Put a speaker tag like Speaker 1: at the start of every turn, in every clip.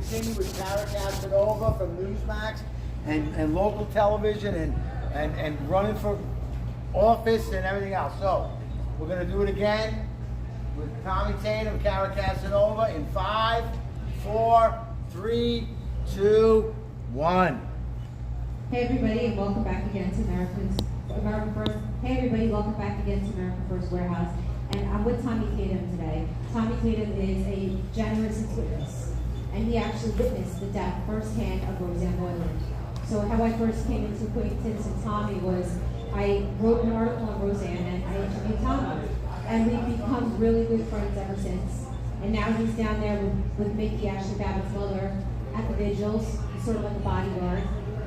Speaker 1: continue with Tara Casanova from Newsmax and local television and running for office and everything else. So we're going to do it again with Tommy Tatum, Tara Casanova in 5, 4, 3, 2, 1.
Speaker 2: Hey everybody, and welcome back again to America First. Hey everybody, welcome back again to America First Warehouse. And I'm with Tommy Tatum today. Tommy Tatum is a generous witness, and he actually witnessed the death firsthand of Roseanne Boylan. So how I first came into acquaintance with Tommy was I wrote an article on Roseanne and I interviewed Tommy. And we've become really good friends ever since. And now he's down there with Mickey, Ashley Babbitt's mother, at the Vigils, sort of like a bodyguard.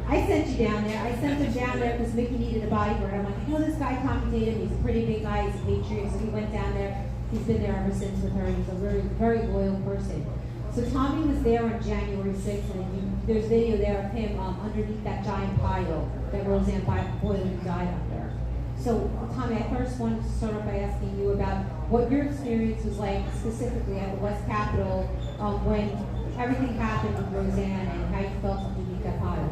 Speaker 2: I sent you down there. I sent him down there because Mickey needed a bodyguard. I'm like, you know this guy, Tommy Tatum, he's a pretty big guy, he's a patriot. So he went down there. He's been there ever since with her. He's a very, very loyal person. So Tommy was there on January 6th, and there's video there of him underneath that giant pile that Roseanne Boylan died under. So Tommy, I first wanted to start off by asking you about what your experience was like specifically at the West Capitol when everything happened with Roseanne and how you felt underneath that pile.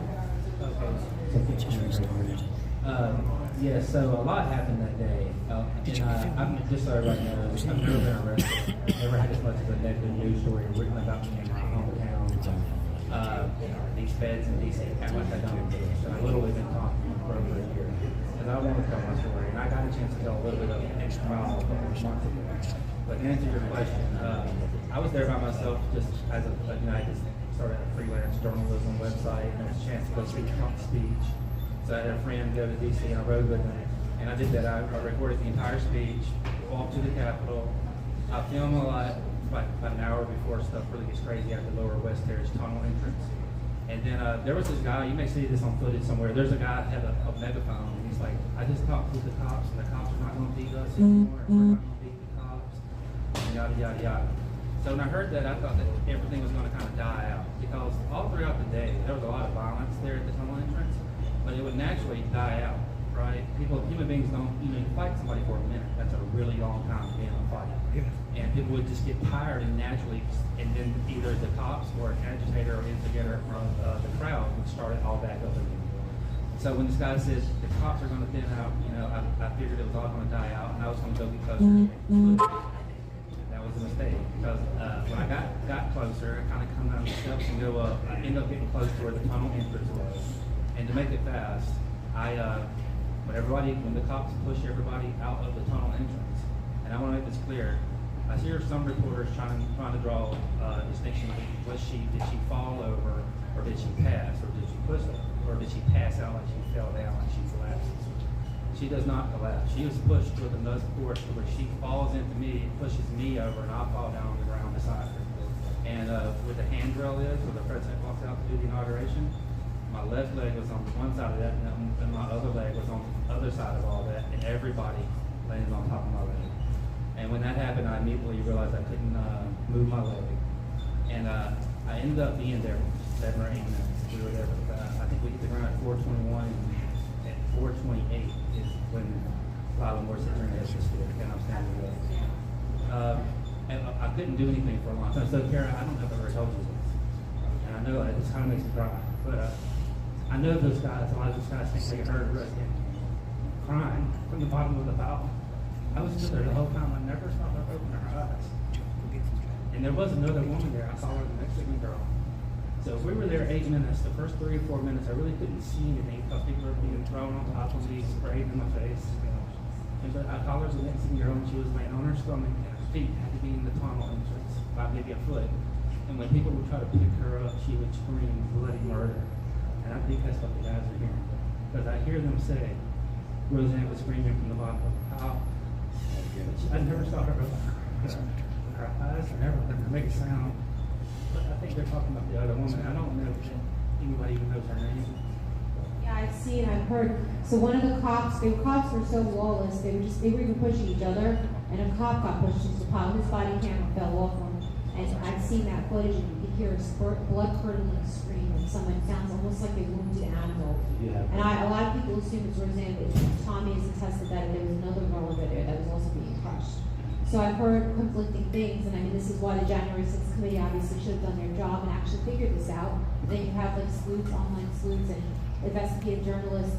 Speaker 3: Yeah, so a lot happened that day. And I'm just so everybody knows, I've never been arrested. Never had as much as a negative news story written about me in my hometown. These feds in D.C. act like I don't exist. So I've literally been talking for over a year. And I want to tell my story. And I got a chance to tell a little bit of an extra trial a couple of months ago. But to answer your question, I was there by myself just as I just started a freelance journalism website, and there was a chance to go speak Trump's speech. So I had a friend go to D.C. and I rode with him, and I did that. I recorded the entire speech, walked to the Capitol. I film a lot, about an hour before stuff really gets crazy at the lower West Terrace tunnel entrance. And then there was this guy, you may see this on footage somewhere, there's a guy that had a megaphone, and he's like, I just talked to the cops, and the cops are not going to beat us anymore, and we're not going to beat the cops, and yada, yada, yada. So when I heard that, I thought that everything was going to kind of die out, because all throughout the day, there was a lot of violence there at the tunnel entrance, but it would naturally die out, right? Human beings don't, you fight somebody for a minute, that's a really long time to be in a fight. Yeah. And people would just get tired and naturally, and then either the cops or an agitator or instigator from the crowd would start it all back up again. So when this guy says the cops are going to thin out, I figured it was all going to die out, and I was going to go get closer. That was a mistake, because when I got closer, I kind of come down the steps and go up. I ended up getting close to where the tunnel entrance was. And to make it fast, when the cops push everybody out of the tunnel entrance, and I want to make this clear, I hear some reporters trying to draw a distinction. Did she fall over, or did she pass, or did she push her, or did she pass out like she fell down, like she collapses? She does not collapse. She is pushed with enough force to where she falls into me, pushes me over, and I fall down on the ground beside her. And where the handrail is, where the president walks out to do the inauguration, my left leg was on one side of that, and my other leg was on the other side of all that, and everybody lands on top of my leg. And when that happened, I immediately realized I couldn't move my leg. And I ended up being there for 7 or 8 minutes. We were there, I think we hit the ground at 4:21, and at 4:28 is when Lila Moore said, "Turn this stick," and I'm standing up. And I couldn't do anything for a long time. So, Kara, I don't know if I've ever told you this. And I know it just kind of makes me cry. But I know those guys, a lot of those guys think they heard Roseanne crying from the bottom of the fountain. I was just there the whole time. I never saw her open her eyes. And there was another woman there. I saw her, the Mexican girl. So if we were there 8 minutes, the first 3 or 4 minutes, I really couldn't see anything because people were being thrown on top of me, sprayed in my face. But I saw her as a Mexican girl, and she was laying on her stomach, and her feet had to be in the tunnel entrance, about maybe a foot. And when people would try to pick her up, she would scream bloody murder. And I think that's what the guys are hearing. Because I hear them say, Roseanne was screaming from the bottom of the house. I never saw her her eyes or never let her make a sound. But I think they're talking about the other woman. I don't know if anybody even knows her name.
Speaker 2: Yeah, I've seen, I've heard. So one of the cops were so lawless, they were even pushing each other, and a cop got pushed into the pile. His body camera fell off him. And I've seen that footage, and you can hear a blood-curdling scream, and someone sounds almost like a wounded animal. Yeah. And a lot of people assume it's Roseanne, but Tommy has attested that there was another girl over there that was also being crushed. So So I've heard conflicting things, and I mean, this is why the January 6th committee obviously should have done their job and actually figured this out. Then you have like sleuths, online sleuths, and investigative journalists,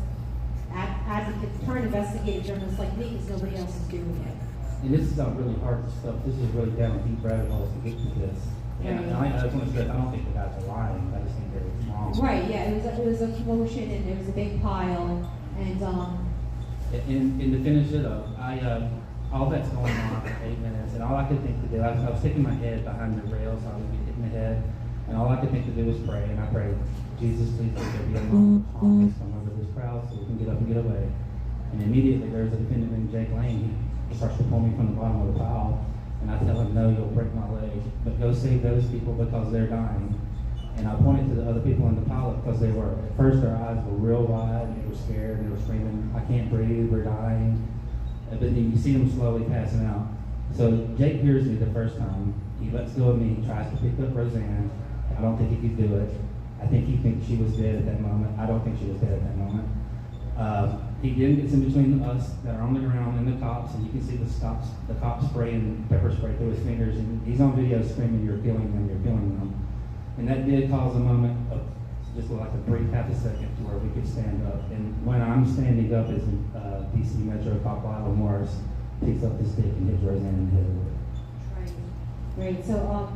Speaker 2: advocates, turn investigative journalists like me, because nobody else is doing it.
Speaker 3: And this is not really hard stuff. This is really down deep rabbit holes to get to this. And I just want to say, I don't think the guys are lying. I just think they're wrong.
Speaker 2: Right, yeah, it was a commotion, and there was a big pile, and
Speaker 3: And to finish it up, all that's going on for 8 minutes, and all I could think to do, I was sticking my head behind the rails, so I would be hitting the head, and all I could think to do was pray, and I prayed, Jesus, please let there be a moment of calmness come over this crowd so we can get up and get away. And immediately there's a defendant named Jake Lane. He starts to pull me from the bottom of the pile, and I tell him, no, you'll break my leg, but go save those people because they're dying. And I pointed to the other people in the pileup because they were, at first their eyes were real wide, and they were scared, and they were screaming, I can't breathe, we're dying. But then you see them slowly passing out. So Jake hears me the first time. He lets go of me, he tries to pick up Roseanne. I don't think he could do it. I think he thinks she was dead at that moment. I don't think she was dead at that moment. He then gets in between us that are on the ground and the cops, and you can see the cops spraying pepper spray through his fingers, and he's on video screaming, you're killing them, you're killing them. And that did cause a moment of just like a brief half a second to where we could stand up. And when I'm standing up is DC Metro cop Lyle Morris picks up the stick and hits Roseanne in the head with it.
Speaker 2: right. So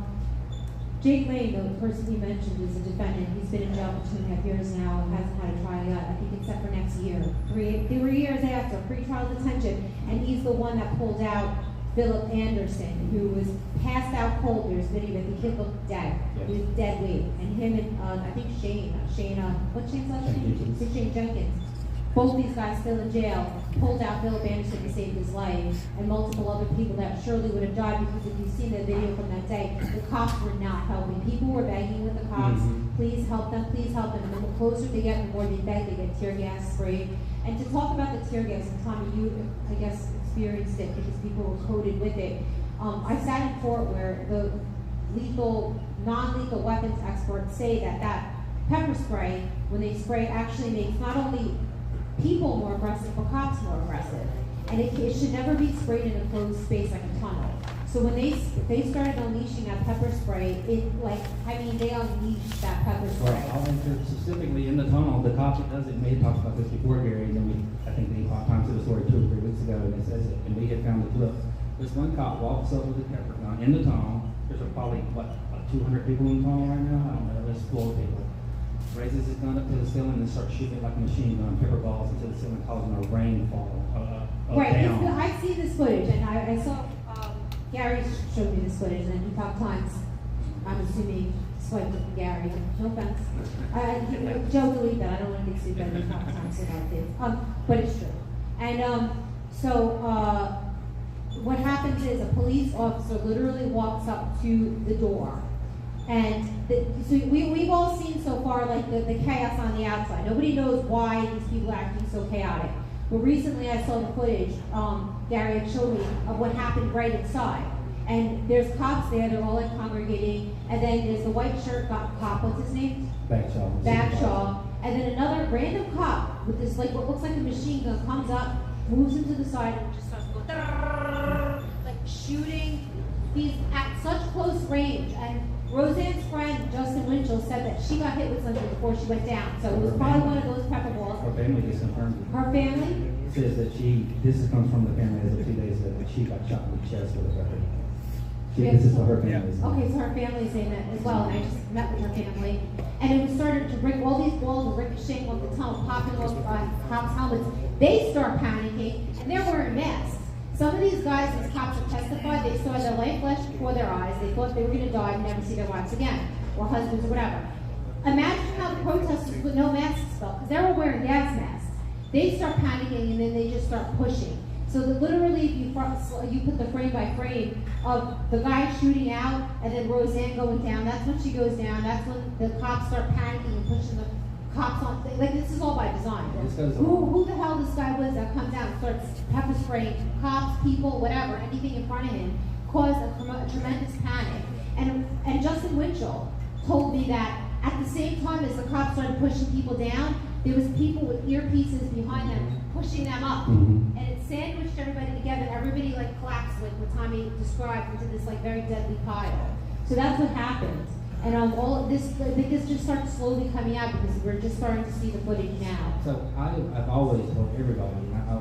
Speaker 2: Jake Lane, the person he mentioned, is a defendant. He's been in jail for 2.5 years now, hasn't had a trial yet, I think except for next year. 3 years after, pre-trial detention, and he's the one that pulled out Philip Anderson, who was passed out cold. There's video that the kid looked dead.
Speaker 3: Yes.
Speaker 2: He was dead weight. And him and I think Shane, what's Shane's last name? Shane Jenkins. Both these guys still in jail, pulled out Philip Anderson to save his life, and multiple other people that surely would have died, because if you've seen the video from that day, the cops were not helping. People were begging with the cops, please help them, please help them. And then the closer they get, the more they beg, they get tear gas sprayed. And to talk about the tear gas, and Tommy, you, I guess, experienced it because people were coated with it. I sat in court where the non-lethal weapons experts say that pepper spray, when they spray, actually makes not only people more aggressive, but cops more aggressive. And it should never be sprayed in a closed space like a tunnel. So when they started unleashing that pepper spray, they unleashed that pepper spray.
Speaker 3: Well, I'll answer specifically in the tunnel. The cop that does it may have talked about this before, Gary, and I think the time to the story 2 or 3 weeks ago, and it says it, and we had found the clip. This one cop walks up with a pepper gun in the tunnel. There's probably, 200 people in the tunnel right now? I don't know, there's 4 people. Raises his gun up to the ceiling and starts shooting it like a machine gun, pepper balls into the ceiling, causing a rainfall
Speaker 2: Right,
Speaker 3: down.
Speaker 2: I've seen this footage, and I saw, Gary showed me this footage, and then New York Times, I'm assuming, swiped it from Gary. No offense. Joe deleted that. I don't want to get sued by the New York Times about this. But it's true. And what happens is a police officer literally walks up to the door. And so we've all seen so far like the chaos on the outside. Nobody knows why these people are acting so chaotic. But recently I saw the footage, Gary had showed me, of what happened right inside. And there's cops there, they're all like congregating, and then there's the white shirt cop, what's his name? Bagshaw. And then another random cop with this like what looks like a machine gun comes up, moves him to the side, and just starts going like shooting. He's at such close range. And Roseanne's friend, Justin Winchell, said that she got hit with something before she went down. So it was probably one of those pepper balls.
Speaker 3: Her family just confirmed it.
Speaker 2: Her family?
Speaker 3: Says that comes from the family as of 2 days ago, that she got shot in the chest with a pepper. This is what her family is.
Speaker 2: Okay, so her family's saying that as well, and I just met with her family. And it was started to bring all these balls were ricocheting off the tunnel, popping off cops' helmets. They start panicking, and they're wearing masks. Some of these guys, as cops have testified, they saw their life flash before their eyes. They thought they were going to die and never see their wives again, or husbands, or whatever. Imagine how the protesters with no masks felt, because they were wearing gas masks. They start panicking, and then they just start pushing. So that literally, if you put the frame by frame of the guy shooting out, and then Roseanne going down, that's when she goes down. That's when the cops start panicking and pushing the cops on. Like, this is all by design. Who the hell this guy was that comes out and starts pepper spraying cops, people, whatever, anything in front of him, caused a tremendous panic. And Justin Winchell told me that at the same time as the cops started pushing people down, there was people with earpieces behind them pushing them up.
Speaker 4: Mhm.
Speaker 2: And it sandwiched everybody together. Everybody like collapsed, like what Tommy described, into this like very deadly pile. So that's what happened. And all of this, I think this just started slowly coming out because we're just starting to see the footage now.
Speaker 4: So I've always told everybody, and I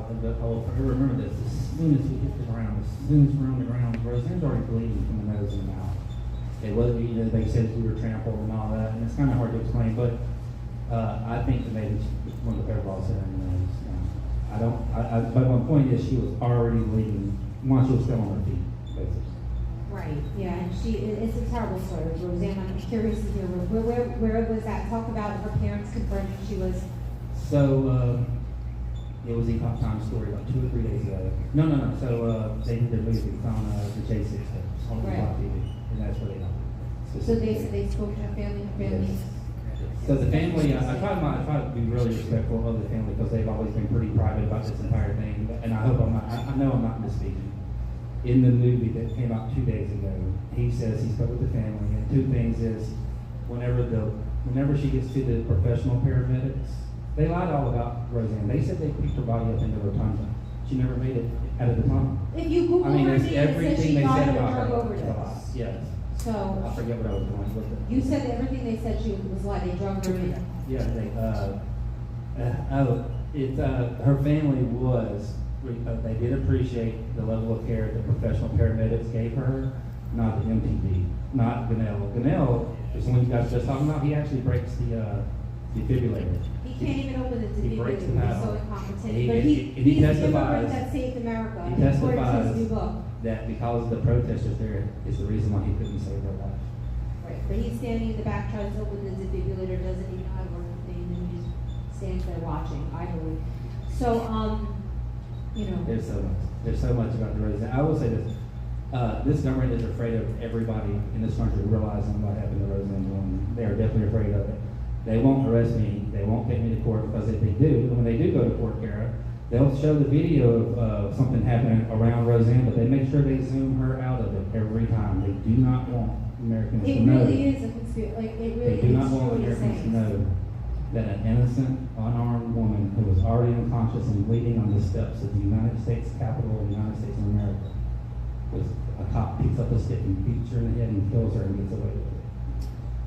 Speaker 4: will forever remember this, as soon as we hit the ground, as soon as we're on the ground, Roseanne's already bleeding from the nose and the mouth. It wasn't, you know, they said we were trampled and all that, and it's kind of hard to explain, but I think that maybe one of the paraballs hit her in the nose. But my point is she was already bleeding once she was still on her feet, basically.
Speaker 2: Right, yeah, and it's a terrible story, Roseanne. I'm curious to hear, where was that? Talk about her parents confirming she was.
Speaker 4: So, it was Epoch Times story about 2 or 3 days ago. No. So, they did their movie on the J6 on
Speaker 2: Right.
Speaker 4: TV, and that's where they got it.
Speaker 2: So they said they spoke to her family,
Speaker 4: Yes. So the family, I try to be really respectful of the family because they've always been pretty private about this entire thing, and I hope I know I'm not misspeaking. In the movie that came out 2 days ago, he says he spoke with the family, and two things is, whenever she gets to the professional paramedics, they lied all about Roseanne. They said they picked her body up in the rotunda. She never made it out of the tunnel.
Speaker 2: If you Google
Speaker 4: I mean,
Speaker 2: her
Speaker 4: it's
Speaker 2: name, it says
Speaker 4: everything
Speaker 2: she
Speaker 4: they
Speaker 2: died
Speaker 4: said
Speaker 2: of a
Speaker 4: about
Speaker 2: drug
Speaker 4: her. It's a lie.
Speaker 2: overdose.
Speaker 4: Yes. I
Speaker 2: So,
Speaker 4: forget what I was going with it.
Speaker 2: you said that everything they said she was lie, they drugged her in.
Speaker 4: Yeah, her family was, they did appreciate the level of care that professional paramedics gave her, not the MTV, not Gunnell. Gunnell is the one you guys just talking about. He actually breaks the defibrillator.
Speaker 2: He can't even open the
Speaker 4: He breaks
Speaker 2: defibrillator,
Speaker 4: the
Speaker 2: he's
Speaker 4: valve.
Speaker 2: so incompetent.
Speaker 4: He-
Speaker 2: But
Speaker 4: and he
Speaker 2: he's the
Speaker 4: testifies-
Speaker 2: immigrant that saved America,
Speaker 4: He
Speaker 2: according to his
Speaker 4: testifies
Speaker 2: new book.
Speaker 4: that because of the protesters there is the reason why he couldn't save her life.
Speaker 2: Right, but he's standing in the back, tries to open the defibrillator, doesn't even know how to work the thing, and he just stands there watching, I believe. So, you know.
Speaker 4: There's so much about the Roseanne. I will say this. This government is afraid of everybody in this country realizing what happened to Roseanne woman. They are definitely afraid of it. They won't arrest me. They won't take me to court because if they do, when they do go to court, Kara, they'll show the video of something happening around Roseanne, but they make sure they zoom her out of it every time. They do not want Americans to
Speaker 2: It
Speaker 4: know.
Speaker 2: really is a conspiracy, like, it really
Speaker 4: They do not
Speaker 2: is
Speaker 4: want
Speaker 2: truly
Speaker 4: Americans to
Speaker 2: saying.
Speaker 4: know that an innocent, unarmed woman who was already unconscious and bleeding on the steps of the United States Capitol of the United States of America was a cop picks up a stick and beats her in the head and kills her and gets away with it.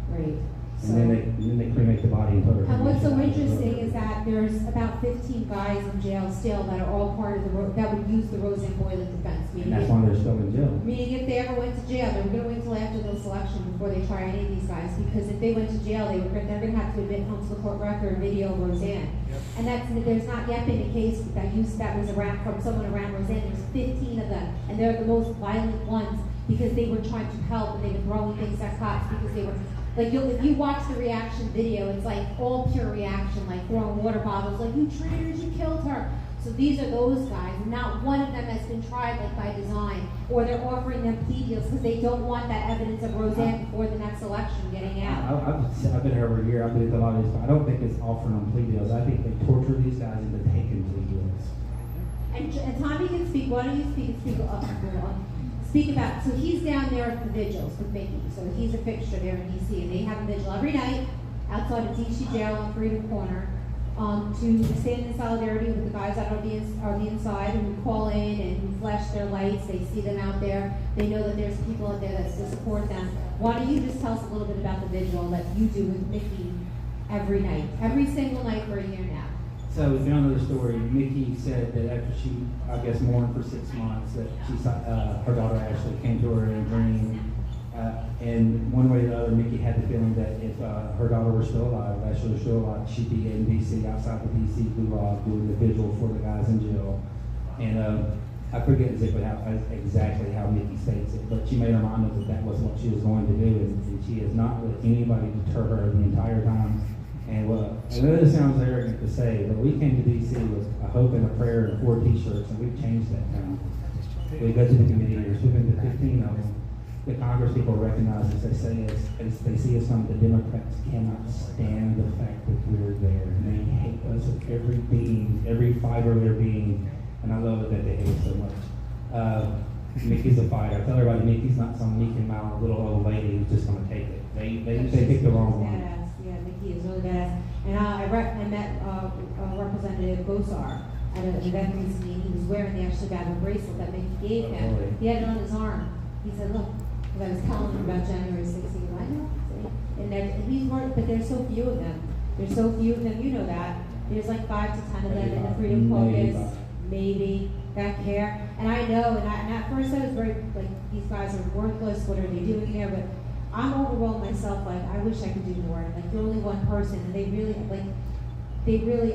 Speaker 2: Right.
Speaker 4: And then they cremate the body and put her.
Speaker 2: And what's so
Speaker 4: cremation
Speaker 2: interesting
Speaker 4: out.
Speaker 2: is that there's about 15 guys in jail still that are all part of that would use the Roseanne Boylan defense.
Speaker 4: And that's why they're still in jail.
Speaker 2: Meaning if they ever went to jail, they were going to wait until after the selection before they try any of these guys, because if they went to jail, they're going to have to admit onto the court record video of Roseanne. And there's not yet been a case that was around from someone around Roseanne. There's 15 of them, and they're the most violent ones because they were trying to help and they were throwing things at cops because they were. Like, if you watch the reaction video, it's like all pure reaction, like throwing water bottles, like, you traitors, you killed her. So these are those guys, and not one of them has been tried, like, by design, or they're offering them plea deals because they don't want that evidence of Roseanne before the next election getting out.
Speaker 4: I've been here over a year. I've been with a lot of these, but I don't think it's offering them plea deals. I think they torture these guys into taking plea deals.
Speaker 2: And Tommy can speak. Why don't you speak about, so he's down there at the Vigils with Mickey. So he's a fixture there in DC, and they have a vigil every night outside of DC jail on Freedom Corner to stand in solidarity with the guys that are on the inside and who call in and who flash their lights. They see them out there. They know that there's people out there that support them. Why don't you just tell us a little bit about the vigil that you do with Mickey every night, every single night for a year now?
Speaker 4: So if you don't know the story, Mickey said that after she, I guess, mourned for 6 months, that she saw her daughter Ashley came to her in a dream, and one way or the other, Mickey had the feeling that if her daughter were still alive, Ashley was still alive, she'd be in DC, outside the DC gulag, doing the vigil for the guys in jail. And I forget exactly how Mickey states it, but she made her mind up that that was what she was going to do, and she has not let anybody deter her the entire time. And I know this sounds arrogant to say, but we came to DC with a hope and a prayer and 4 t-shirts, and we've changed that now. We go to the committee leaders, we've been to 15 of them. The Congress people recognize us, they say as they see us on, the Democrats cannot stand the fact that we're there. And they hate us with every being, every fiber of their being, and I love it that they hate us so much. Mickey's a fighter. I tell everybody Mickey's not some meek and mild little old lady who's just gonna take it. They picked the wrong one.
Speaker 2: Badass. Yeah, Mickey is really badass. And I met Representative Gosar at an event recently, and he was wearing the Ashley Babbitt bracelet that Mickey gave him.
Speaker 4: really?
Speaker 2: He had it on his arm. He said, look, because I was telling him about January 16th. I know, see? And he's worried, but there's so few of them. There's so few of them, you know that. There's like 5 to 10 of them in the Freedom Caucus, maybe, that care. And I know, and at first I was very, like, these guys are worthless, what are they doing there? But I'm overwhelmed myself, like, I wish I could do more. Like, you're only one person, and they really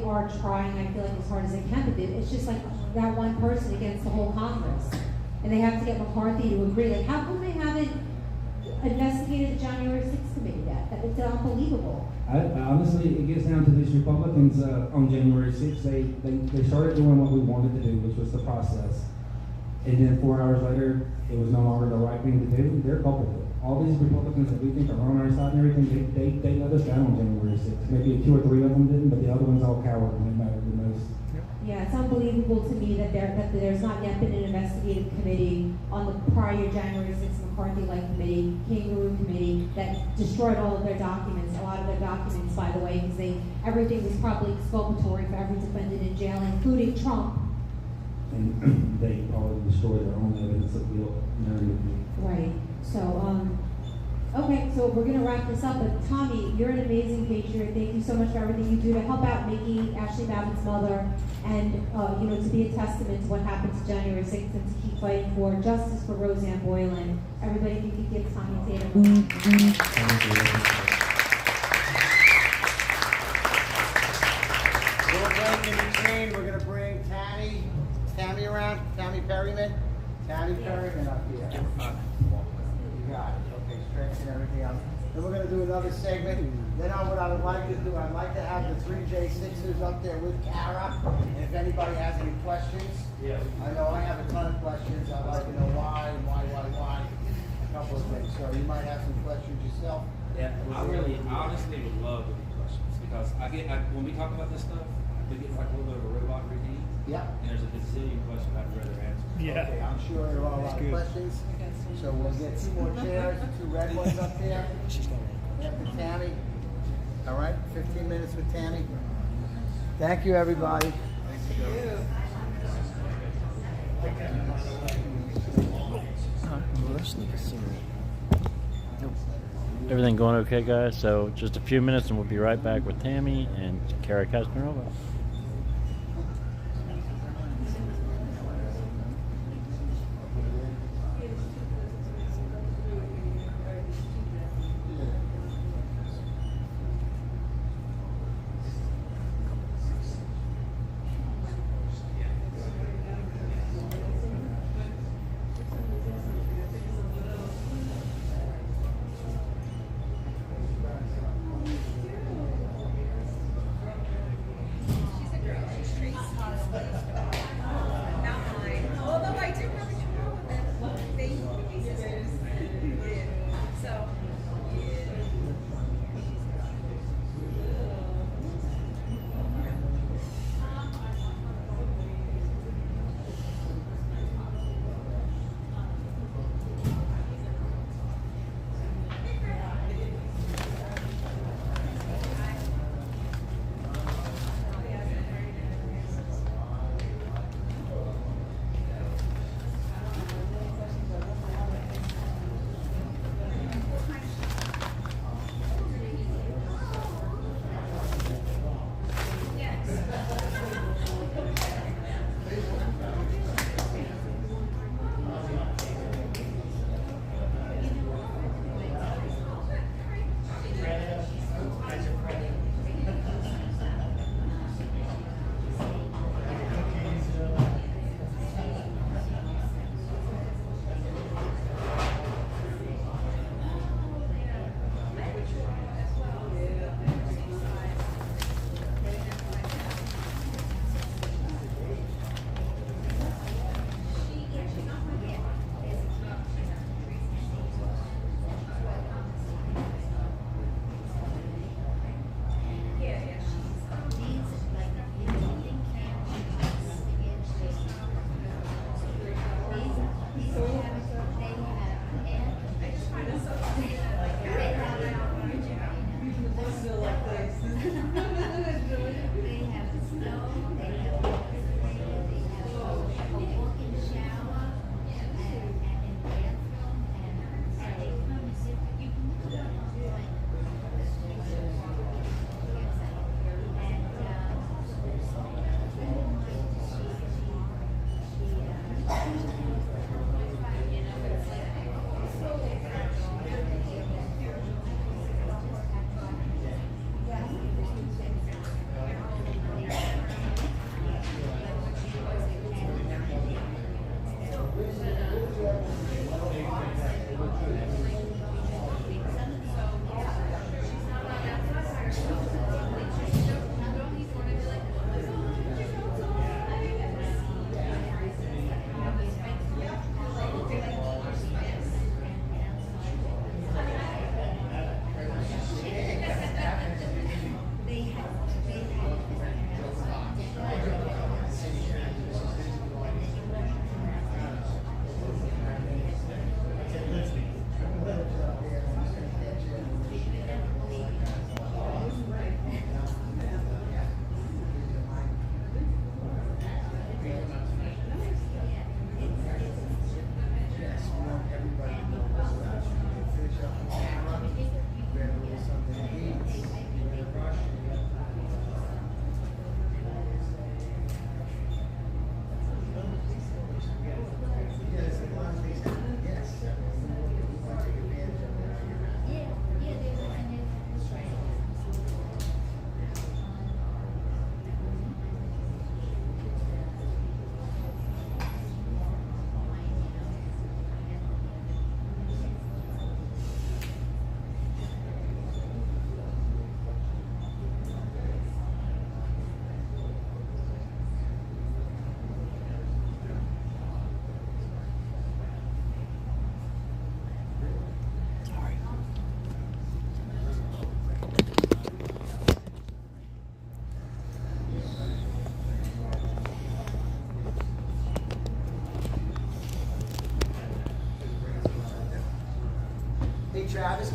Speaker 2: are trying, I feel like, as hard as they can, but it's just like that one person against the whole Congress. And they have to get McCarthy to agree. Like, how come they haven't investigated the January 6th committee yet? It's unbelievable.
Speaker 4: I honestly, it gets down to these Republicans on January 6th. They started doing what we wanted to do, which was the process. And then 4 hours later, it was no longer the right thing to do. They're culpable. All these Republicans that we think are on our side and everything, they let us down on January 6th. Maybe 2 or 3 of them didn't, but the other ones all cowered when it mattered the most.
Speaker 2: Yeah, it's unbelievable to me that there's not yet been an investigative committee on the prior January 6th McCarthy-led committee, Kangaroo committee, that destroyed all of their documents, a lot of their documents, by the way, because everything was probably exculpatory for every defendant in jail, including Trump.
Speaker 4: And they probably destroyed their own evidence of guilt.
Speaker 2: Right. So, okay, so we're going to wrap this up, but Tommy, you're an amazing patriot. Thank you so much for everything you do to help out Mickey, Ashley Babbitt's mother, and to be a testament to what happened to January 6th and to keep fighting for justice for Roseanne Boylan. Everybody, if you could give Tommy Tatum.
Speaker 1: We'll break in between. We're going to bring Tammy around, Tammy Perryman. Tammy Perryman up here. You got it. Okay, stretch and everything else. Then we're going to do another segment. Then what I would like to do, I'd like to have the 3J6ers up there with Kara. And if anybody has any questions, I know I have a ton of questions. I'd like to know why. A couple of things. So you might have some questions yourself.
Speaker 3: Yeah, I honestly would love to get questions because when we talk about this stuff, we get like a little bit of a robot routine.
Speaker 1: Yeah.
Speaker 3: And there's a bazillion questions I'd rather answer.
Speaker 5: Yeah.
Speaker 1: Okay, I'm sure there are a lot of questions. So we'll get 2 more chairs, 2 red ones up there. After Tammy. All right, 15 minutes with Tammy. Thank you, everybody.
Speaker 6: Everything going okay, guys? So just a few minutes and we'll be right back with Tammy and Kara Castanova.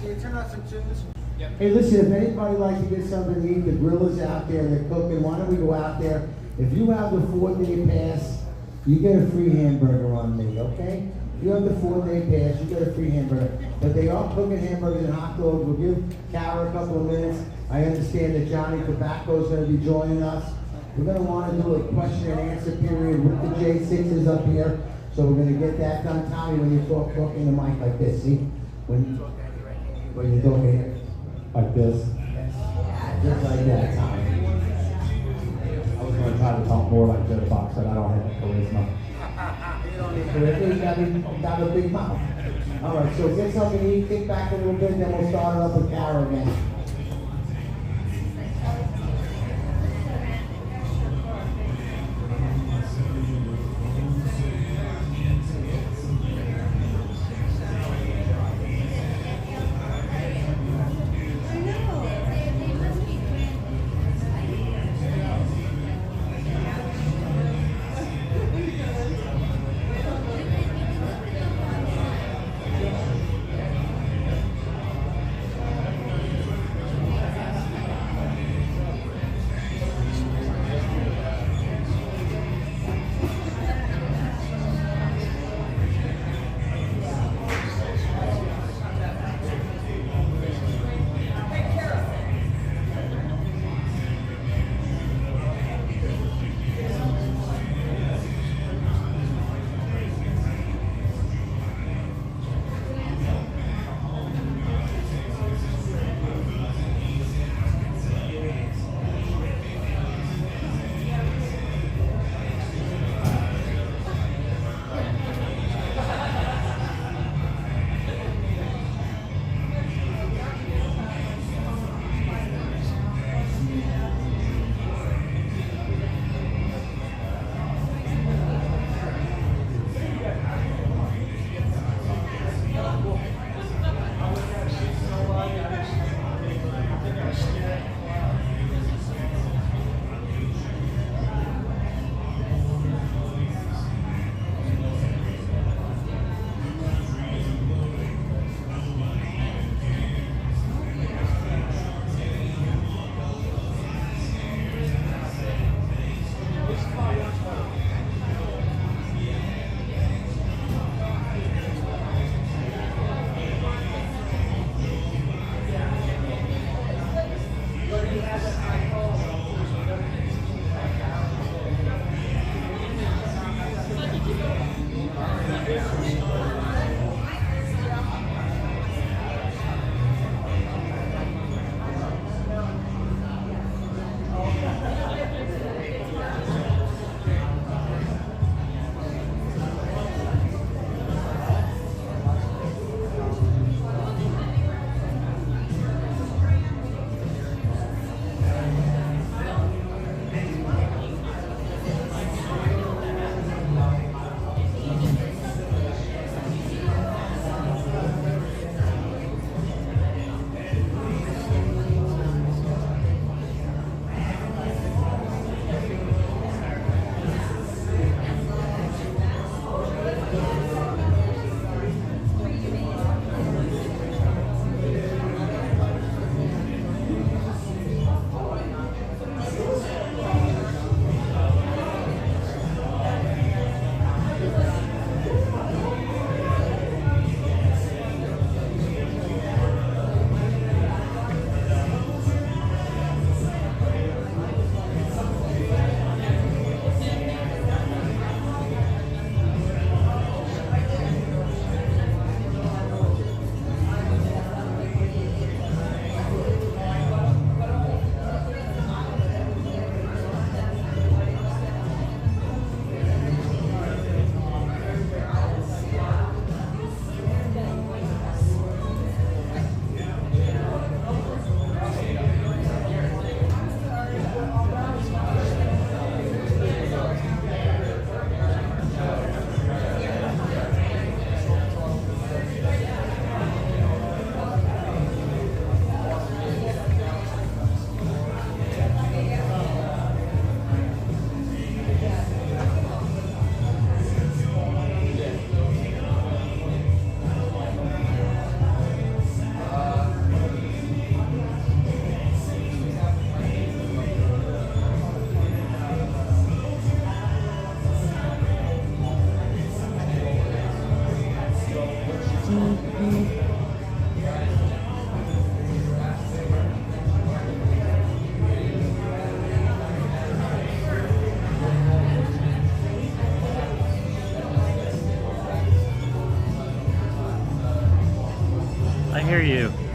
Speaker 1: Can you turn on some tunes? Hey, listen, if anybody likes to get something to eat, the grill is out there, they're cooking, why don't we go out there? If you have the 4-day pass, you get a free hamburger on me, okay? If you have the 4-day pass, you get a free hamburger. But they are cooking hamburgers and hot dogs. We'll give Kara a couple of minutes. I understand that Johnny Tobacco is going to be joining us. We're going to want to do a question and answer period with the J6s up here. So we're going to get that done. Tommy, when you talking the mic like this, see? When you talk here.
Speaker 4: Like this.
Speaker 1: Just like that, Tommy.
Speaker 4: I was going to try to talk more like Joe Fox, but I don't have charisma.
Speaker 1: You don't need charisma, you got a big mouth. All right, so get something to eat, kick back a little bit, then we'll start it up with Kara again.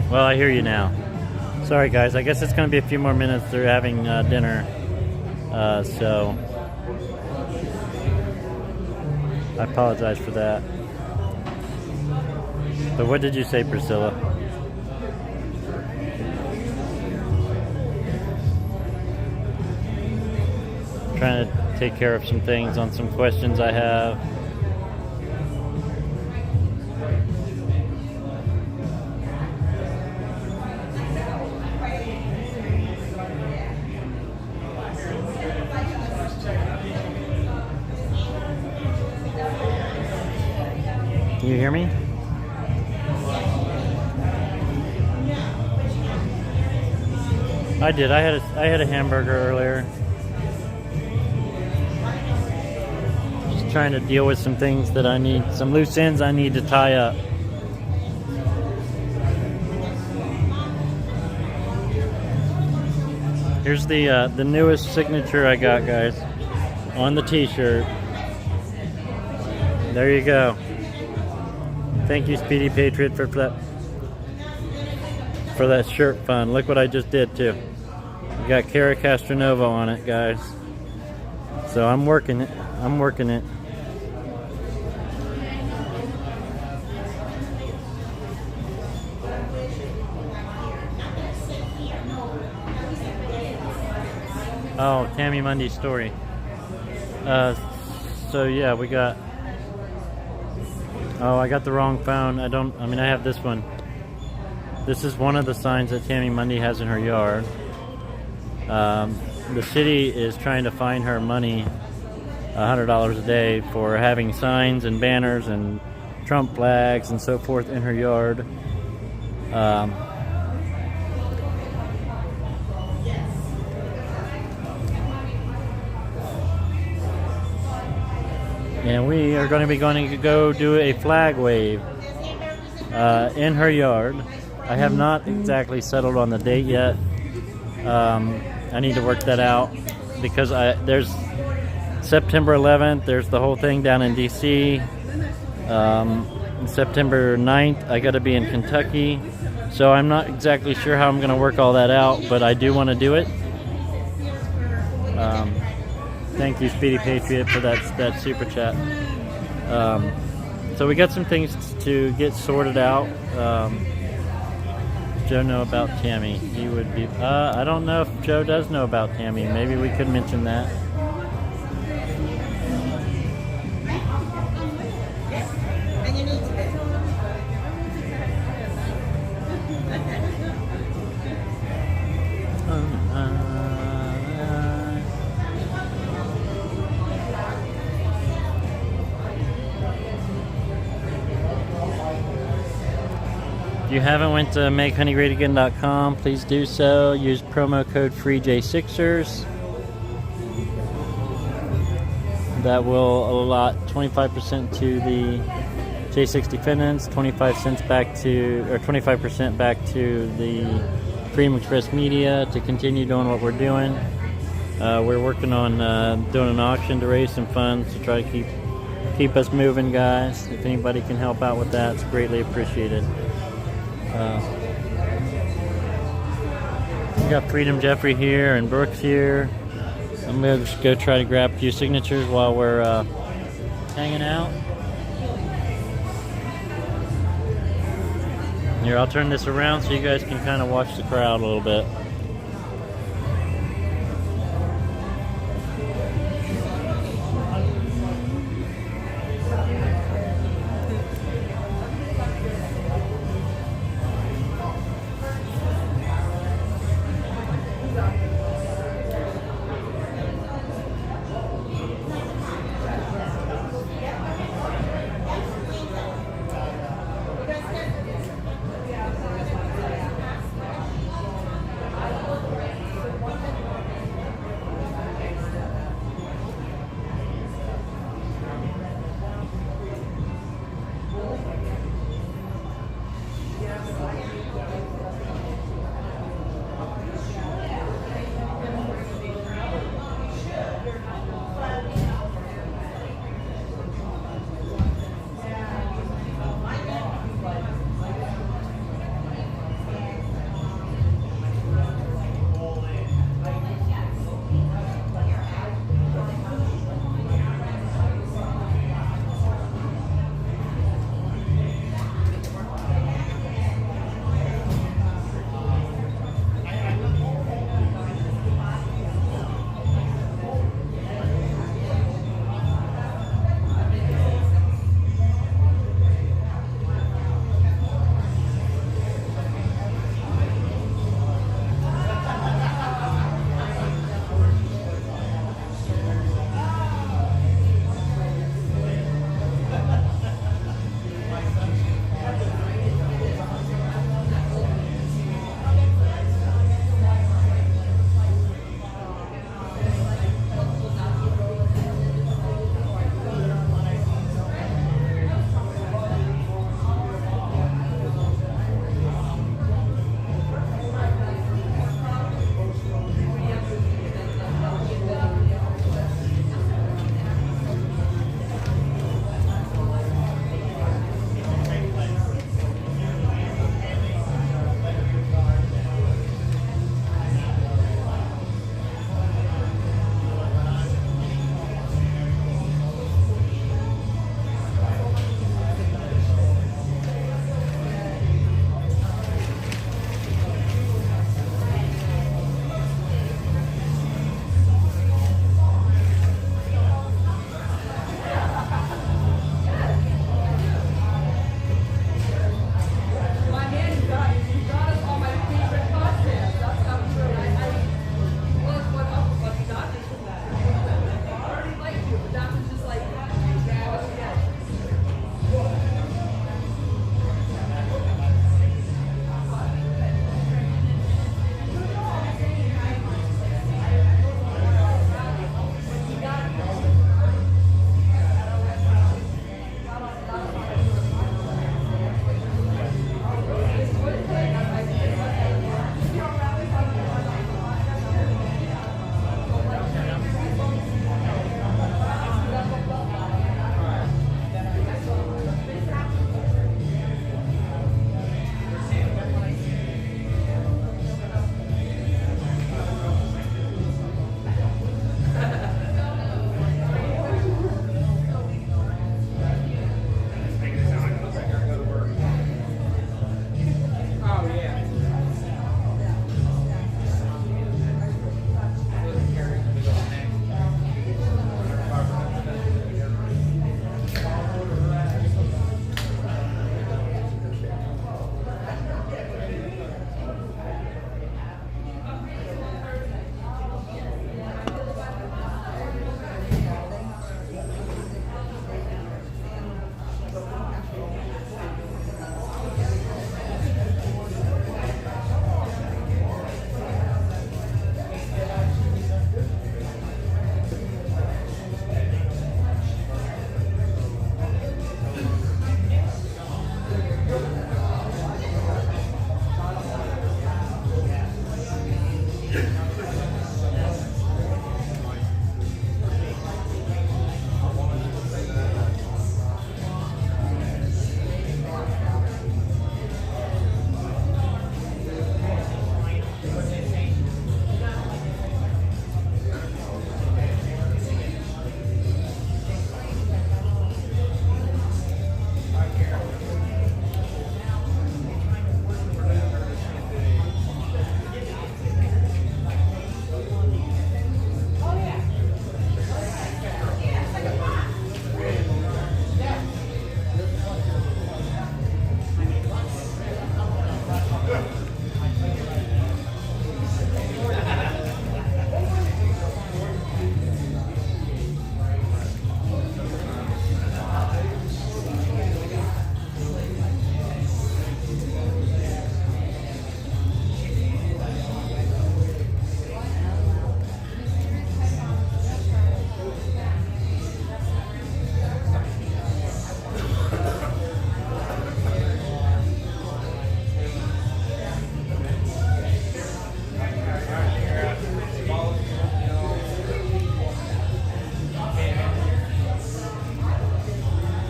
Speaker 6: Well, I hear you now. Sorry, guys. I guess it's going to be a few more minutes. They're having dinner. So I apologize for that. But what did you say, Priscilla? Trying to take care of some things on some questions I have. Can you hear me? I did. I had a hamburger earlier. Just trying to deal with some things that I need, some loose ends I need to tie up. Here's the newest signature I got, guys, on the T-shirt. There you go. Thank you, Speedy Patriot, for that shirt fun. Look what I just did too. We got Cara Castronova on it, guys. So I'm working it. I'm working it. Oh, Tammy Mundy's story. So yeah, we got. Oh, I got the wrong phone. I mean, I have this one. This is one of the signs that Tammy Mundy has in her yard. The city is trying to fine her money, $100 a day, for having signs and banners and Trump flags and so forth in her yard. And we are going to go do a flag wave in her yard. I have not exactly settled on the date yet. I need to work that out because there's September 11th. There's the whole thing down in D.C. September 9th, I got to be in Kentucky. So I'm not exactly sure how I'm going to work all that out, but I do want to do it. Thank you, Speedy Patriot, for that super chat. So we got some things to get sorted out. Joe know about Tammy? He would be. I don't know if Joe does know about Tammy. Maybe we could mention that. If you haven't went to makehoneygreatagain.com, please do so. Use promo code FREEJ6ers. That will allot 25% to the J6 defendants, 25% back to the Freedom Express Media to continue doing what we're doing. We're working on doing an auction to raise some funds to try to keep us moving, guys. If anybody can help out with that, it's greatly appreciated. We got Freedom Jeffrey here and Brooks here. I'm going to just go try to grab a few signatures while we're hanging out. Here, I'll turn this around so you guys can kind of watch the crowd a little bit.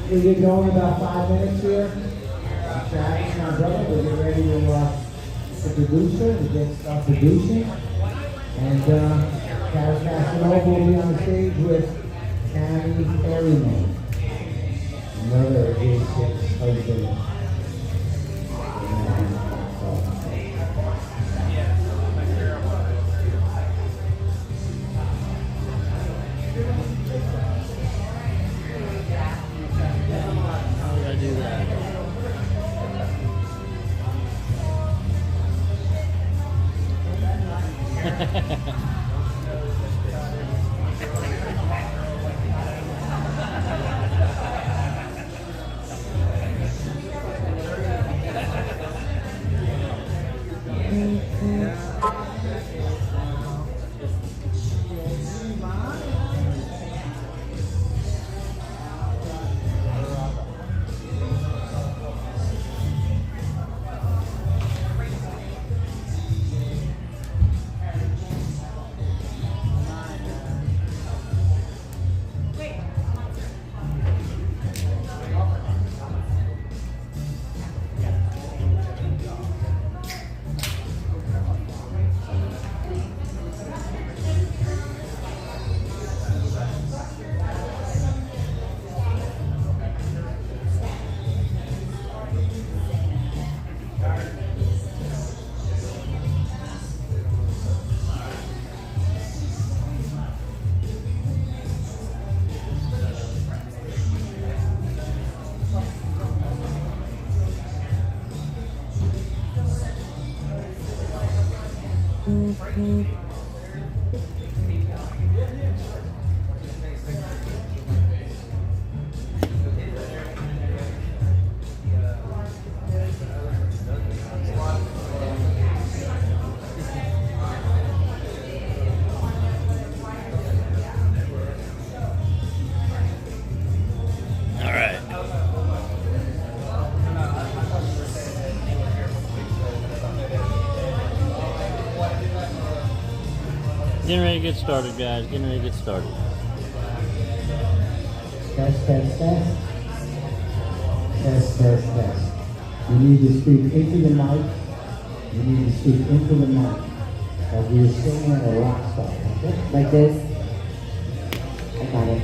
Speaker 5: We get going in about 5 minutes here. Travis, my brother, we'll get ready to producer, to get stuff producing. And Travis Casanova will be on the stage with Tammy Perryman, another A6 husband.
Speaker 6: Getting ready to get started, guys. Getting ready to get started.
Speaker 5: Test, test, test. Test, test, test. You need to speak into the mic. You need to speak into the mic. Like you're singing at a rock star. Okay?
Speaker 7: Like this? I got it.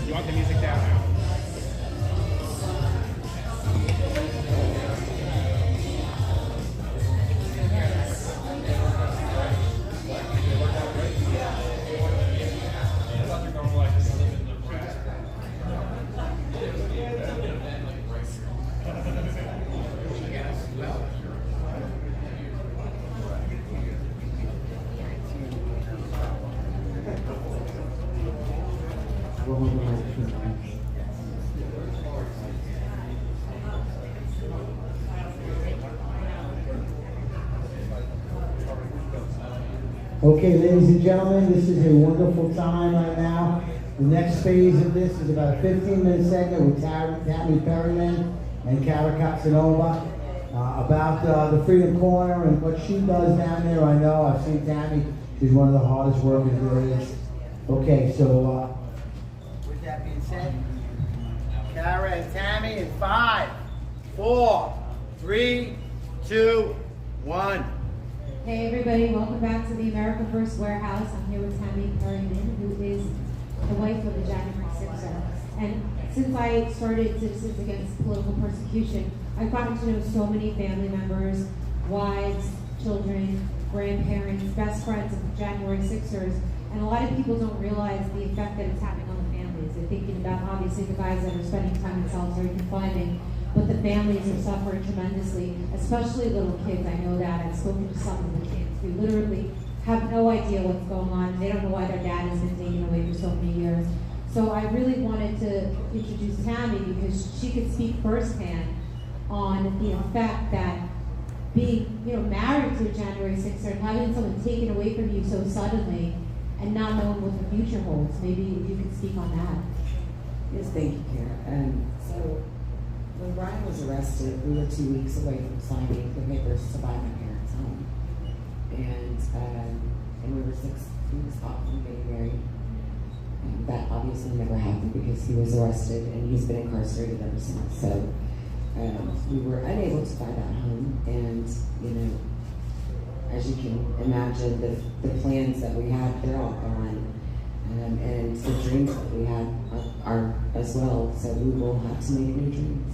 Speaker 8: You want the music down now?
Speaker 5: Okay, ladies and gentlemen, this is a wonderful time right now. The next phase of this is about a 15-minute segment with Tammy Perryman and Cara Casanova. about the Freedom Corner and what she does down there. I know, I've seen Tammy. She's one of the hardest workers there is. Okay, so
Speaker 1: With that being said, Kara and Tammy in 5, 4, 3, 2, 1.
Speaker 2: Hey everybody, welcome back to the America First Warehouse. I'm here with Tammy Perryman, who is the wife of the January 6er. And since I started Citizens Against Political Persecution, I've gotten to know so many family members, wives, children, grandparents, best friends of January 6ers, and a lot of people don't realize the effect that it's having on the families. They're thinking about obviously the guys that are spending time in solitary confinement, but the families are suffering tremendously, especially little kids. I know that. I've spoken to some of the kids who literally have no idea what's going on. They don't know why their dad has been taken away for so many years. So I really wanted to introduce Tammy because she could speak firsthand on the effect that being, married to a January 6er and having someone taken away from you so suddenly and not knowing what the future holds. Maybe you could speak on that.
Speaker 7: Yes, thank you, Kara. So when Brian was arrested, we were 2 weeks away from signing the papers to buy my parents' home. And we were 6 weeks off from getting married. And that obviously never happened because he was arrested and he's been incarcerated ever since. So we were unable to buy that home, and as you can imagine, the plans that we had, they're all gone, and the dreams that we had are as well. So we will have to make new dreams.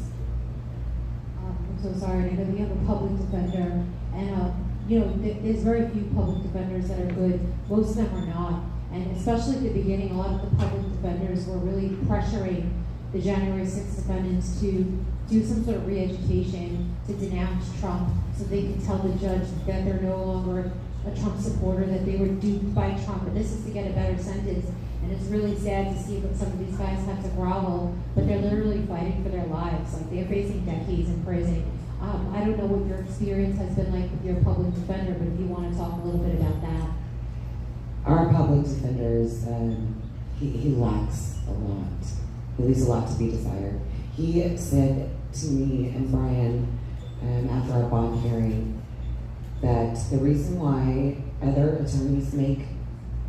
Speaker 2: I'm so sorry. I know we have a public defender, and there's very few public defenders that are good. Most of them are not, and especially at the beginning, a lot of the public defenders were really pressuring the January 6th defendants to do some sort of re-education, to denounce Trump, so they can tell the judge that they're no longer a Trump supporter, that they were duped by Trump, and this is to get a better sentence. And it's really sad to see that some of these guys have to grovel, but they're literally fighting for their lives. Like, they're facing decades in prison. I don't know what your experience has been like with your public defender, but if you want to talk a little bit about that.
Speaker 7: Our public defenders, he lacks a lot. He leaves a lot to be desired. He said to me and Brian after our bond hearing that the reason why other attorneys make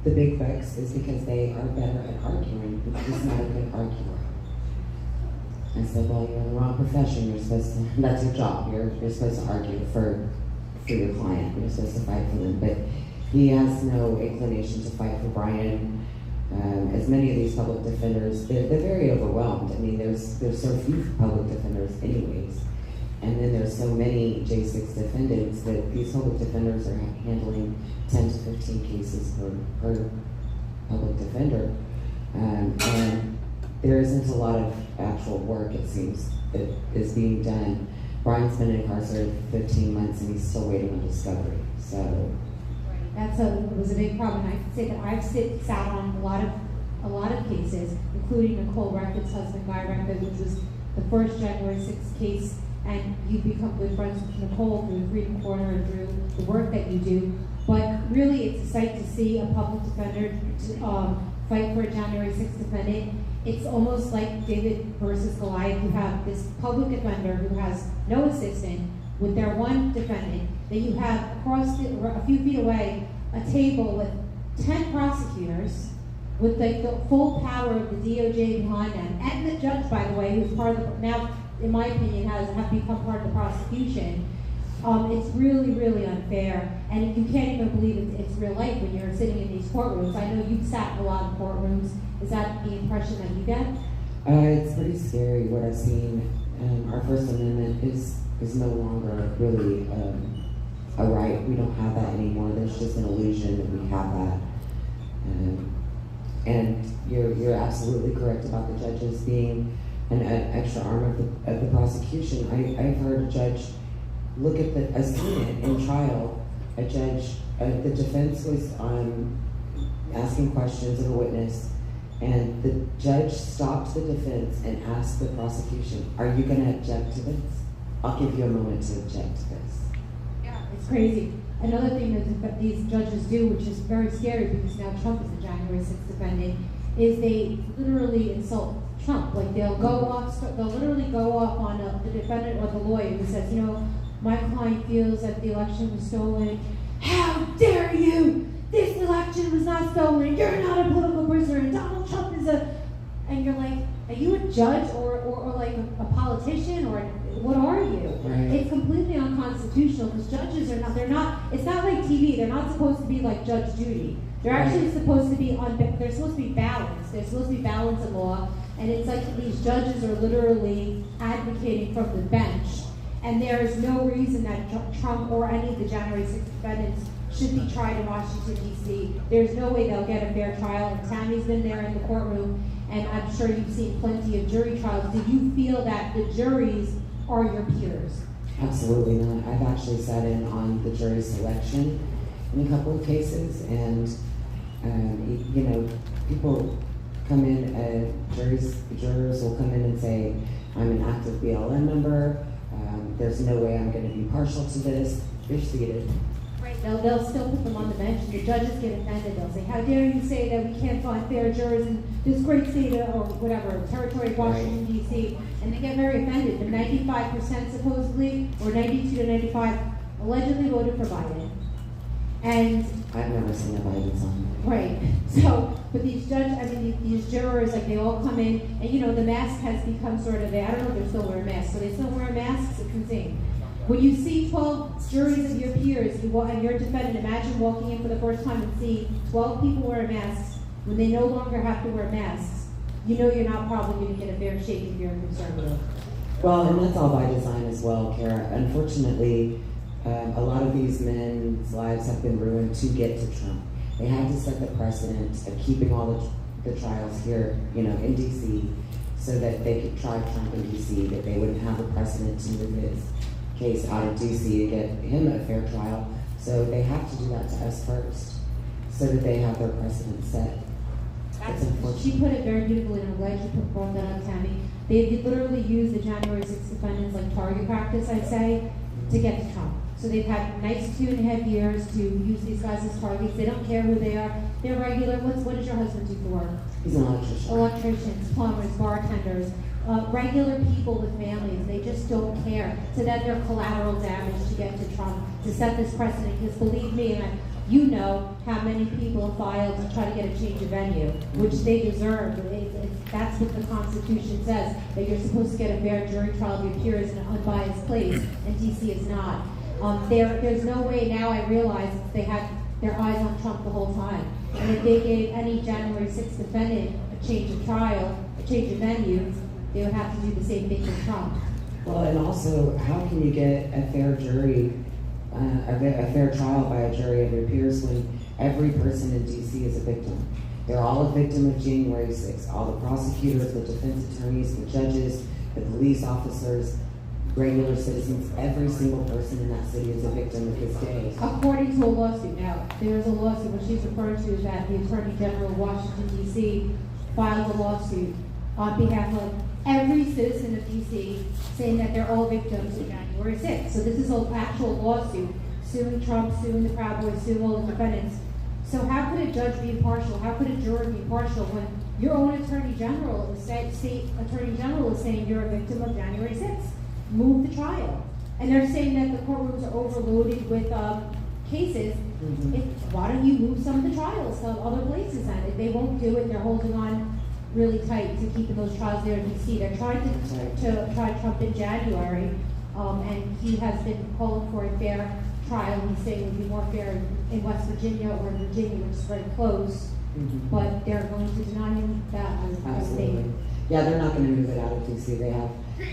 Speaker 7: the big bucks is because they are better at arguing, but he's not a good arguer. I said, well, you're in the wrong profession. You're supposed to, that's your job. You're supposed to argue for your client. You're supposed to fight for them. But he has no inclination to fight for Brian. As many of these public defenders, they're very overwhelmed. I mean, there's so few public defenders anyways. And then there's so many J6 defendants that these public defenders are handling 10 to 15 cases per public defender. And there isn't a lot of actual work, it seems, that is being done. Brian's been incarcerated for 15 months and he's still waiting on discovery. So
Speaker 2: It was a big problem. And I can say that I've sat on a lot of cases, including Nicole Reckitt's husband, Guy Reckitt, which was the first January 6th case, and you've become good friends with Nicole through the Freedom Corner and through the work that you do. But really, it's a sight to see a public defender fight for a January 6th defendant. It's almost like David versus Goliath. You have this public defender who has no assistant with their one defendant. Then you have across a few feet away a table with 10 prosecutors with the full power of the DOJ behind them, and the judge, by the way, who's part of the, now, in my opinion, have become part of the prosecution. It's really, really unfair, and you can't even believe it's real life when you're sitting in these courtrooms. I know you've sat in a lot of courtrooms. Is that the impression that you get?
Speaker 7: It's pretty scary what I've seen. Our First Amendment is no longer really a right. We don't have that anymore. There's just an illusion that we have that. And you're absolutely correct about the judges being an extra arm of the prosecution. I've heard a judge look at a scene in trial. A judge, the defense was asking questions of a witness, and the judge stopped the defense and asked the prosecution, "Are you going to object to this? I'll give you a moment to object to this."
Speaker 2: Yeah, it's crazy. Another thing that these judges do, which is very scary because now Trump is the January 6th defendant, is they literally insult Trump. Like they'll literally go off on the defendant or the lawyer who says, my client feels that the election was stolen. How dare you? This election was not stolen. You're not a political prisoner. And Donald Trump is a... And you're like, are you a judge or like a politician or what are you?
Speaker 7: Right.
Speaker 2: It's completely unconstitutional because judges are not, they're not, it's not like TV. They're not supposed to be like Judge Judy. They're actually supposed to be they're supposed to be balanced. They're supposed to be balance of law. And it's like these judges are literally advocating from the bench. And there is no reason that Trump or any of the January 6th defendants should be tried in Washington, D.C. There's no way they'll get a fair trial. And Tammy's been there in the courtroom, and I'm sure you've seen plenty of jury trials. Do you feel that the juries are your peers?
Speaker 7: Absolutely not. I've actually sat in on the jury selection in a couple of cases, and you know, people come in, jurors will come in and say, I'm an active BLM member, there's no way I'm going to be partial to this. They're seated.
Speaker 2: Right. They'll still put them on the bench, and the judges get offended. They'll say, how dare you say that we can't find fair jurors in this great state or whatever, territory of Washington, D.C., and they get very offended. The 95% supposedly, or 92 to 95, allegedly voted for Biden. And
Speaker 7: I've never seen a Biden song.
Speaker 2: right. So, but these these jurors, like they all come in, and you know, the mask has become sort of, I don't know if they're still wearing masks, so they still wear masks, it's insane. When you see 12 juries of your peers, and you're a defendant, imagine walking in for the first time and see 12 people wearing masks when they no longer have to wear masks. You know you're not probably going to get a fair shake if you're a conservative.
Speaker 7: Well, and that's all by design as well, Kara. Unfortunately, a lot of these men's lives have been ruined to get to Trump. They had to set the precedent of keeping all the trials here, you know, in D.C., so that they could try Trump in D.C., that they wouldn't have a precedent to move his case out of D.C. to get him a fair trial. So they have to do that to us first, so that they have their precedent set. It's unfortunate.
Speaker 2: She put it very beautifully, and I'm glad you brought that up, Tammy. They literally use the January 6th defendants like target practice, I'd say, to get to Trump. So they've had nice 2.5 years to use these guys as targets. They don't care who they are. They're regular. What does your husband do for work?
Speaker 7: He's an electrician.
Speaker 2: Electricians, plumbers, bartenders, regular people with families. They just don't care. So that they're collateral damage to get to Trump, to set this precedent. Because believe me, and you know how many people filed to try to get a change of venue, which they deserve. That's what the Constitution says, that you're supposed to get a fair jury trial of your peers in an unbiased place, and D.C. is not. There's no way now, I realize, they had their eyes on Trump the whole time. And if they gave any January 6th defendant a change of trial, a change of venue, they would have to do the same thing with Trump.
Speaker 7: Well, and also, how can you get a fair jury, a fair trial by a jury of your peers when every person in D.C. is a victim? They're all a victim of January 6th. All the prosecutors, the defense attorneys, the judges, the police officers, regular citizens, every single person in that city is a victim of this day.
Speaker 2: According to a lawsuit, now, there's a lawsuit, what she's referring to is that the Attorney General of Washington, D.C. filed a lawsuit on behalf of every citizen of D.C. saying that they're all victims of January 6th. So this is an actual lawsuit suing Trump, suing the Proud Boys, suing all the defendants. So how could a judge be impartial? How could a juror be impartial when your own Attorney General, the state Attorney General, is saying you're a victim of January 6th? Move the trial. And they're saying that the courtrooms are overloaded with cases. Why don't you move some of the trials to other places then? If they won't do it, they're holding on really tight to keeping those trials there in D.C. They're trying to try Trump in January, and he has been calling for a fair trial. He's saying it would be more fair in West Virginia or Virginia, which is very close. But they're going to deny him that as a state.
Speaker 7: Yeah, they're not going to move it out of D.C. They have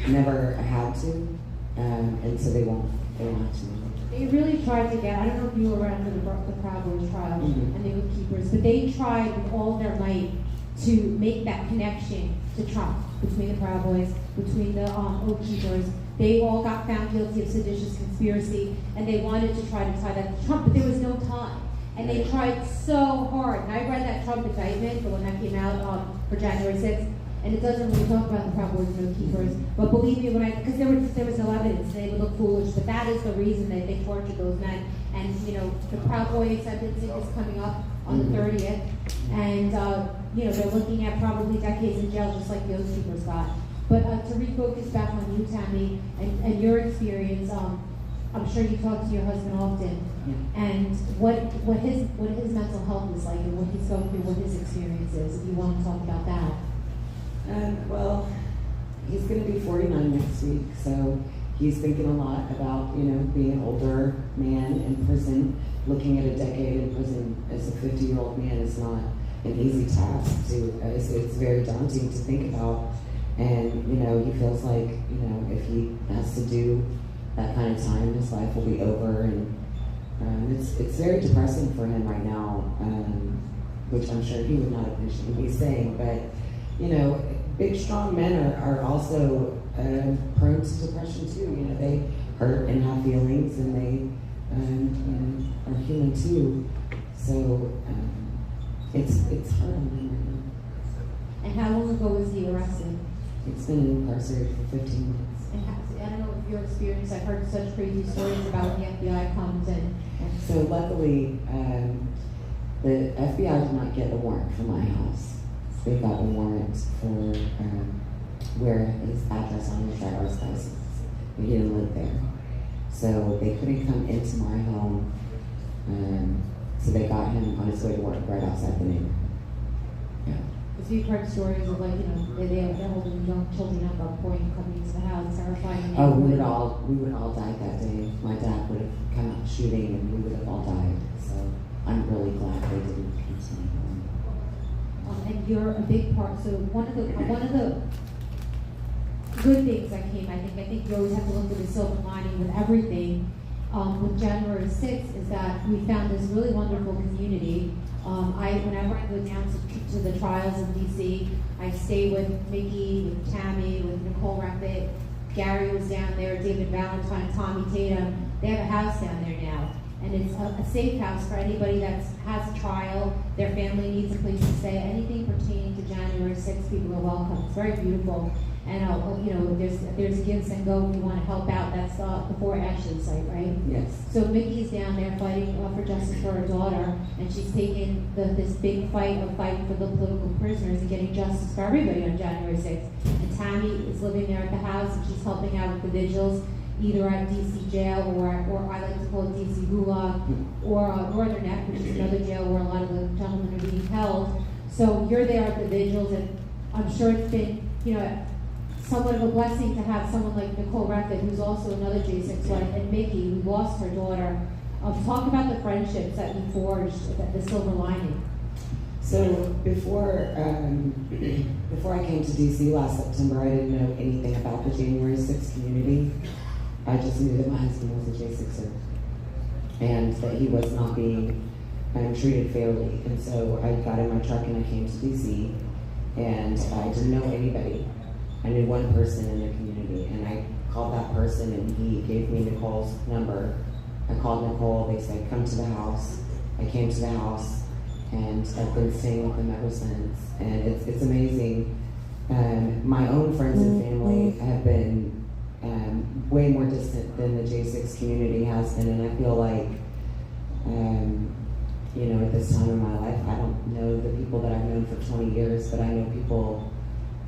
Speaker 7: never had to, and so they won't have to move it.
Speaker 2: They really tried to get, I don't know if you were around for the Proud Boys trial, and they were keepers, but they tried with all their might to make that connection to Trump, between the Proud Boys, between the Oath Keepers. They all got found guilty of seditious conspiracy, and they wanted to try to tie that to Trump, but there was no time. And they tried so hard. And I read that Trump indictment, the one that came out for January 6th, and it doesn't really talk about the Proud Boys and Oath Keepers. But believe me, because there was no evidence, and they would look foolish. But that is the reason that they tortured those men. And you know, the Proud Boys sentencing is coming up on the 30th, and you know, they're looking at probably decades in jail, just like the Oath Keepers got. But to refocus back on you, Tammy, and your experience, I'm sure you talk to your husband often, and what his mental health is like, and what he's going through, what his experience is. If you want to talk about that.
Speaker 7: Well, he's going to be 49 next week, so he's thinking a lot about, being an older man in prison. Looking at a decade in prison as a 50-year-old man is not an easy task it's very daunting to think about. And, he feels like, if he has to do that kind of time, his life will be over. And it's very depressing for him right now, which I'm sure he would not appreciate me saying. But, big, strong men are also prone to depression too. They hurt and have feelings, and they are human too. So it's hard on him right now.
Speaker 2: And how long ago was he arrested?
Speaker 7: It's been incarcerated for 15 months.
Speaker 2: And I don't know if your experience, I've heard such crazy stories about when the FBI comes and
Speaker 7: So luckily, the FBI did not get a warrant for my house. They got a warrant for where his address on his driver's license. He didn't live there. So they couldn't come into my home. So they got him on his way to work right outside the neighborhood. Yeah.
Speaker 2: because we've heard stories of they're holding young children up at point coming into the house, terrifying.
Speaker 7: Oh, we would all die that day. My dad would have come out shooting, and we would have all died. So I'm really glad they didn't come to my home.
Speaker 2: And you're a big part. So one of the good things that came, I think you always have to look at the silver lining with everything. With January 6th is that we found this really wonderful community. Whenever I go down to the trials in DC, I stay with Mickey, with Tammy, with Nicole Rapid. Gary was down there, David Valentine, Tommy Tatum. They have a house down there now. And it's a safe house for anybody that has a trial, their family needs a place to stay. Anything pertaining to January 6th, people are welcome. It's very beautiful. And there's a give and go if you want to help out. That's the Fort Ashley site, right?
Speaker 7: Yes.
Speaker 2: So Mickey's down there fighting for justice for her daughter, and she's taking this big fight of fighting for the political prisoners and getting justice for everybody on January 6th. And Tammy is living there at the house, and she's helping out with the vigils, either at DC jail or I like to call it DC Gulag, or Northern Neck, which is another jail where a lot of the gentlemen are being held. So you're there at the vigils, and I'm sure it's been, somewhat of a blessing to have someone like Nicole Rapid, who's also another J6 wife, and Mickey, who lost her daughter. Talk about the friendships that you forged, the silver lining.
Speaker 7: So before I came to DC last September, I didn't know anything about the January 6th community. I just knew that my husband was a J6er and that he was not being treated fairly. And so I got in my truck and I came to DC, and I didn't know anybody. I knew one person in the community, and I called that person, and he gave me Nicole's number. I called Nicole. They said, come to the house. I came to the house, and I've been staying with them ever since. And it's amazing. My own friends and family have been way more distant than the J6 community has been, and I feel like, at this time in my life, I don't know the people that I've known for 20 years, but I know people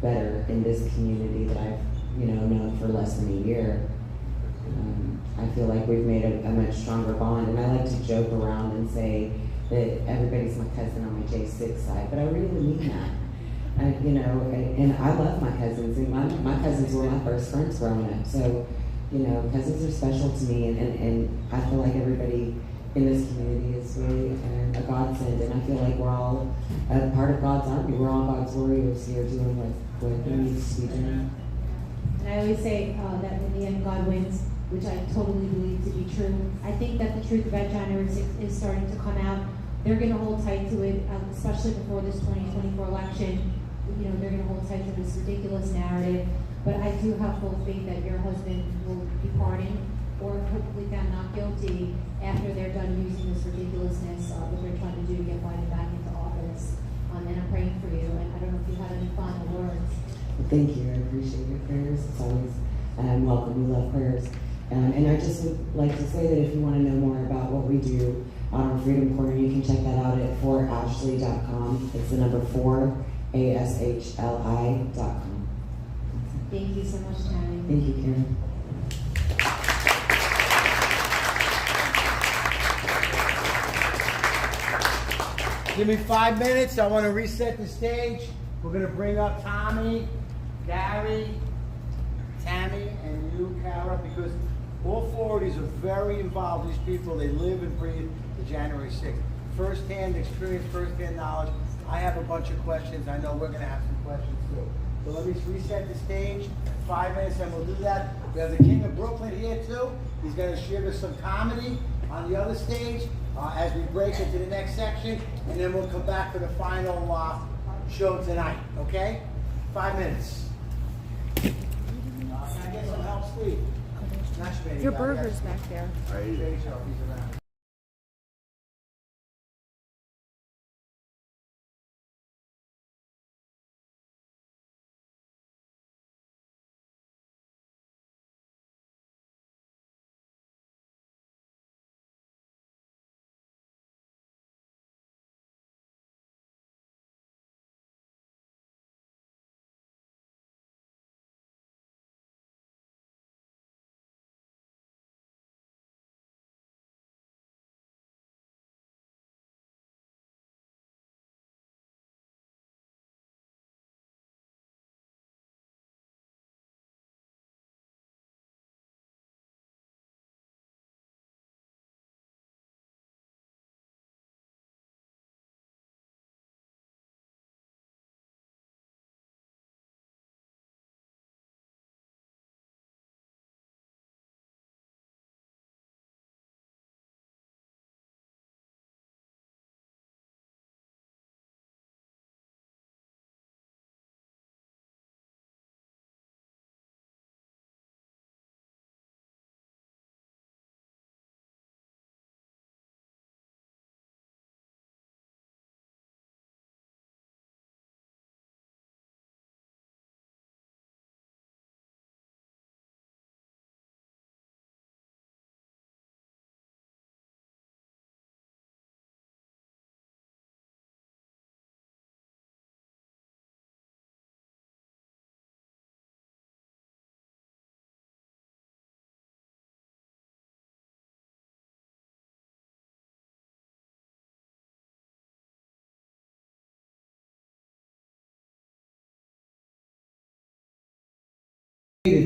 Speaker 7: better in this community that I've known for less than a year. I feel like we've made a much stronger bond, and I like to joke around and say that everybody's my cousin on my J6 side, but I really mean that. And I love my cousins, and my cousins were my first friends growing up. So, cousins are special to me, and I feel like everybody in this community is really a godsend, and I feel like we're all a part of God's army. We're all God's warriors here doing what needs to be done.
Speaker 2: And I always say that in the end, God wins, which I totally believe to be true. I think that the truth about January 6th is starting to come out. They're going to hold tight to it, especially before this 2024 election. They're going to hold tight to this ridiculous narrative. But I do have full faith that your husband will be pardoned or hopefully found not guilty after they're done using this ridiculousness that they're trying to do to get Biden back into office. And I'm praying for you. And I don't know if you have any final words.
Speaker 7: Thank you. I appreciate your prayers. It's always welcome. We love prayers. And I just would like to say that if you want to know more about what we do on our Freedom Corner, you can check that out at forashley.com. It's the number 4, ASHLI.com.
Speaker 2: Thank you so much, Tammy.
Speaker 7: Thank you, Karen.
Speaker 1: Give me 5 minutes. I want to reset the stage. We're going to bring up Tommy, Gary, Tammy, and you, Kara, because all four of these are very involved. These people, they live and breathe the January 6th. First-hand experience, first-hand knowledge. I have a bunch of questions. I know we're going to have some questions too. So let me reset the stage. 5 minutes, and we'll do that. We have the King of Brooklyn here too. He's going to share us some comedy on the other stage as we break into the next section, and then we'll come back for the final show tonight. Okay? 5 minutes. Can I get some help, Steve?
Speaker 9: Your burger's back there.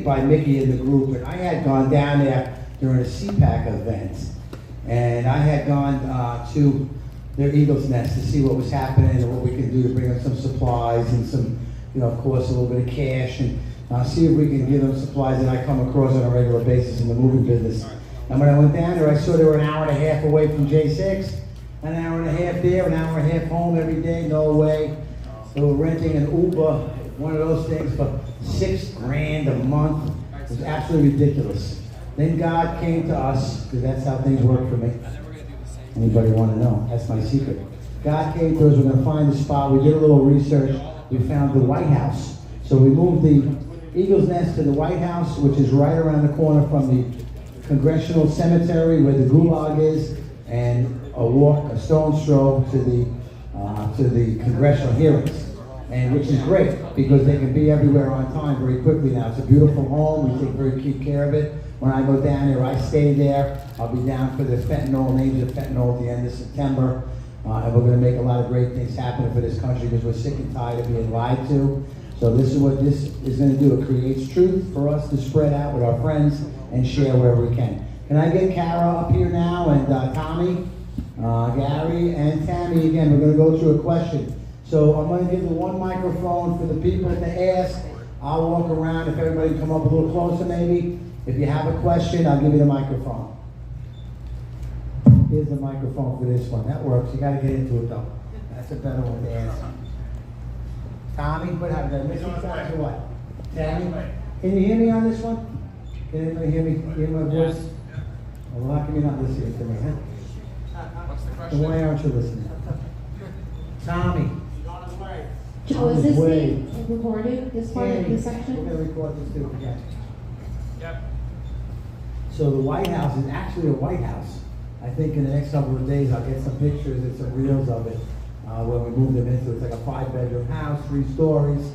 Speaker 5: By Mickey and the group, and I had gone down there during a CPAC event, and I had gone to their Eagle's Nest to see what was happening and what we could do to bring them some supplies and some, you know, of course, a little bit of cash, and see if we can give them supplies that I come across on a regular basis in the movie business. And when I went down there, I saw they were an hour and a half away from J6, an hour and a half there, an hour and a half home every day, no way. They were renting an Uber, one of those things, for $6 grand a month. It was absolutely ridiculous. Then God came to us, because that's how things work for me. Anybody want to know? That's my secret. God came to us, we're going to find a spot. We did a little research. We found the White House. So we moved the Eagle's Nest to the White House, which is right around the corner from the Congressional Cemetery where the Gulag is, and a stone's throw to the congressional hearings. And which is great, because they can be everywhere on time very quickly now. It's a beautiful home, we keep care of it. When I go down there, I stay there. I'll be down for the names of fentanyl at the end of September. And we're gonna make a lot of great things happen for this country, because we're sick and tired of being lied to. So this is what this is gonna do. It creates truth for us to spread out with our friends and share wherever we can. Can I get Kara up here now, and Tommy, Gary, and Tammy again? We're gonna go through a question. So I'm going to give the one microphone for the people to ask. I'll walk around. If everybody can come up a little closer maybe. If you have a question, I'll give you the microphone. Here's the microphone for this one. That works. You got to get into it though. That's a better one to ask. Tommy, what happened? Did I miss you guys or what? Tammy? Can you hear me on this one? Can anybody hear me? Hear my voice? Well, how come you're not listening to me, huh?
Speaker 8: What's the question?
Speaker 5: Why aren't you listening? Tommy.
Speaker 2: Joe, is this being recorded, this part of this section?
Speaker 5: We're going to record this too again.
Speaker 8: Yep.
Speaker 5: So the White House is actually a White House. I think in the next couple of days I'll get some pictures and some reels of it when we move them into. It's like a 5-bedroom house, 3 stories.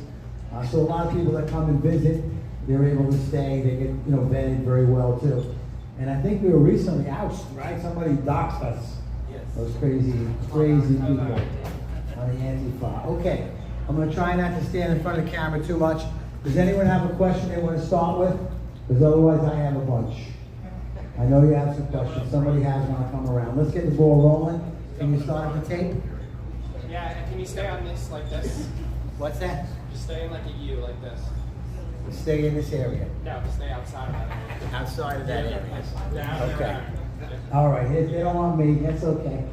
Speaker 5: So a lot of people that come and visit, they're able to stay. They get, you know, vetted very well too. And I think we were recently out, right? Somebody doxed us.
Speaker 10: Yes.
Speaker 1: Those crazy people on the Antifa. Okay, I'm gonna try not to stand in front of the camera too much. Does anyone have a question they want to start with? Because otherwise I have a bunch. I know you have some questions. Somebody has one to come around. Let's get the ball rolling. Can you start up the tape?
Speaker 8: Yeah, and can you stay on this like this?
Speaker 1: What's that?
Speaker 8: Just stay in like a U like this.
Speaker 1: Stay in this area.
Speaker 8: No, just stay outside of that area.
Speaker 1: Outside of that area.
Speaker 8: Down,
Speaker 1: Okay.
Speaker 8: down.
Speaker 1: All right, if they don't want me, that's okay.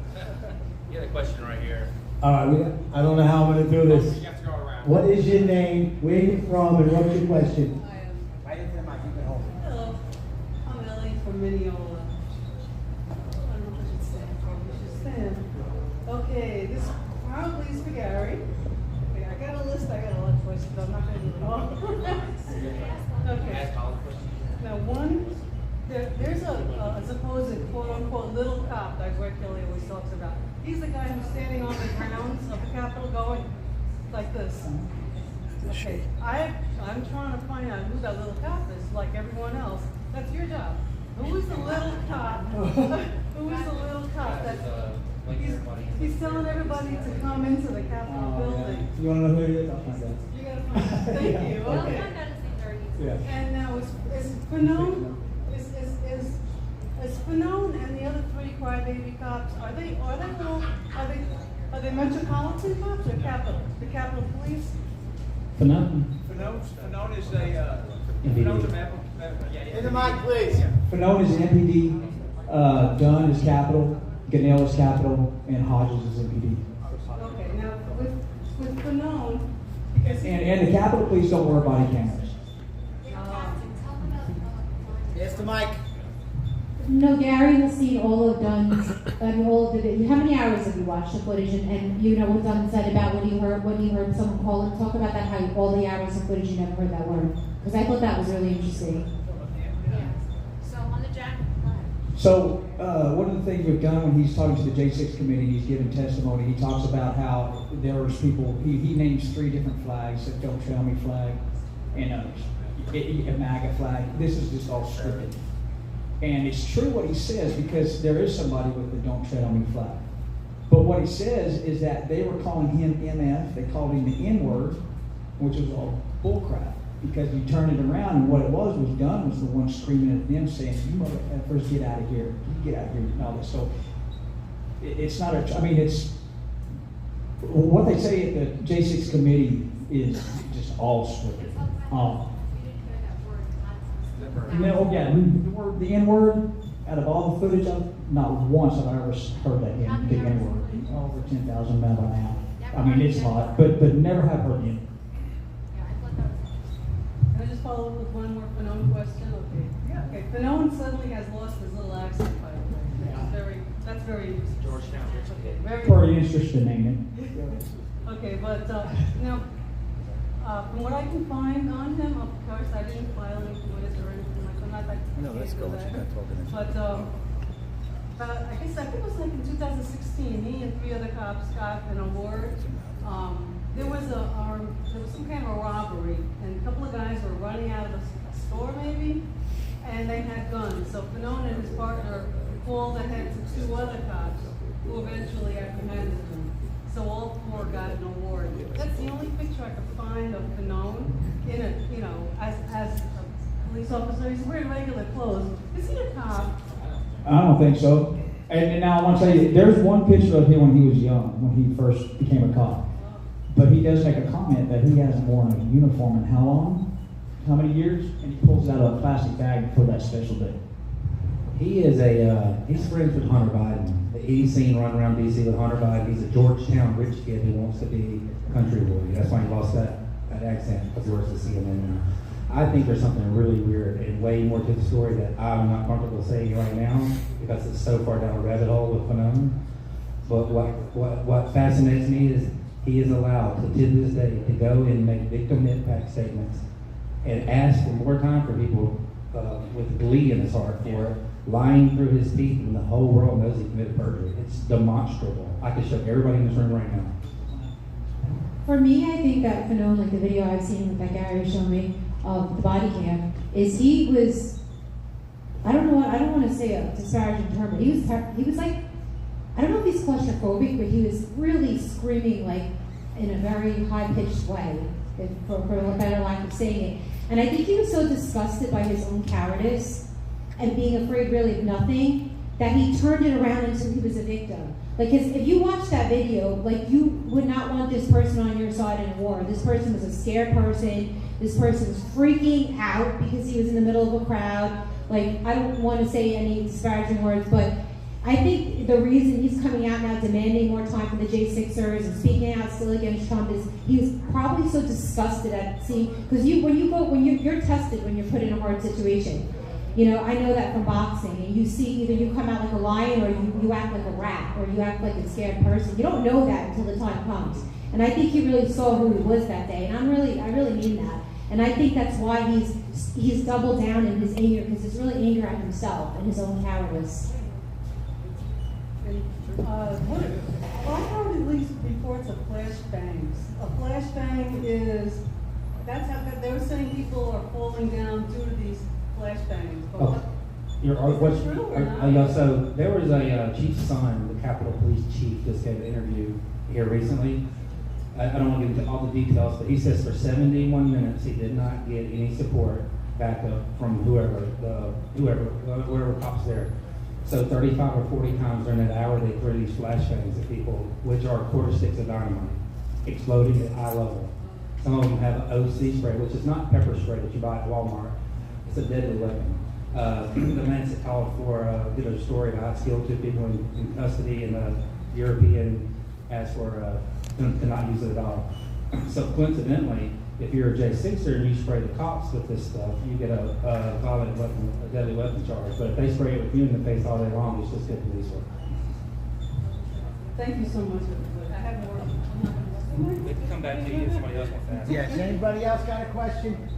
Speaker 3: You had a question right here.
Speaker 1: All right, I don't know how I'm gonna do this.
Speaker 8: You have to go around.
Speaker 1: What is your name, where you from, and what's your question? Right into the mic, you can hold it.
Speaker 10: Hello, I'm Ellie from Mineola. I don't know if I should stand, probably should stand. Okay, this probably is for Gary. Okay, I got a list, I got a lot of questions, I'm not gonna do them all. Okay. Now one, there's a supposed quote-unquote little cop that Greg Kelly always talks about. He's the guy who's standing on the grounds of the Capitol going like this. Okay, I'm trying to find out who that little cop is, like everyone else. That's your job. Who is the little cop? Who is the little cop that he's telling everybody to come into the Capitol building?
Speaker 5: You want to know who it is? I'll find out.
Speaker 10: You gotta find out. Thank you. Okay.
Speaker 5: Yeah.
Speaker 10: And now is Fanone, is Fanone and the other three crybaby cops, are they metropolitan cops or Capitol? The Capitol Police?
Speaker 4: Phenomenal.
Speaker 8: Fanone is a
Speaker 4: Fanone's a
Speaker 1: In the mic, please.
Speaker 5: Fanone is MPD, Dunn is Capital, Ganell is Capital, and Hodges is MPD.
Speaker 10: Okay, now with Fanone,
Speaker 5: And the Capitol Police don't wear body cameras.
Speaker 1: Yes, the mic.
Speaker 2: No, Gary has seen all of Dunn's, all of the, how many hours have you watched the footage and you know what Dunn said about when you heard someone call and talk about that, how all the hours of footage you never heard that word? Because I thought that was really interesting.
Speaker 9: So on the jack.
Speaker 5: So one of the things we've done when he's talking to the J6 committee, he's giving testimony, he talks about how there was people, he names 3 different flags, the Don't Trail Me flag and others, a MAGA flag. This is just all scripted. And it's true what he says because there is somebody with the Don't Tread on Me flag. But what he says is that they were calling him MF, they called him the N-word, which was all bullcrap. Because you turn it around and what it was Dunn was the one screaming at them saying, you motherfuckers get out of here, you get out of here and all this. So it's not it's, what they say at the J6 committee is just all scripted. No, yeah, the N-word, out of all the footage, not once have I ever heard that the N-word. Over 10,000 men by now. I mean, it's a lot, but never have heard it.
Speaker 10: can I just follow up with one more Fanone question? Okay. Yeah. Okay, Fanone suddenly has lost his little accent, by the way. That's very interesting.
Speaker 3: Georgetown.
Speaker 10: Okay, very
Speaker 5: Pretty interesting, ain't it?
Speaker 10: Okay, but now, from what I can find on him, of course, I didn't file any notice or anything like that. I'm not that.
Speaker 1: No, let's go. She's not talking to
Speaker 10: But I think it was like in 2016. He and 3 other cops got an award. There was some kind of a robbery, and a couple of guys were running out of a store maybe, and they had guns. So Fanone and his partner called ahead to 2 other cops, who eventually apprehended them. So all 4 got an award. That's the only picture I could find of Fanone in a, as a police officer. He's wearing regular clothes. Is he a cop?
Speaker 5: I don't think so. And now I want to tell you, there's one picture of him when he was young, when he first became a cop. But he does make a comment that he hasn't worn a uniform in how long? How many years? And he pulls out a plastic bag for that special day.
Speaker 4: He is he's friends with Hunter Biden. He's seen run around D.C. with Hunter Biden. He's a Georgetown rich kid who wants to be a country boy. That's why he lost that accent, because he works at CNN. I think there's something really weird and way more to the story that I'm not comfortable saying right now because it's so far down a rabbit hole with Fanone. But what fascinates me is he is allowed to this day to go and make victim impact statements and ask for more time for people with glee in his heart for it, lying through his teeth, and the whole world knows he committed perjury. It's demonstrable. I can show everybody in this room right now.
Speaker 2: For me, I think that Fanone, like the video I've seen that Gary showed me of the body cam, is he was, I don't want to say a disparaging term, but he was like I don't know if he's claustrophobic, but he was really screaming like in a very high-pitched way, for a better lack of saying it. And I think he was so disgusted by his own cowardice and being afraid really of nothing that he turned it around until he was a victim. Like, if you watch that video, like, you would not want this person on your side in a war. This person was a scared person. This person was freaking out because he was in the middle of a crowd. Like, I don't want to say any disparaging words, but I think the reason he's coming out now demanding more time for the J6ers and speaking out still against Trump is he's probably so disgusted at seeing, because you're tested when you're put in a hard situation. You know, I know that from boxing, and you see either you come out like a lion or you act like a rat or you act like a scared person. You don't know that until the time comes. And I think he really saw who he was that day, and I really mean that. And I think that's why he's doubled down in his anger, because it's really anger at himself and his own cowardice.
Speaker 10: I heard at least reports of flashbangs. A flashbang is, that's how, they were saying people are falling down due to these flashbangs. But
Speaker 4: So there was a chief's son, the Capitol Police chief, just gave an interview here recently. I don't want to get into all the details, but he says for 71 minutes he did not get any support backup from whoever cops there. So 35 or 40 times during that hour, they threw these flashbangs at people, which are quarter sticks of dynamite, exploding at eye level. Some of them have OC spray, which is not pepper spray that you buy at Walmart. It's a deadly weapon. The man that called for did a story about skilled two people in custody, and the European asked for to not use it at all. So coincidentally, if you're a J6er and you spray the cops with this stuff, you get a violent weapon, a deadly weapon charge. But if they spray it with you in the face all day long, it's just good police work.
Speaker 10: thank you so much. I have more.
Speaker 3: We can come back to you if somebody else wants to ask.
Speaker 1: Yes, anybody else got a question?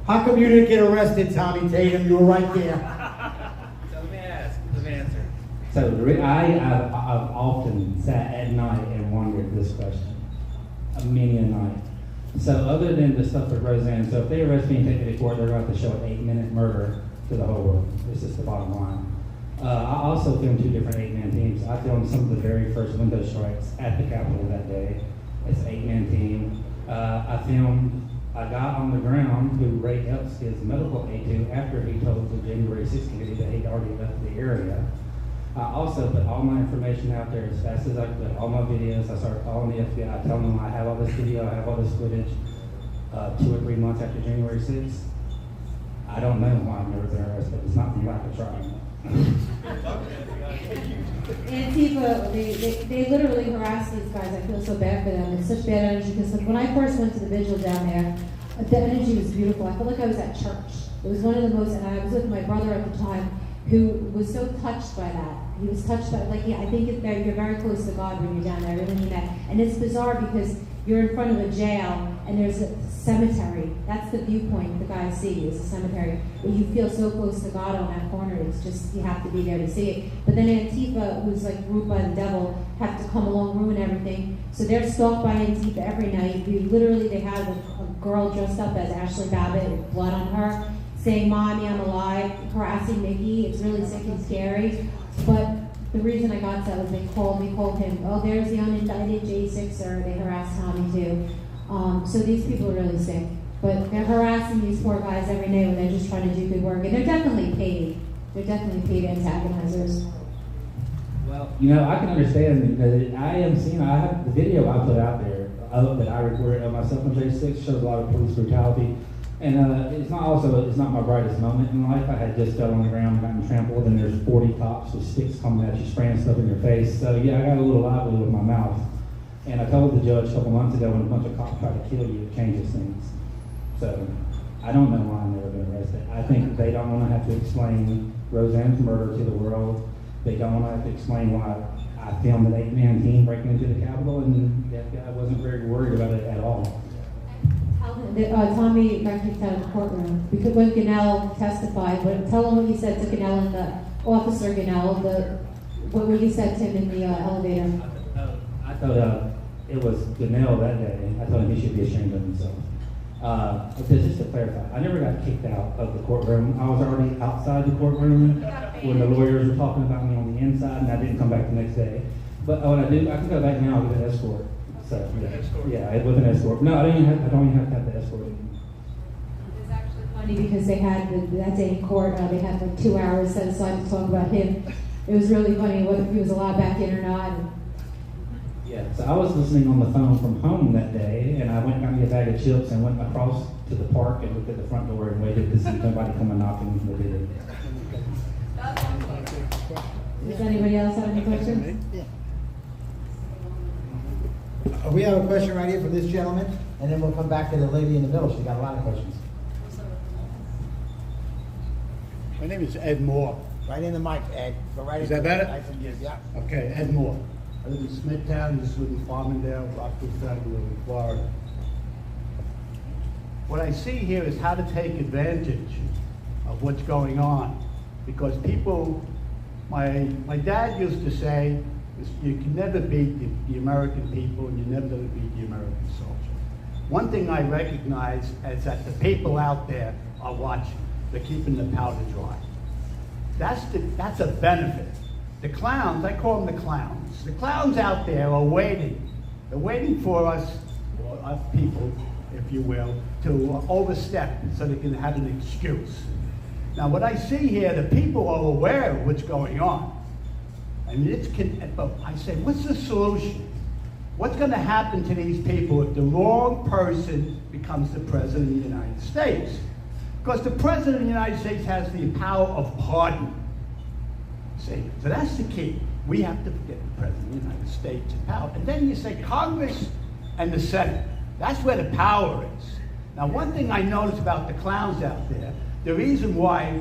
Speaker 1: How come you didn't get arrested, Tommy Tatum? You were right there.
Speaker 3: So let me ask, let me answer.
Speaker 4: So I've often sat at night and wondered this question, many a night. So other than the stuff with Roseanne, so if they arrest me and take me to court, they're going to have to show an 8-minute murder to the whole world. This is the bottom line. I also filmed 2 different 8-man teams. I filmed some of the very first window strikes at the Capitol that day. It's an 8-man team. I filmed a guy on the ground who Ray Epps gives medical aid to after he told the January 6th committee that he'd already left the area. I also put all my information out there as fast as I could, all my videos. I started calling the FBI, telling them I have all this video, I have all this footage. 2 or 3 months after January 6th, I don't know why I've never been arrested. It's not from lack of trying.
Speaker 2: Antifa, they literally harass these guys. I feel so bad for them. It's such bad energy, because like, when I first went to the Vigil down there, the energy was beautiful. I felt like I was at church. It was one of the most, and I was with my brother at the time, who was so touched by that. He was touched by, like, yeah, I think you're very close to God when you're down there. I really mean that. And it's bizarre because you're in front of a jail and there's a cemetery. That's the viewpoint the guys see, is a cemetery. But you feel so close to God on that corner. It's just, you have to be there to see it. But then Antifa, who's like ruled by the devil, have to come along, ruin everything. So they're stalked by Antifa every night. They have a girl dressed up as Ashley Babbitt with blood on her, saying, "Mommy, I'm alive," harassing Nikki. It's really sick and scary. But the reason I got that was they called him, "Oh, there's the unindicted J6er." They harassed Tommy too. So these people are really sick. But they're harassing these poor guys every day when they're just trying to do good work. And they're definitely paid. They're definitely paid antagonizers.
Speaker 4: Well, I can understand that I have the video I put out there that I recorded of myself on J6 shows a lot of police brutality. And it's not my brightest moment in life. I had just fell on the ground and gotten trampled, and there's 40 cops with sticks coming at you, spraying stuff in your face. So yeah, I got a little lively with my mouth. And I told the judge a couple months ago when a bunch of cops try to kill you, it changes things. So I don't know why I've never been arrested. I think they don't want to have to explain Roseanne's murder to the world. They don't want to have to explain why I filmed an 8-man team breaking into the Capitol, and the FBI wasn't very worried about it at all.
Speaker 2: Tommy got kicked out of the courtroom because when Ganell testified, tell him what you said to Ganell and the officer Ganell, what you said to him in the elevator.
Speaker 4: I thought it was Ganell that day. I told him he should be ashamed of himself. Just to clarify, I never got kicked out of the courtroom. I was already outside the courtroom. when the lawyers were talking about me on the inside, and I didn't come back the next day. But what I do, I can go back now and get an escort. So yeah, with an escort. No, I don't even have to have the escort anymore.
Speaker 2: It's actually funny because they had that day in court. They had like 2 hours set aside to talk about him. It was really funny whether he was allowed back in or not.
Speaker 4: Yeah, so I was listening on the phone from home that day, and I went and got me a bag of chips and went across to the park and looked at the front door and waited to see if nobody come and knock, and they did.
Speaker 2: Does anybody else have any questions?
Speaker 1: We have a question right here from this gentleman, and then we'll come back to the lady in the middle. She's got a lot of questions.
Speaker 11: My name is Ed Moore.
Speaker 1: Right in the mic, Ed. Go right
Speaker 11: Is
Speaker 1: in.
Speaker 11: that better?
Speaker 1: Nice and good, yeah.
Speaker 11: Okay, Ed Moore. I live in Smithtown, just live in Farmingdale, Rockville, Federal, Florida. What I see here is how to take advantage of what's going on. Because people, my dad used to say, you can never beat the American people, and you never beat the American soldier. One thing I recognize is that the people out there are watching. They're keeping the powder dry. That's a benefit. The clowns, I call them the clowns. The clowns out there are waiting. They're waiting for us, or us people, if you will, to overstep so they can have an excuse. Now, what I see here, the people are aware of what's going on. But I say, what's the solution? What's going to happen to these people if the wrong person becomes the President of the United States? Because the President of the United States has the power of pardon. See, so that's the key. We have to get the President of the United States in power. And then you say Congress and the Senate. That's where the power is. Now, one thing I noticed about the clowns out there, the reason why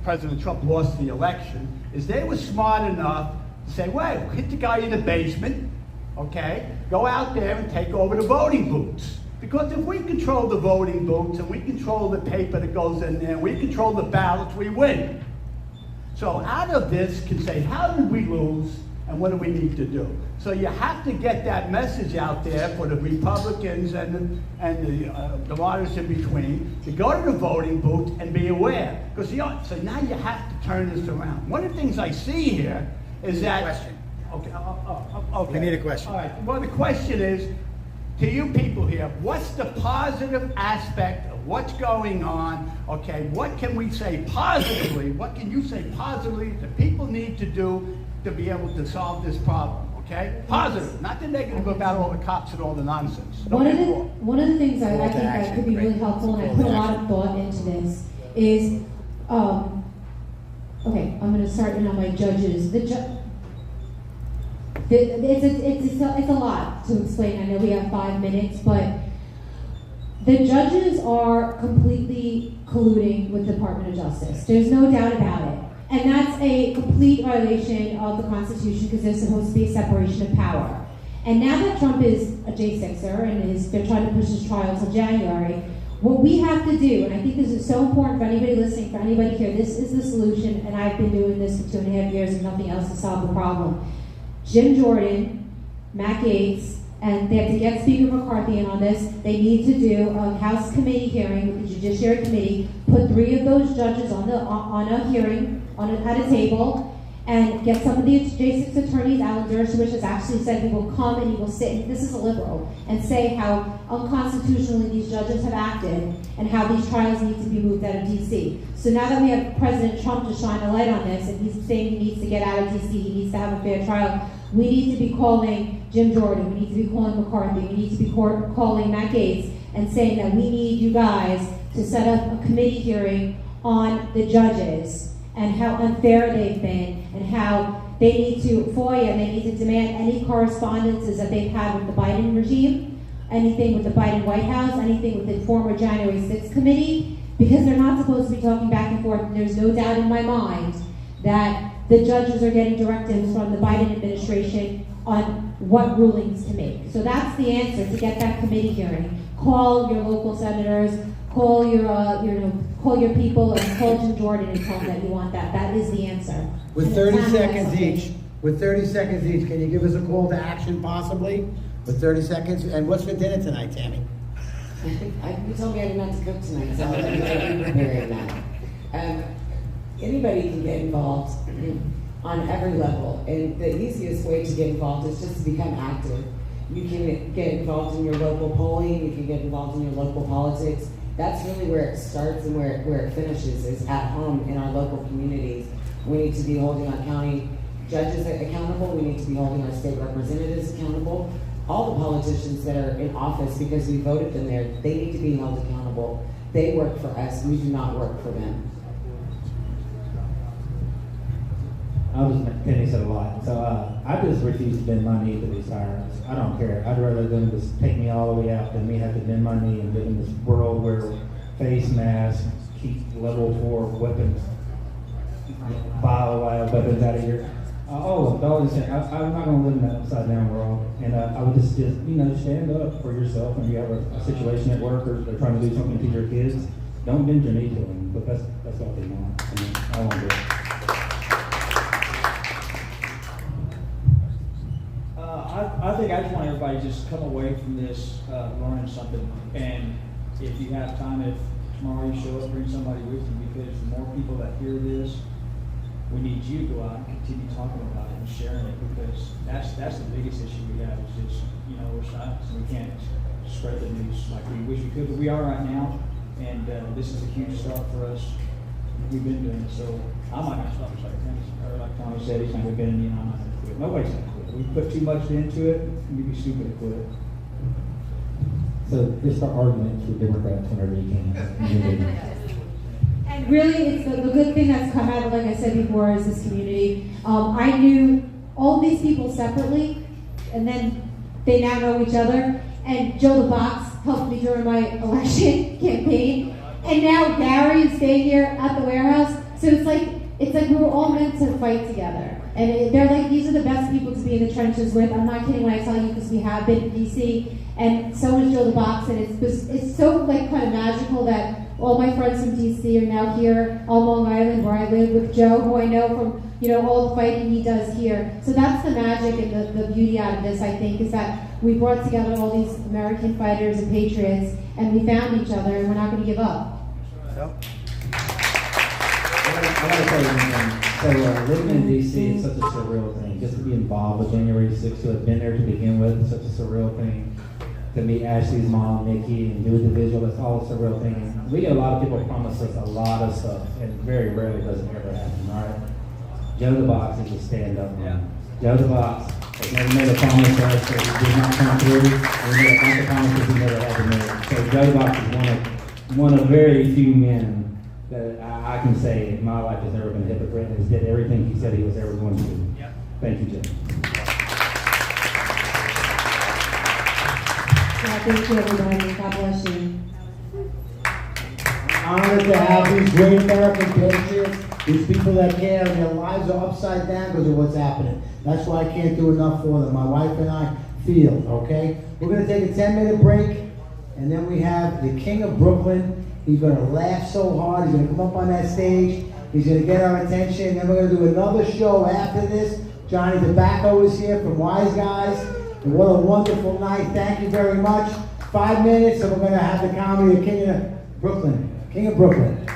Speaker 11: President Trump lost the election is they were smart enough to say, well, hit the guy in the basement, okay? Go out there and take over the voting booths. Because if we control the voting booths and we control the paper that goes in there, we control the ballots, we win. So out of this can say, how did we lose and what do we need to do? So you have to get that message out there for the Republicans and the moderates in between to go to the voting booth and be aware. Because so now you have to turn this around. One of the things I see here is that...
Speaker 1: Question.
Speaker 11: Okay. Okay.
Speaker 1: We need a question.
Speaker 11: All right. Well, the question is, to you people here, what's the positive aspect of what's going on? Okay, what can we say positively? What can you say positively that people need to do to be able to solve this problem? Okay, positive, not the negative about all the cops and all the nonsense.
Speaker 2: One of the things I think that could be really helpful, and I put a lot of thought into this, is okay. I'm going to start in on my judges. It's a lot to explain. I know we have 5 minutes, but the judges are completely colluding with the Department of Justice. There's no doubt about it. And that's a complete violation of the Constitution because there's supposed to be a separation of power. And now that Trump is a J6er and they're trying to push his trial till January, what we have to do, and I think this is so important for anybody listening, for anybody here, this is the solution, and I've been doing this for 2.5 years and nothing else to solve the problem. Jim Jordan, Matt Gaetz, and they have to get Speaker McCarthy in on this. They need to do a House committee hearing with the Judiciary Committee, put 3 of those judges on a hearing, at a table, and get some of the J6 attorneys. Alan Dershowitz has actually said he will come and he will sit, this is a liberal, and say how unconstitutionally these judges have acted and how these trials need to be moved out of D.C. So now that we have President Trump to shine a light on this, and he's saying he needs to get out of D.C., he needs to have a fair trial, we need to be calling Jim Jordan, we need to be calling McCarthy, we need to be calling Matt Gaetz, and saying that we need you guys to set up a committee hearing on the judges and how unfair they've been, and how they need to FOIA, and they need to demand any correspondences that they've had with the Biden regime, anything with the Biden White House, anything with the former January 6th committee, because they're not supposed to be talking back and forth. And there's no doubt in my mind that the judges are getting directives from the Biden administration on what rulings to make. So that's the answer, to get that committee hearing. Call your local senators, call your people, and call Jim Jordan and tell them that you want that. That is the answer.
Speaker 1: With 30 seconds each, can you give us a call to action possibly? With 30 seconds, and what's for dinner tonight, Tammy?
Speaker 7: You told me I didn't have to cook tonight, so I'm going to be preparing that. anybody can get involved on every level. And the easiest way to get involved is just to become active. You can get involved in your local polling, you can get involved in your local politics. That's really where it starts and where it finishes, is at home in our local communities. We need to be holding our county judges accountable, we need to be holding our state representatives accountable. All the politicians that are in office, because we voted them there, they need to be held accountable. They work for us, we do not work for them.
Speaker 4: Penny said a lot. So I just refuse to bend my knee to these tyrants. I don't care. I'd rather them just take me all the way out than me have to bend my knee and live in this world where face masks, keep level 4 weapons, file weapons out of here. I'm not going to live in that upside down world. And I would just stand up for yourself when you have a situation at work or they're trying to do something to your kids. Don't bend your knee to them, but that's what they want. I won't do it.
Speaker 12: I think I just want everybody to just come away from this learning something. And if you have time, if tomorrow you show up, bring somebody with you, because the more people that hear this, we need you to go out and continue talking about it and sharing it, because that's the biggest issue we have is just, we're silent. We can't spread the news like we wish we could, but we are right now. And this is a huge start for us. We've been doing it, so I'm not going to stop. Like Tommy said, he's not going to bend a knee, and I'm not going to quit. Nobody's going to quit. We put too much into it, we'd be stupid to quit.
Speaker 4: So just for arguments with Democrats whenever you can.
Speaker 2: And really, it's the good thing that's come out of, like I said before, is this community. I knew all these people separately, and then they now know each other. And Joe the Box helped me during my election campaign. And now Gary is staying here at the warehouse. So it's like we were all meant to fight together. And they're like, these are the best people to be in the trenches with. I'm not kidding when I tell you, because we have been in DC, and so is Joe the Box, and it's so kind of magical that all my friends from DC are now here on Long Island, where I live, with Joe, who I know from all the fighting he does here. So that's the magic and the beauty out of this, I think, is that we brought together all these American fighters and patriots, and we found each other, and we're not going to give up.
Speaker 1: Yep.
Speaker 4: I got to tell you one thing. So living in DC is such a surreal thing. Just to be involved with January 6th, to have been there to begin with, is such a surreal thing. To meet Ashley's mom, Nikki, and do the Vigil, that's all a surreal thing. We get a lot of people promise us a lot of stuff, and very rarely does it ever happen, right? Joe the Box is a stand-up man. Joe the Box has never made a promise to us that he did not come through, and we made a bunch of promises he never had to make. So Joe the Box is one of very few men that I can say in my life has never been a hypocrite and has did everything he said he was ever going to do. Yep. Thank you, Jim.
Speaker 2: Thank you, everybody. God bless you.
Speaker 5: Honored to have these great American patriots, these people that care, and their lives are upside down because of what's happening. That's why I can't do enough for them. My wife and I feel, okay? We're going to take a 10-minute break, and then we have the King of Brooklyn. He's going to laugh so hard. He's going to come up on that stage. He's going to get our attention. Then we're going to do another show after this. Johnny Tobacco is here from Wise Guys. And what a wonderful night. Thank you very much. 5 minutes, and we're going to have the comedy of King of Brooklyn. King of Brooklyn.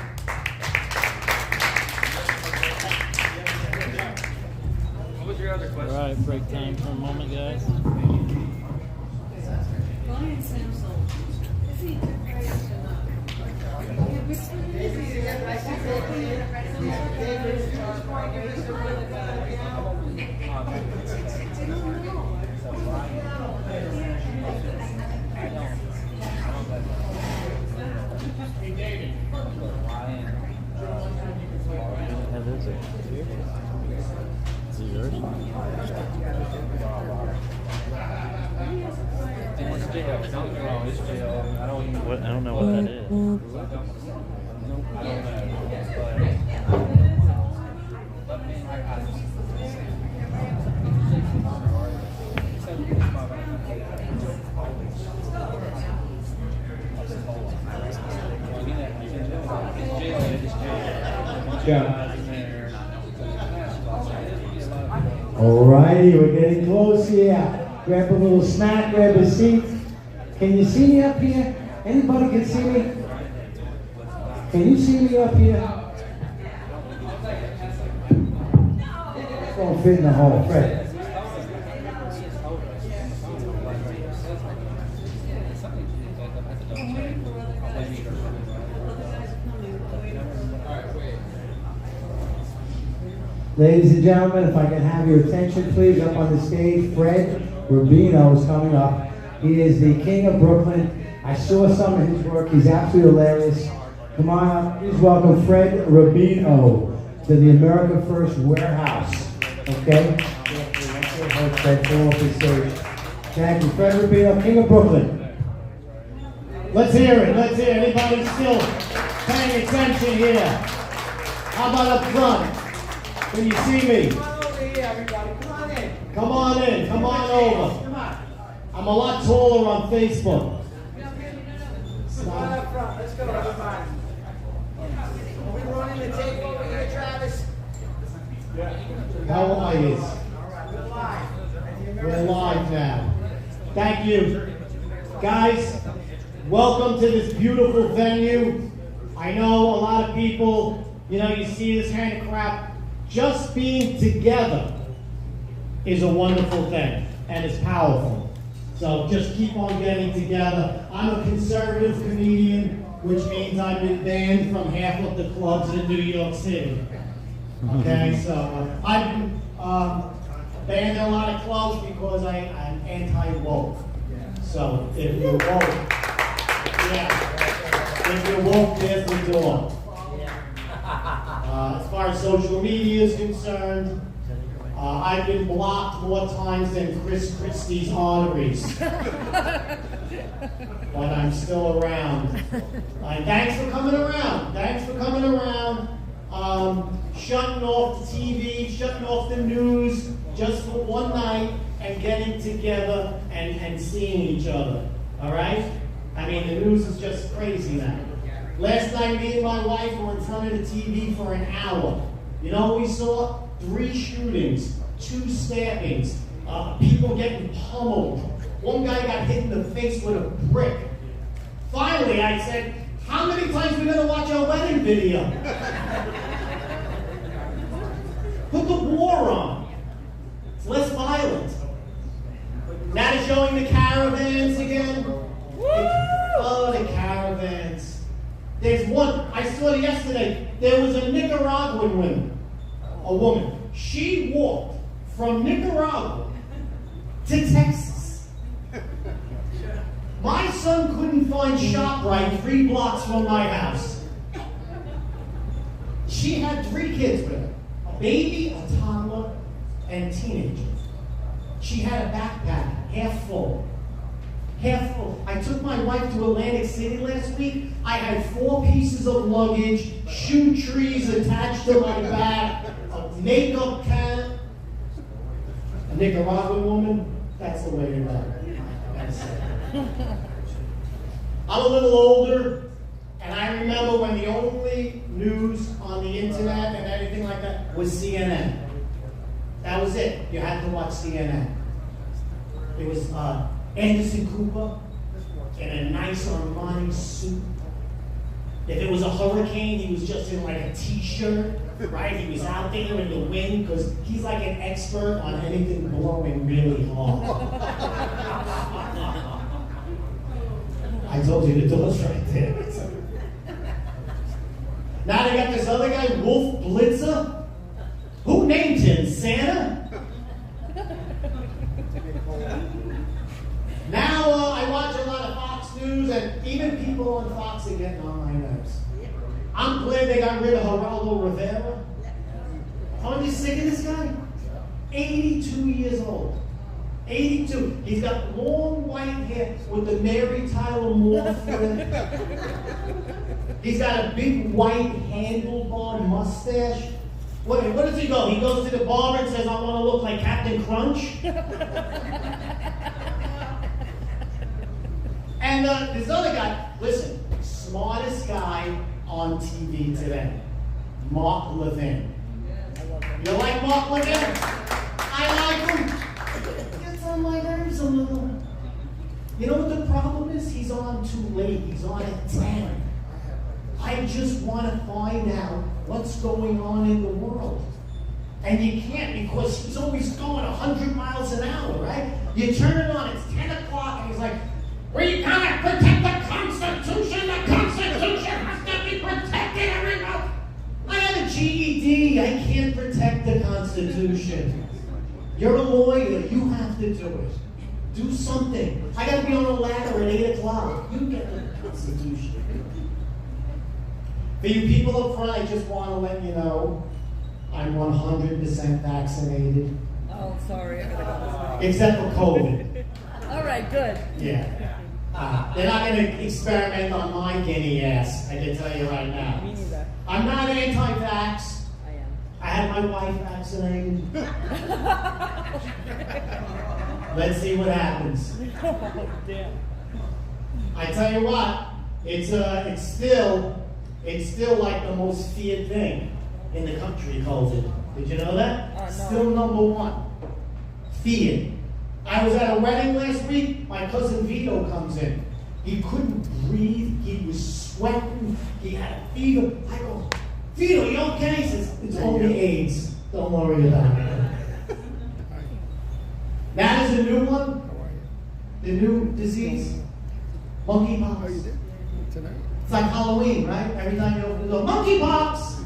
Speaker 3: What was your other question?
Speaker 6: All right, break time for a moment, guys. That is it. Is it yours?
Speaker 3: It's jail. Don't get me wrong, it's jail. I don't know what that is. I don't know.
Speaker 5: Alrighty, we're getting close here. Grab a little snack, grab a seat. Can you see me up here? Anybody can see me? Can you see me up here? won't fit in the hole, Fred. Ladies and gentlemen, if I can have your attention, please, up on the stage, Fred Rubino is coming up. He is the king of Brooklyn. I saw some of his work. He's absolutely hilarious. Come on up. Please welcome Fred Rubino to the America First Warehouse. Okay? Fred, pull off the stage. Thank you. Fred Rubino, king of Brooklyn. Let's hear it. Let's hear it. Anybody still paying attention here? How about up front? Can you see me?
Speaker 1: Come on over here, everybody. Come on in.
Speaker 5: Come on in. Come on over.
Speaker 1: Come on.
Speaker 5: I'm a lot taller on Facebook.
Speaker 1: Come on up front. Let's go, everybody. Are we running the tape over here, Travis?
Speaker 5: How are you?
Speaker 1: All right, we're live.
Speaker 5: We're live now. Thank you. Guys, welcome to this beautiful venue. I know a lot of people, you see this kind of crap. Just being together is a wonderful thing, and it's powerful. So just keep on getting together. I'm a conservative comedian, which means I've been banned from half of the clubs in New York City. Okay, so I've been banned in a lot of clubs because I'm anti-woke. So if you're woke, if you're woke, there's the door. As far as social media is concerned, I've been blocked more times than Chris Christie's arteries. But I'm still around. And thanks for coming around. Thanks for coming around. Shutting off the TV, shutting off the news just for one night and getting together and seeing each other. All right? I mean, the news is just crazy now. Last night, me and my wife were in front of the TV for an hour. You know what we saw? 3 shootings, 2 stabbings, people getting pummeled. One guy got hit in the face with a brick. Finally, I said, how many times are we going to watch our wedding video? Put the war on. It's less violent. Now they're showing the caravans again. Oh, the caravans. There's one, I saw it yesterday, there was a Nicaraguan woman. She walked from Nicaragua to Texas. My son couldn't find ShopRite 3 blocks from my house. She had 3 kids with her, a baby, a toddler, and a teenager. She had a backpack, half full. Half full. I took my wife to Atlantic City last week. I had 4 pieces of luggage, shoe trees attached to my back, a makeup can. A Nicaraguan woman, that's the way to go. I'm a little older, and I remember when the only news on the internet and anything like that was CNN. That was it. You had to watch CNN. It was Anderson Cooper in a nice Armani suit. If it was a hurricane, he was just in like a t-shirt, right? He was out there in the wind because he's like an expert on anything blowing really hard. I told you the door's right there. Now they got this other guy, Wolf Blitzer. Who named him? Santa? Now I watch a lot of Fox News, and even people on Fox are getting on my nerves. I'm glad they got rid of Geraldo Rivera. Aren't you sick of this guy? 82 years old. 82. He's got long white hair with the Mary Tyler Moore fringe. He's got a big white handlebar mustache. What does he go? He goes to the barber and says, I want to look like Captain Crunch. And this other guy, listen, smartest guy on TV today, Mark Levin. You like Mark Levin? I like him. Gets on my nerves a little. You know what the problem is? He's on too late. He's on at 10. I just want to find out what's going on in the world.
Speaker 13: And you can't because he's always going 100 miles an hour, right? You turn it on, it's 10 o'clock, and he's like, we gotta protect the Constitution! The Constitution has to be protected, everyone! I have a GED, I can't protect the Constitution. You're a lawyer, you have to do it. Do something. I gotta be on a ladder at 8 o'clock. You get the Constitution. For you people up front, I just want to let you know I'm 100% vaccinated.
Speaker 14: Oh, sorry, I gotta go.
Speaker 13: Except for COVID.
Speaker 14: All right, good.
Speaker 13: Yeah. They're not going to experiment on my guinea ass, I can tell you right now.
Speaker 14: Me neither.
Speaker 13: I'm not anti-vax.
Speaker 14: I am.
Speaker 13: I had my wife vaccinated. Let's see what happens.
Speaker 14: Oh, damn.
Speaker 13: I tell you what, it's still like the most feared thing in the country, COVID. Did you know that?
Speaker 14: No.
Speaker 13: Still number one. Feared. I was at a wedding last week. My cousin Vito comes in. He couldn't breathe. He was sweating. He had a fever. I go, Vito, you okay? He says, it's only AIDS. Don't worry about it. That is a new one. The new disease. Monkeypox. It's like Halloween, right? Every time you open the door, monkeypox!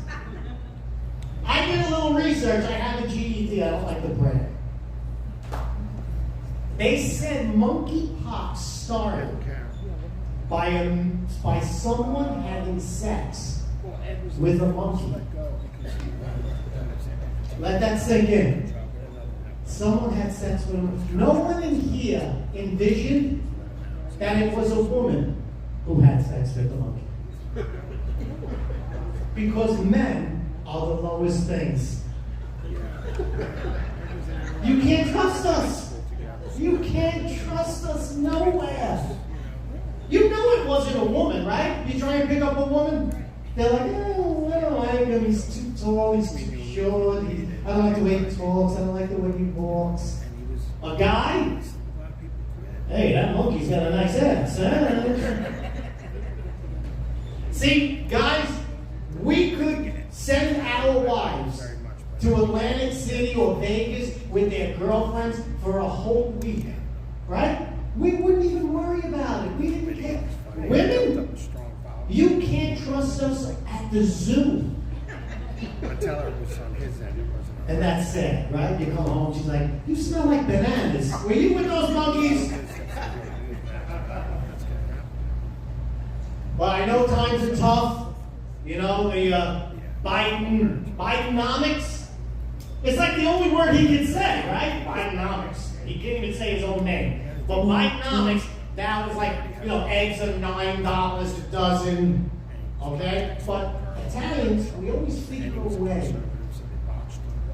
Speaker 13: I did a little research. I have a GED. I don't like the brand. They said monkeypox started by someone having sex with a monkey. Let that sink in. Someone had sex with a monkey. No one in here envisioned that it was a woman who had sex with a monkey. Because men are the lowest things. You can't trust us. You can't trust us nowhere. You know it wasn't a woman, right? You try and pick up a woman, they're like, oh, I don't like him. He's too tall, he's too short. I don't like the way he talks. I don't like the way he walks. A guy? Hey, that monkey's got a nice ass, huh? See, guys, we could send our wives to Atlantic City or Vegas with their girlfriends for a whole week, right? We wouldn't even worry about it. We didn't care. Women, you can't trust us at the zoo. And that's sad, right? You come home, she's like, you smell like bananas. Were you with those monkeys? Well, I know times are tough. You know, the Bidenomics. It's like the only word he can say, right? Bidenomics. He can't even say his own name. But Bidenomics, now is like, you know, eggs are $9 a dozen. Okay? But Italians, we always figure a way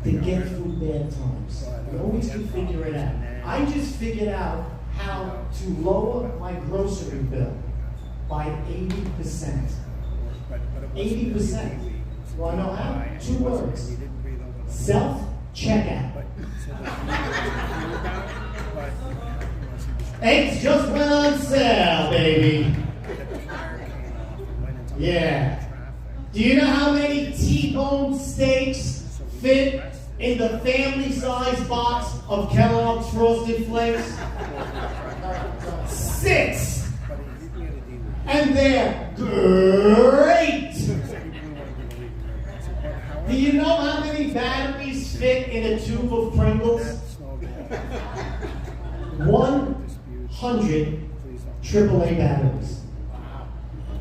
Speaker 13: to get through bad times. We always can figure it out. I just figured out how to lower my grocery bill by 80%. 80%. Well, I know how? 2 words. Self-checkout. Eggs just went on sale, baby. Yeah. Do you know how many T-bone steaks fit in the family-size box of Kellogg's Frosted Flakes? 6. And they're great. Do you know how many batteries fit in a tube of Pringles? 100 AAA batteries.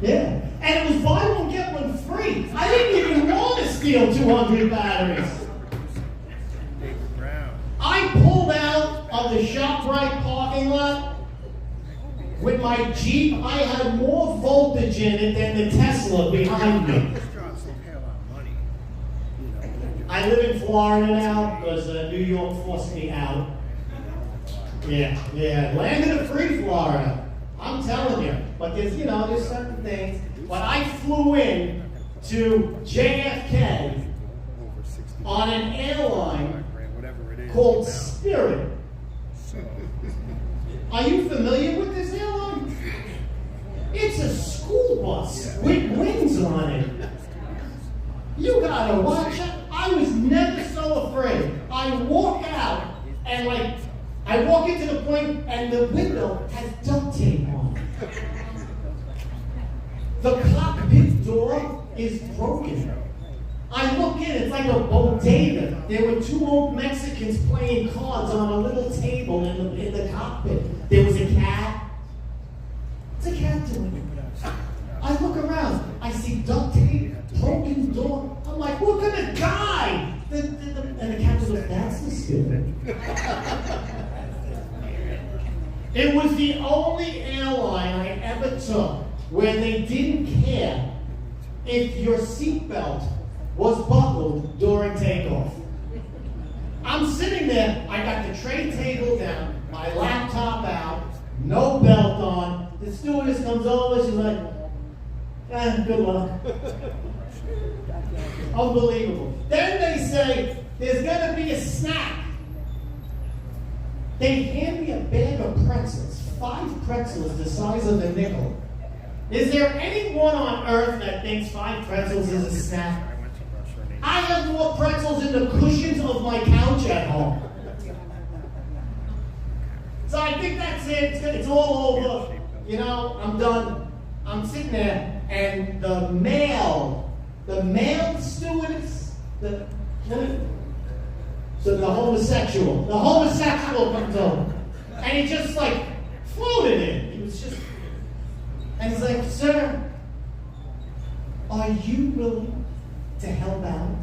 Speaker 13: Yeah. And it was buy one, get one free. I didn't even want to steal 200 batteries. I pulled out of the ShopRite parking lot with my Jeep. I had more voltage in it than the Tesla behind me. I live in Florida now because New York forced me out. Yeah. Land of the free, Florida. I'm telling you. But there's certain things. But I flew in to JFK on an airline called Spirit. Are you familiar with this airline? It's a school bus with wings on it. You gotta watch it. I was never so afraid And like, I walk into the point and the window has duct tape on it. The cockpit door is broken. I look in, it's like a bodega. There were two old Mexicans playing cards on a little table in the cockpit. There was a cat. What's a cat doing? I look around, I see duct tape, broken door. I'm like, we're gonna die! And the captain goes, that's the spirit. It was the only airline I ever took where they didn't care if your seatbelt was buckled during takeoff. I'm sitting there, I got the tray table down, my laptop out, no belt on. The stewardess comes over, she's like, good luck. Unbelievable. Then they say, there's gonna be a snack. They hand me a bag of pretzels, 5 pretzels the size of a nickel. Is there anyone on earth that thinks 5 pretzels is a snack? I have more pretzels in the cushions of my couch at home. So I think that's it. It's all over. You know, I'm done. I'm sitting there, and the male stewardess, the homosexual comes over, and he just like floated in. He was just, and he's like, sir, are you willing to help out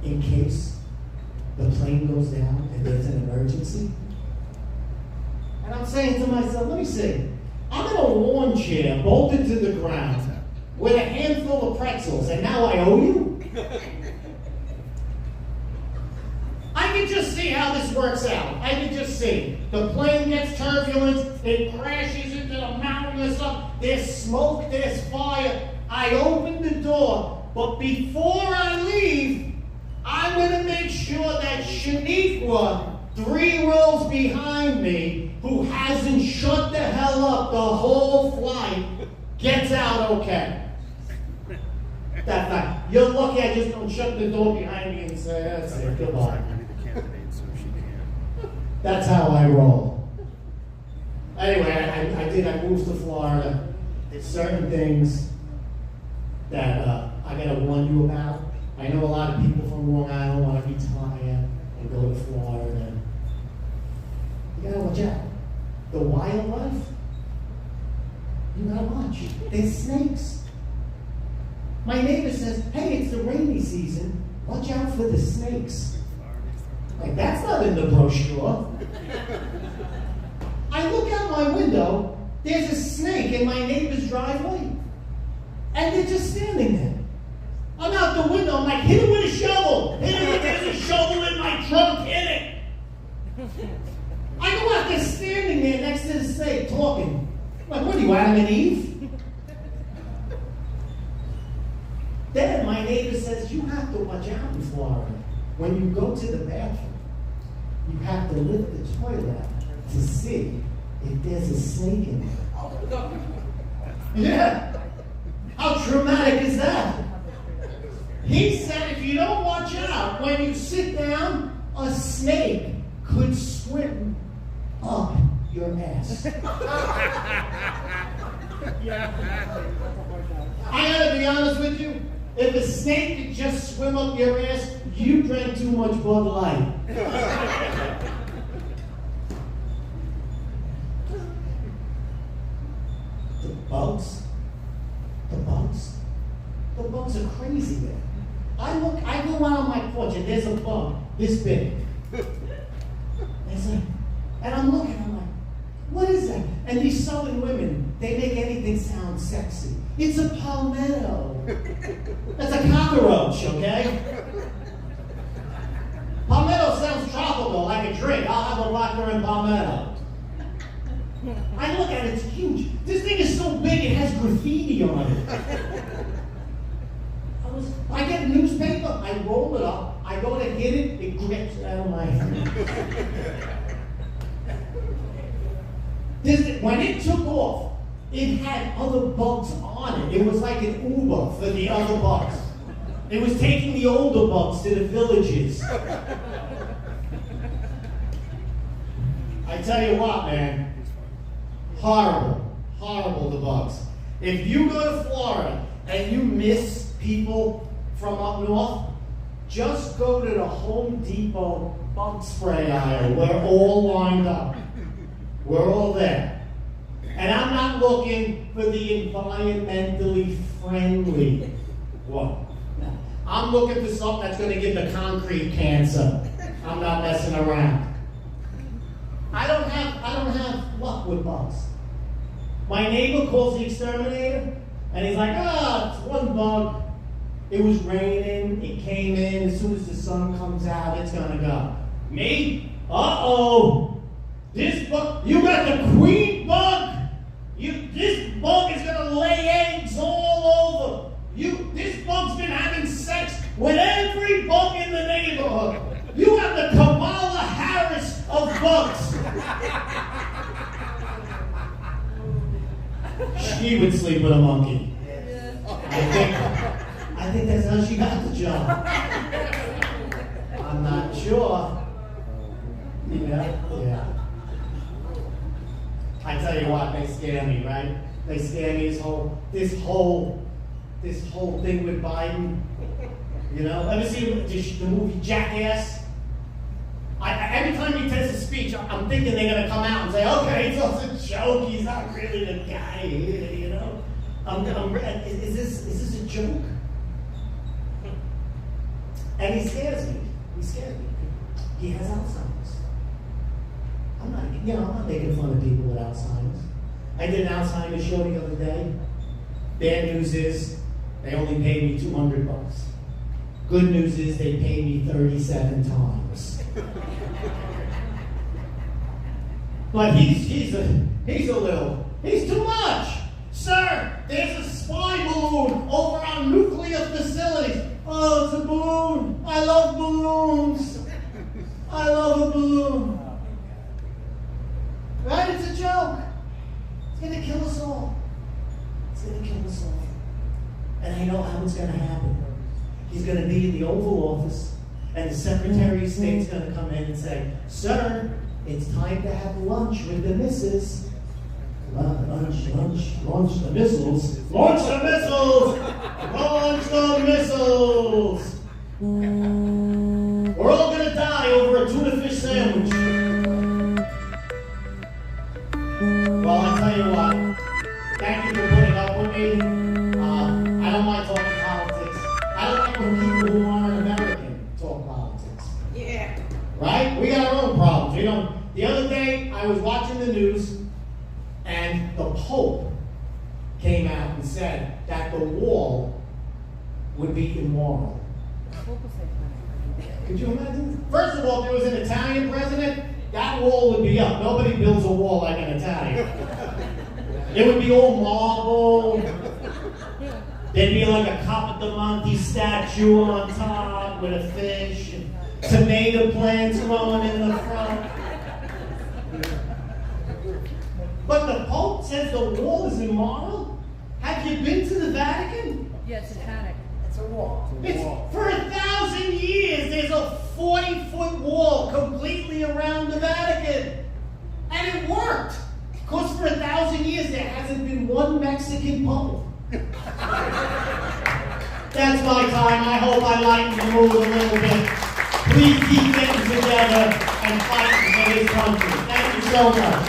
Speaker 13: in case the plane goes down and there's an emergency? And I'm saying to myself, let me see. I'm in a lawn chair bolted to the ground with a handful of pretzels, and now I owe you? I can just see how this works out. I can just see. The plane gets turbulence, it crashes into the mountain or something. There's smoke, there's fire. I open the door, but before I leave, I'm going to make sure that Shaniqua, 3 rows behind me, who hasn't shut the hell up the whole flight, gets out okay. That's not. You're lucky I just don't shut the door behind me and say, that's it, goodbye. That's how I roll. Anyway, I moved to Florida. There's certain things that I gotta warn you about. I know a lot of people from Long Island want to retire and go to Florida. You gotta watch out. The wildlife, you gotta watch. There's snakes. My neighbor says, hey, it's the rainy season. Watch out for the snakes. Like, that's not in the brochure. I look out my window, there's a snake in my neighbor's driveway. And they're just standing there. I'm out the window, I'm like, hit it with a shovel. Hit it, there's a shovel in my trunk, hit it. I go out there standing there next to the snake talking. Like, what are you, Adam and Eve? Then my neighbor says, you have to watch out in Florida. When you go to the bathroom, you have to lift the toilet to see if there's a snake in there. Yeah. How traumatic is that? He said if you don't watch out, when you sit down, a snake could swim up your ass. I gotta be honest with you. If a snake could just swim up your ass, you drank too much Bud Light. The bugs are crazy there. I go out on my porch and there's a bug this big. And I'm looking, I'm like, what is that? And these southern women, they make anything sound sexy. It's a palmetto. That's a cockroach, okay? Palmetto sounds tropical, like a drink. I'll have a vodka and palmetto. I look at it, it's huge. This thing is so big, it has graffiti on it. I get a newspaper, I roll it up, I go to hit it, it grips out of my hand. When it took off, it had other bugs on it. It was like an Uber for the other bugs. It was taking the older bugs to the villages. I tell you what, man. Horrible, the bugs. If you go to Florida and you miss people from up north, just go to the Home Depot bug spray aisle. We're all lined up. We're all there. And I'm not looking for the environmentally friendly one. I'm looking for something that's going to give the concrete cancer. I'm not messing around. I don't have luck with bugs. My neighbor calls the exterminator, and he's like, it's one bug. It was raining, it came in, as soon as the sun comes out, it's gonna go. Me? Uh-oh. This bug, you got the queen bug? This bug is gonna lay eggs all over. This bug's been having sex with every bug in the neighborhood. You have the Kamala Harris of bugs. She would sleep with a monkey. I think that's how she got the job. I'm not sure. Yeah. I tell you what, they scare me, right? They scare me. This whole thing with Biden. You know, ever see the movie Jackass? Every time he does a speech, I'm thinking they're gonna come out and say, "Okay, it's all a joke. He's not really the guy." You know, is this a joke? And he scares me. He has Alzheimer's. I'm not making fun of people with Alzheimer's. I did an Alzheimer's show the other day. Bad news is they only paid me $200. Good news is they paid me 37 times. But he's too much. Sir, there's a spy balloon over our nuclear facilities. Oh, it's a balloon. I love balloons. I love a balloon. Right? It's a joke. It's going to kill us all. And I know how it's going to happen. He's going to be in the Oval Office, and the Secretary of State's going to come in and say, "Sir, it's time to have lunch with the missus." Launch the missiles. Launch the missiles! Launch the missiles! We're all going to die over a tuna fish sandwich. Well, I tell you what, thank you for putting up with me. I don't mind talking politics. I don't like when people who aren't American talk politics.
Speaker 10: Yeah.
Speaker 13: Right? We got our own problems. The other day, I was watching the news, and the Pope came out and said that the wall would be immoral. Could you imagine? First of all, if there was an Italian president, that wall would be up. Nobody builds a wall like an Italian. It would be all marble. There'd be like a Capodimonte statue on top with a fish and tomato plants growing in the front. But the Pope says the wall is immoral? Have you been to the Vatican?
Speaker 14: Yeah, it's satanic.
Speaker 1: It's a wall.
Speaker 13: For 1,000 years, there's a 40-foot wall completely around the Vatican. And it worked. Because for 1,000 years, there hasn't been one Mexican Pope. That's my time. I hope I lighten the mood a little bit. Please keep getting together and fighting for this country. Thank you so much.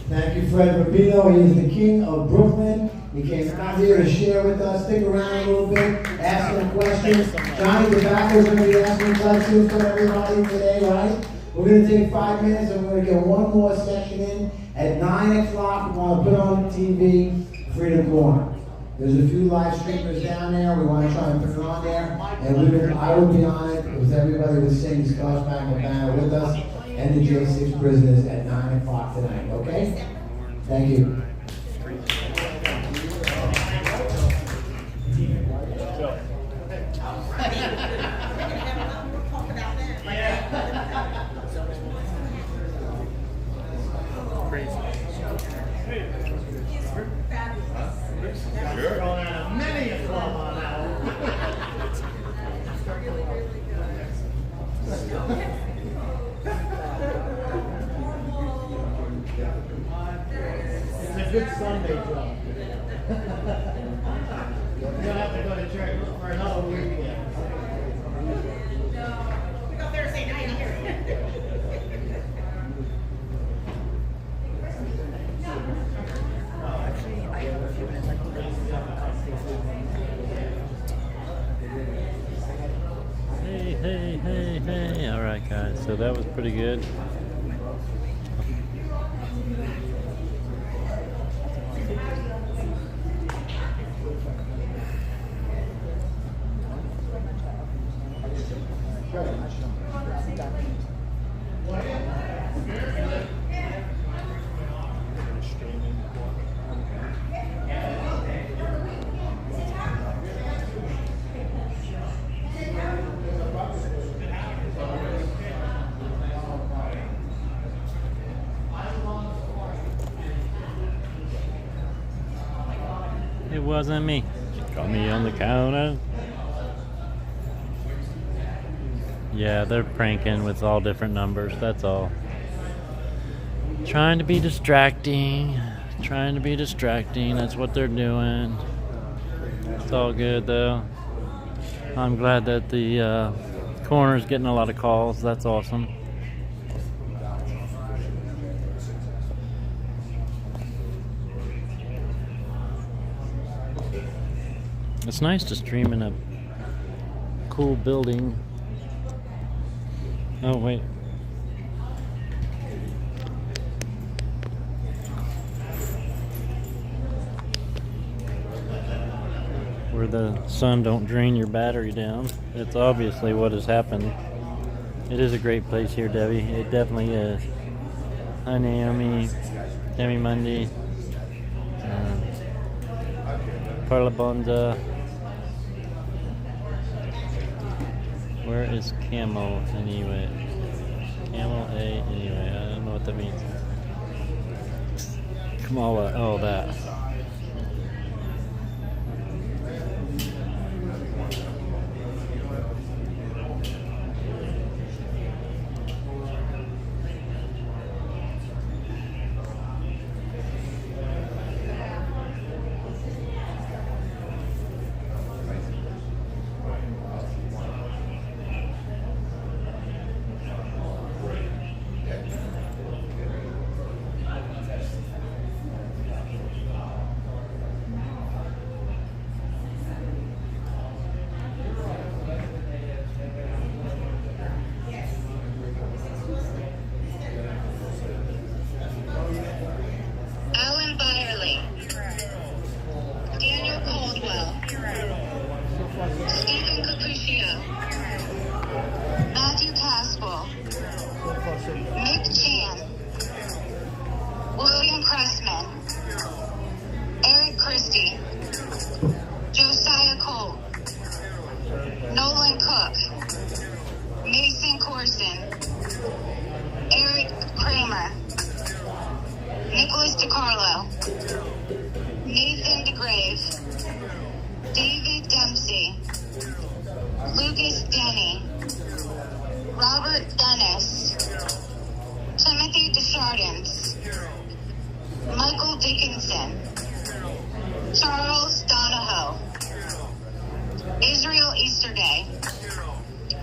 Speaker 5: Thank you, Fred Rubino. He is the king of Brooklyn. He came out here to share with us. Stick around a little bit, ask some questions. Johnny Tobacco is going to be asking questions for everybody today, right? We're going to take 5 minutes and we're going to get one more session in. At 9 o'clock, we want to put on the TV, Freedom Corner. There's a few live streamers down there. We want to try and put it on there. And I will be on it with everybody would sing Scars Back and Banner with us and the J6 prisoners at 9 o'clock tonight, okay? Thank you.
Speaker 13: Going out of many a club on that one.
Speaker 1: It's a good Sunday job. You don't have to go to church for another weekend.
Speaker 9: We go Thursday night here.
Speaker 14: Actually, I have a few minutes. I think
Speaker 6: Hey. All right, guys. So that was pretty good. It wasn't me. Got me on the counter. Yeah, they're pranking with all different numbers, that's all. Trying to be distracting. That's what they're doing. It's all good though. I'm glad that the coroner's getting a lot of calls. That's awesome. It's nice to stream in a cool building. Oh, wait. Where the sun don't drain your battery down. That's obviously what has happened. It is a great place here, Debbie. It definitely is. Hi, Naomi. Tammy Mundy. Carla Bonza. Where is Camel anyway? Camel A anyway. I don't know what that means. Kamala. Oh, that.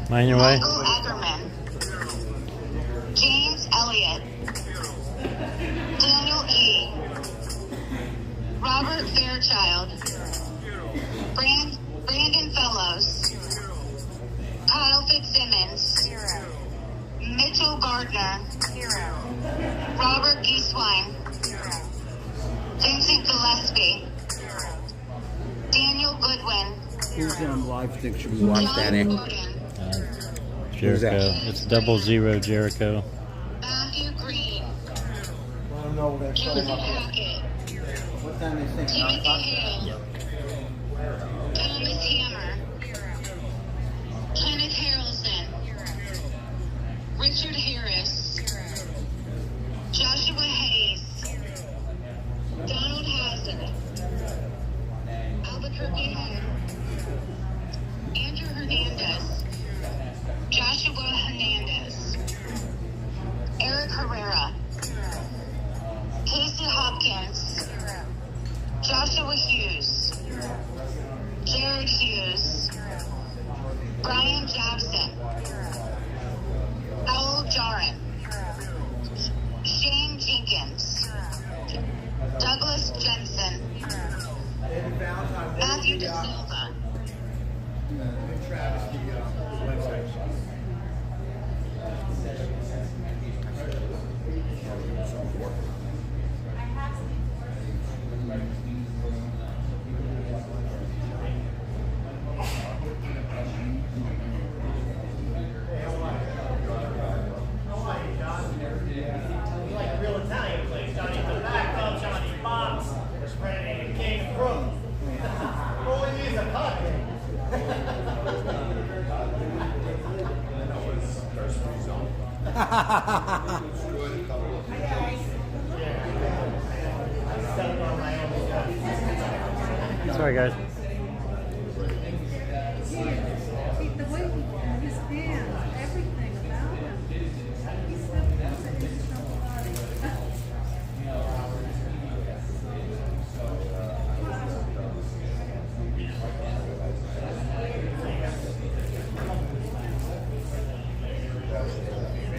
Speaker 6: Mind your way.
Speaker 15: Michael Ackerman, James Elliott, Daniel E., Robert Fairchild, Brandon Fellows, Kyle Fitzsimmons, Mitchell Gardner, Robert Gieswein, Vincent Gillespie, Daniel Goodwin,
Speaker 16: Who's on live stick? Should we watch that in?
Speaker 6: Jericho. It's 00 Jericho.
Speaker 15: Matthew Green,
Speaker 1: I don't know what
Speaker 15: Joseph Hackett,
Speaker 1: What time is it?
Speaker 15: Timothy Hale, Thomas Hammer, Kenneth Harrelson, Richard Harris, Joshua Hayes, Donald Hazard, Albuquerque Home, Andrew Hernandez, Joshua Hernandez,
Speaker 6: Sorry, guys.
Speaker 10: The way his hands, everything about him. He's so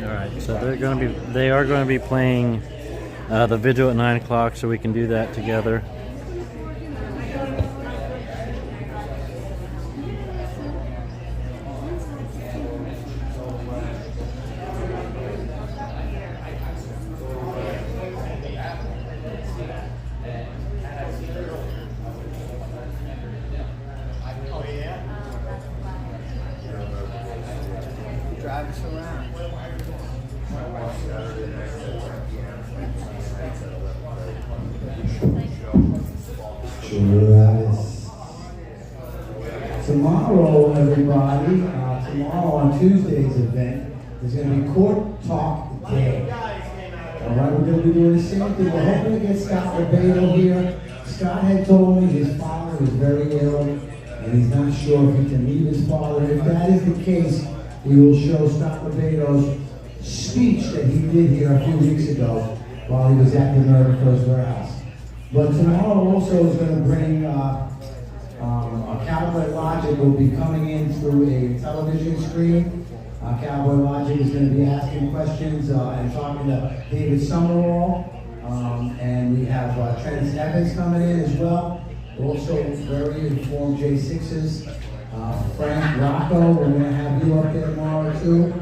Speaker 6: All right, so they are going to be playing the Vigil at 9 o'clock, so we can do that together.
Speaker 1: Drive us around.
Speaker 5: Tomorrow, everybody, tomorrow on Tuesday's event, there's going to be Court Talk Day. All right, we're going to be doing the same thing. We're hoping to get Scott Lebedo here. Scott had told me his father was very ill, and he's not sure if he can leave his father. If that is the case, we will show Scott Lebedo's speech that he did here a few weeks ago while he was at the American First Warehouse. But tomorrow also is going to bring Cowboy Logic will be coming in through a television screen. Cowboy Logic is going to be asking questions and talking to David Summerall. And we have Trent Evans coming in as well. Also very informed J6s. Frank Rocco, we're going to have you up there tomorrow too.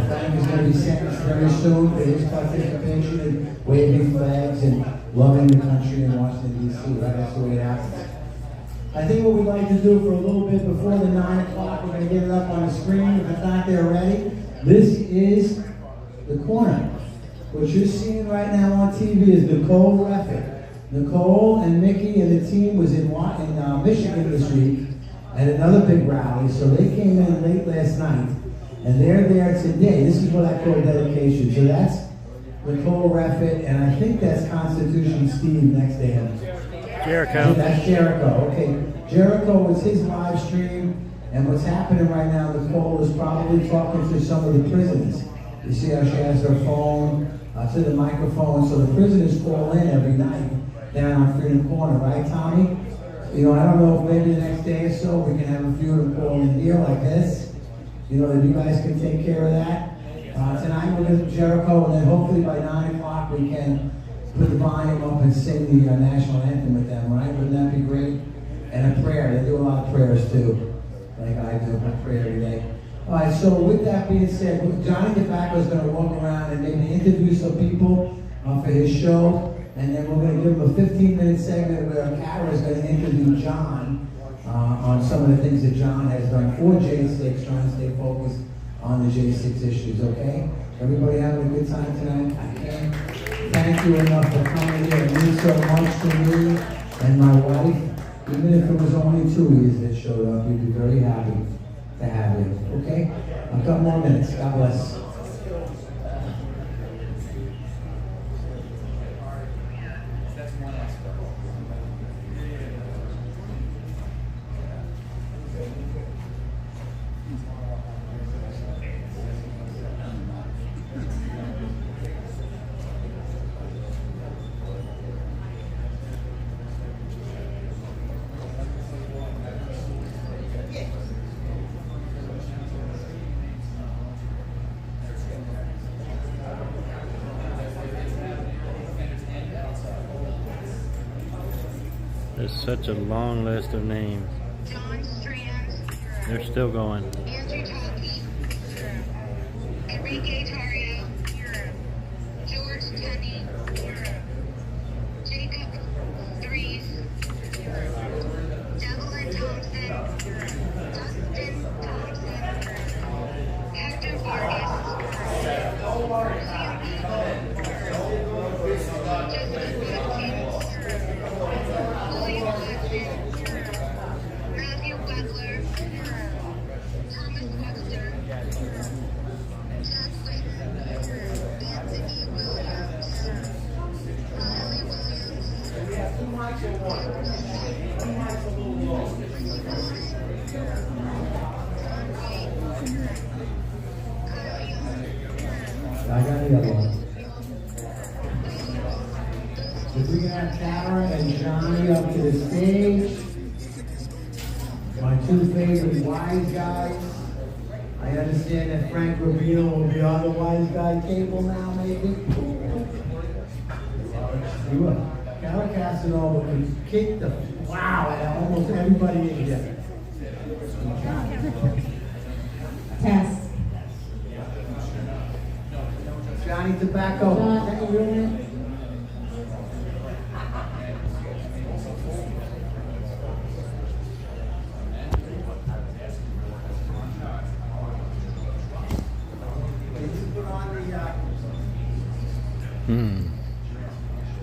Speaker 5: Frank is going to be sentenced very soon for his participation in waving flags and loving the country in Washington, D.C. Right? That's the way it happens. I think what we'd like to do for a little bit before the 9 o'clock, we're going to get it up on the screen if it's not there already. This is the corner. What you're seeing right now on TV is Nicole Reffitt. Nicole and Mickey and the team was in Michigan this week at another big rally, so they came in late last night, and they're there today. This is what I call dedication. So that's Nicole Reffitt, and I think that's Constitution Steve next to him.
Speaker 6: Jericho.
Speaker 5: That's Jericho. Okay, Jericho was his live stream, and what's happening right now, Nicole is probably talking to some of the prisoners. You see how she has her phone to the microphone, so the prisoners call in every night down on Freedom Corner, right, Tommy? You know, I don't know if maybe the next day or so we can have a few of them call in here like this. You know, that you guys can take care of that. Tonight we're going to Jericho, and then hopefully by 9 o'clock we can put the volume up and sing the national anthem with them, right? Wouldn't that be great? And a prayer. They do a lot of prayers too, like I do. I pray every day. All right, so with that being said, Johnny DeFacco is going to walk around and maybe interview some people for his show, and then we're going to give him a 15-minute segment where Kara is going to interview John on some of the things that John has done for J6, trying to stay focused on the J6 issues, okay? Everybody having a good time tonight? I can't thank you enough for coming here. It means so much to me and my wife. Even if it was only 2 years that showed up, we'd be very happy to have you, okay? A couple more minutes. God bless.
Speaker 6: There's such a long list of names.
Speaker 15: John Strands,
Speaker 6: They're still going.
Speaker 15: Andrew Talkie, Enrique Tario, George Tenney, Jacob Threes, Devlin Thompson, Dustin Thompson, Hector Vargas, Liam Eagle, Jessica Watkins, William Watson, Matthew Butler, Thomas Webster, Jack Whitten,
Speaker 5: I got the other one. If we can have Tara and Johnny up to the stage, my two favorite wise guys. I understand that Frank Rubino will be on the wise guy table now, maybe. He will. Tara Casanova can kick the wow at almost everybody in here.
Speaker 2: Test.
Speaker 5: Johnny Tobacco.
Speaker 2: John.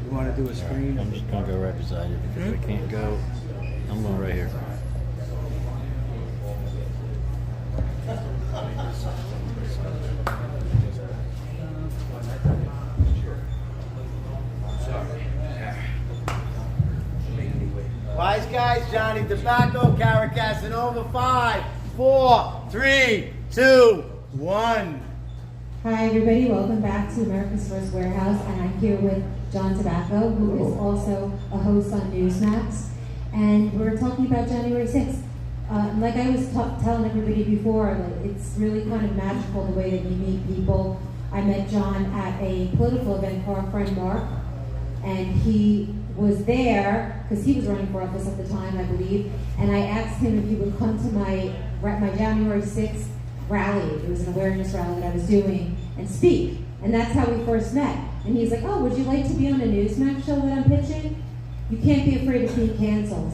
Speaker 1: You want to do a screen?
Speaker 6: I'm just gonna go right beside it because I can't go. I'm going right here.
Speaker 1: Wise guys, Johnny Tobacco, Cara Casanova, 5, 4, 3, 2, 1.
Speaker 2: Hi everybody, welcome back to America's First Warehouse, and I'm here with John Tobacco, who is also a host on Newsmax, and we're talking about January 6th. Like I was telling everybody before, like, it's really kind of magical the way that you meet people. I met John at a political event for our friend Mark, and he was there because he was running for office at the time, I believe, and I asked him if he would come to my January 6th rally. It was an awareness rally that I was doing, and speak. And that's how we first met. And he's like, oh, would you like to be on a Newsmax show that I'm pitching? You can't be afraid of being canceled.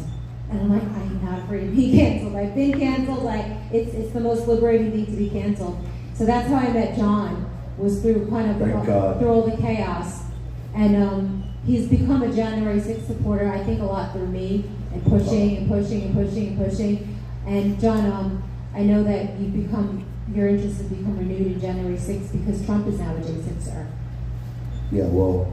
Speaker 2: And I'm like, I'm not afraid of being canceled. I've been canceled. Like, it's the most liberating thing to be canceled. So that's how I met John, was through kind of through all the chaos. And he's become a January 6th supporter, I think a lot through me, and pushing and pushing and pushing and pushing. And John, I know that your interest has become renewed in January 6th because Trump is now a J6er.
Speaker 17: Yeah, well,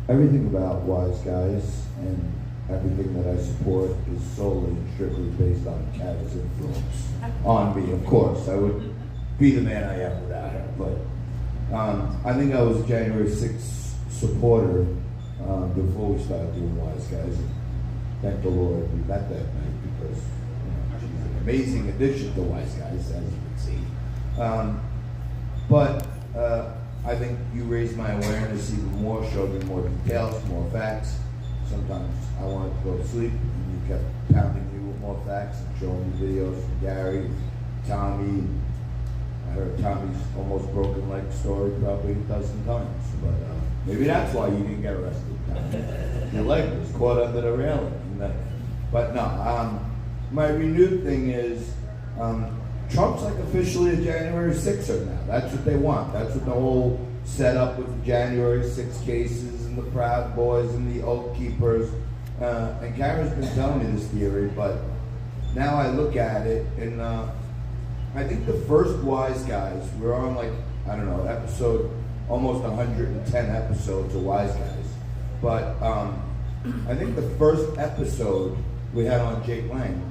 Speaker 17: everything about Wise Guys and everything that I support is solely and strictly based on Cara's influence on me, of course. I would be the man I am without her, but I think I was a January 6th supporter before we started doing Wise Guys. And thank the Lord we met that night because she's an amazing addition to Wise Guys, as you can see. But I think you raised my awareness even more, showed me more details, more facts. Sometimes I wanted to go to sleep, and you kept pounding me with more facts and showing me videos from Gary, Tommy. I heard Tommy's almost broken leg story probably a dozen times, but maybe that's why you didn't get arrested. Your leg was caught under the railing. But no, my renewed thing is Trump's like officially a January 6er now. That's what they want. That's what the whole setup with the January 6 cases and the Proud Boys and the Oath Keepers. And Kara's been telling me this theory, but now I look at it, and I think the first Wise Guys, we're on like, I don't know, episode, almost 110 episodes of Wise Guys. But I think the first episode we had on Jake Lang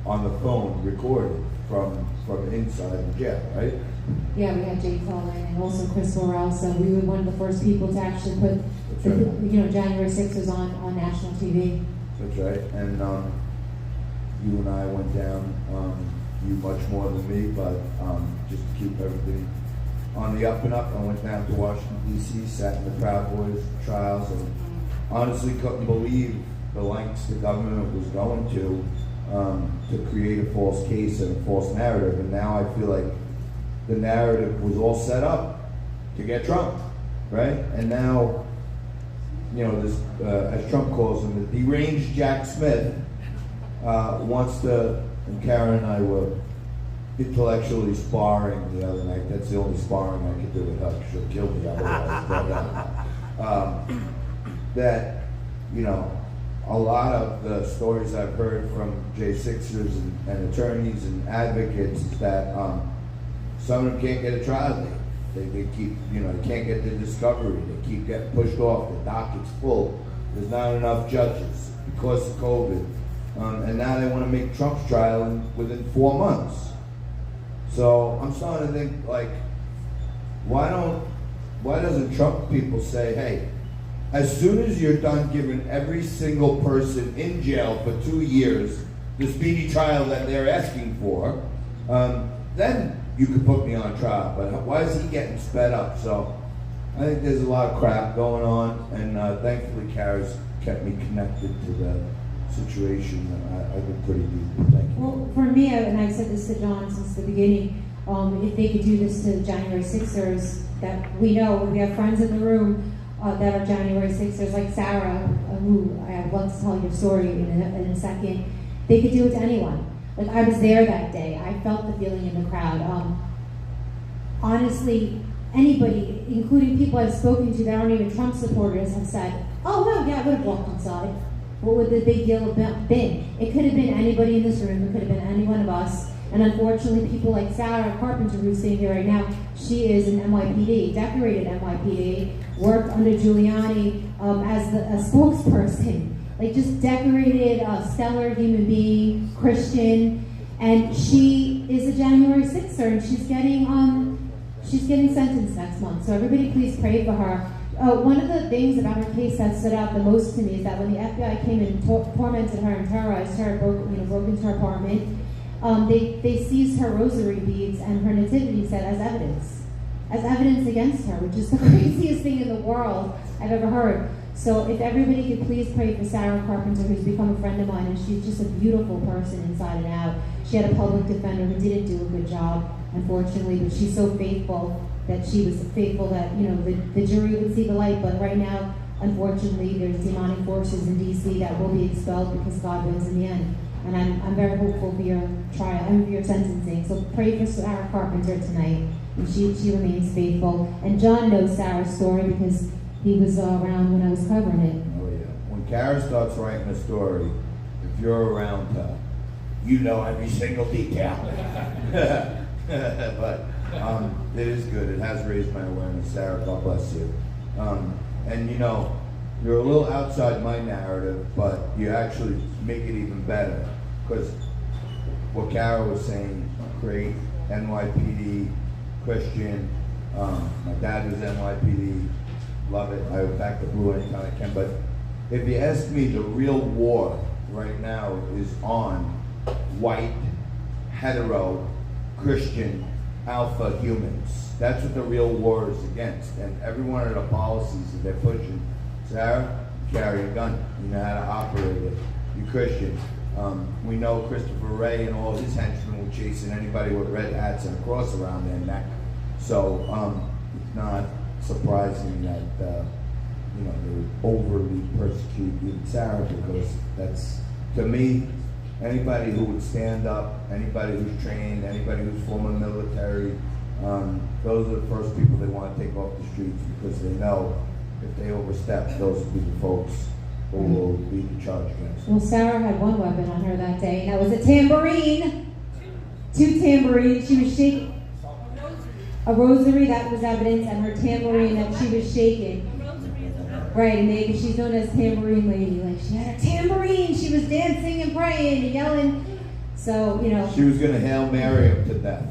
Speaker 17: on the phone recorded from inside the jail, right?
Speaker 2: Yeah, we had Jake Lang and also Chris Worrell, so we were one of the first people to actually put January 6th was on national TV.
Speaker 17: That's right, and you and I went down, you much more than me, but just to keep everything on the up and up, I went down to Washington, D.C., sat in the Proud Boys trials, and honestly couldn't believe the lengths the government was going to create a false case and a false narrative. And now I feel like the narrative was all set up to get Trump, right? And now, this, as Trump calls him, the deranged Jack Smith wants to, and Karen and I were intellectually sparring the other night. That's the only sparring I could do with her. She'll kill me otherwise. That, a lot of the stories I've heard from J6ers and attorneys and advocates is that some of them can't get a trial date. They keep, they can't get the discovery. They keep getting pushed off. The docket's full. There's not enough judges because of COVID. And now they want to make Trump's trial within 4 months. So I'm starting to think, like, why doesn't Trump people say, hey, as soon as you're done giving every single person in jail for 2 years the speedy trial that they're asking for, then you could put me on trial. But why is he getting sped up? So I think there's a lot of crap going on, and thankfully Kara's kept me connected to the situation. I've been pretty deep. Thank you.
Speaker 2: Well, for me, and I've said this to John since the beginning, if they could do this to January 6ers, that we know, we have friends in the room that are January 6ers, like Sarah, who I would love to tell your story in a second. They could do it to anyone. Like, I was there that day. I felt the feeling in the crowd. Honestly, anybody, including people I've spoken to that aren't even Trump supporters, have said, oh, well, yeah, I would have walked inside. What would the big deal have been? It could have been anybody in this room. It could have been any one of us. And unfortunately, people like Sarah Carpenter, who's sitting here right now, she is an NYPD, decorated NYPD, worked under Giuliani as a spokesperson. Like, just decorated, stellar human being, Christian, and she is a January 6er, and she's getting sentenced next month. So everybody, please pray for her. One of the things about her case that stood out the most to me is that when the FBI came in and tormented her and terrorized her, broke into her apartment, they seized her rosary beads and her nativity set as evidence against her, which is the craziest thing in the world I've ever heard. So if everybody could please pray for Sarah Carpenter, who's become a friend of mine, and she's just a beautiful person inside and out. She had a public defender who didn't do a good job, unfortunately, but she's so faithful that she was faithful that, you know, the jury would see the light. But right now, unfortunately, there's demonic forces in D.C. that will be expelled because God wins in the end. And I'm very hopeful for your trial and for your sentencing. So pray for Sarah Carpenter tonight, and she remains faithful. And John knows Sarah's story because he was around when I was covering it.
Speaker 17: Oh yeah. When Kara starts writing a story, if you're around her, you know every single detail. But it is good. It has raised my awareness. Sarah, God bless you. And you know, you're a little outside my narrative, but you actually make it even better. Because what Kara was saying, great, NYPD, Christian, my dad was NYPD, love it. I would back the blue anytime I can. But if you ask me, the real war right now is on white, hetero, Christian, alpha humans. That's what the real war is against. And every one of the policies that they're pushing, Sarah, carry a gun. You know how to operate it. You're Christian. We know Christopher Wray and all his henchmen were chasing anybody with red hats and a cross around their neck. So it's not surprising that you know, they would overly persecute even Sarah, because that's, to me, anybody who would stand up, anybody who's trained, anybody who's former military, those are the first people they want to take off the streets, because they know if they overstep, those will be the folks who will lead the charge against them.
Speaker 2: Well, Sarah had one weapon on her that day, and that was a tambourine. 2 tambourines. She was shaking. A rosary, that was evidence, and her tambourine that she was shaking. Right, and she's known as Tambourine Lady. Like, she had a tambourine, she was dancing and praying and yelling. So, you know.
Speaker 17: She was going to Hail Mary him to death.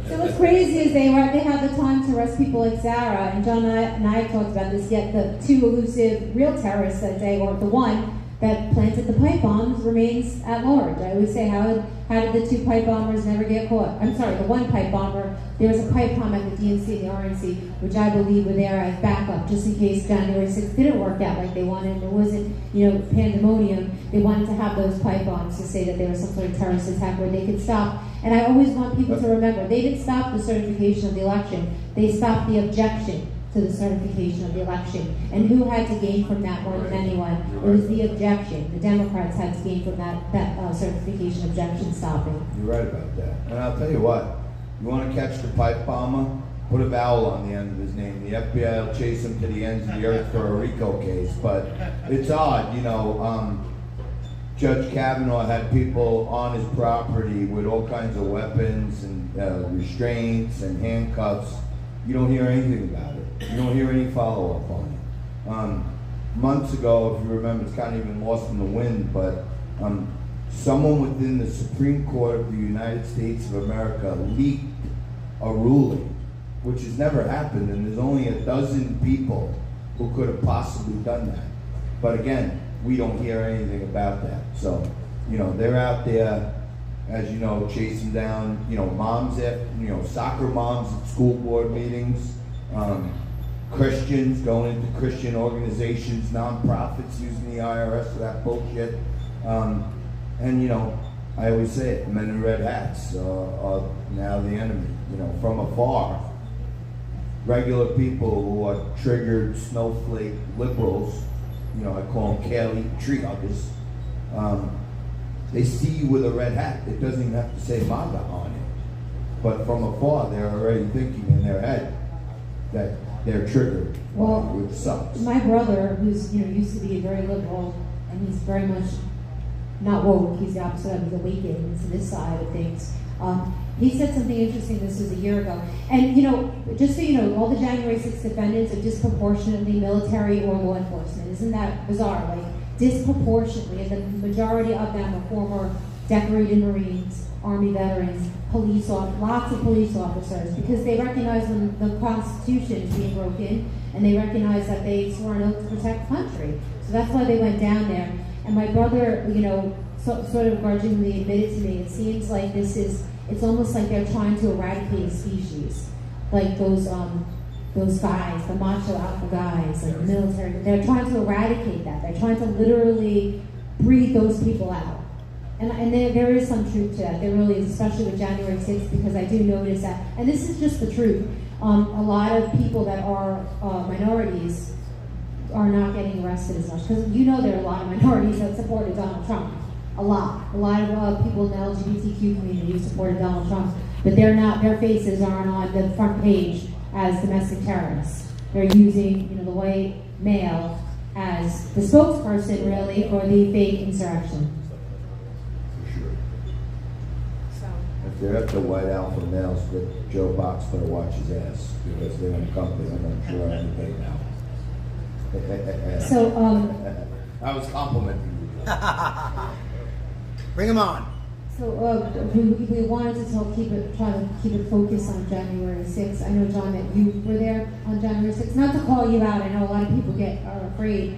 Speaker 2: So what's crazy is they had the time to arrest people like Sarah, and John and I have talked about this, yet the 2 elusive real terrorists that day, or the one that planted the pipe bombs, remains at large. I always say, how did the 2 pipe bombers never get caught? I'm sorry, the 1 pipe bomber, there was a pipe bomb at the DNC and the RNC, which I believe were there as backup, just in case January 6th didn't work out like they wanted. There wasn't, you know, pandemonium. They wanted to have those pipe bombs to say that there was some sort of terrorist attack where they could stop. And I always want people to remember, they didn't stop the certification of the election. They stopped the objection to the certification of the election. And who had to gain from that more than anyone? It was the objection. The Democrats had to gain from that certification objection stopping.
Speaker 17: You're right about that. And I'll tell you what, you want to catch the pipe bomber? Put a vowel on the end of his name. The FBI will chase him to the ends of the earth for a RICO case. But it's odd, you know, Judge Kavanaugh had people on his property with all kinds of weapons and restraints and handcuffs. You don't hear anything about it. You don't hear any follow-up on it. Months ago, if you remember, it's kind of even lost in the wind, but someone within the Supreme Court of the United States of America leaked a ruling which has never happened, and there's only a dozen people who could have possibly done that. But again, we don't hear anything about that. So, you know, they're out there, as you know, chasing down, you know, moms at, you know, soccer moms at school board meetings, Christians going into Christian organizations, nonprofits using the IRS for that bullshit. And, you know, I always say it, men in red hats are now the enemy. You know, from afar, regular people who are triggered snowflake liberals, you know, I call them kale-eating tree huggers, they see you with a red hat. It doesn't even have to say MAGA on it. But from afar, they're already thinking in their head that they're triggered, which sucks.
Speaker 2: My brother, who's, you know, used to be very liberal, and he's very much not woke, he's the opposite of, he's awakened to this side of things. He said something interesting, this was a year ago. And, you know, just so you know, all the January 6th defendants are disproportionately military or law enforcement. Isn't that bizarre? Like, disproportionately, and the majority of them are former decorated Marines, Army veterans, lots of police officers, because they recognize when the Constitution is being broken, and they recognize that they swore an oath to protect the country. So that's why they went down there. And my brother, you know, sort of grudgingly admitted to me, it seems like it's almost like they're trying to eradicate a species. Like those guys, the macho alpha guys, like the military, they're trying to eradicate that. They're trying to literally breed those people out. And there is some truth to that. There really is, especially with January 6th, because I do notice that, and this is just the truth, a lot of people that are minorities are not getting arrested as much. Because you know there are a lot of minorities that supported Donald Trump. A lot of people in the LGBTQ community who supported Donald Trump, but their faces aren't on the front page as domestic terrorists. They're using, you know, the white male as the spokesperson, really, for the fake insurrection.
Speaker 17: If they're at the White Alpha males, that Joe Box better watch his ass, because they're in the company, I'm not sure anything now.
Speaker 2: So,
Speaker 17: I was complimenting you.
Speaker 1: Bring him on.
Speaker 2: So we wanted to try to keep it focused on January 6th. I know, John, that you were there on January 6th. Not to call you out, I know a lot of people are afraid.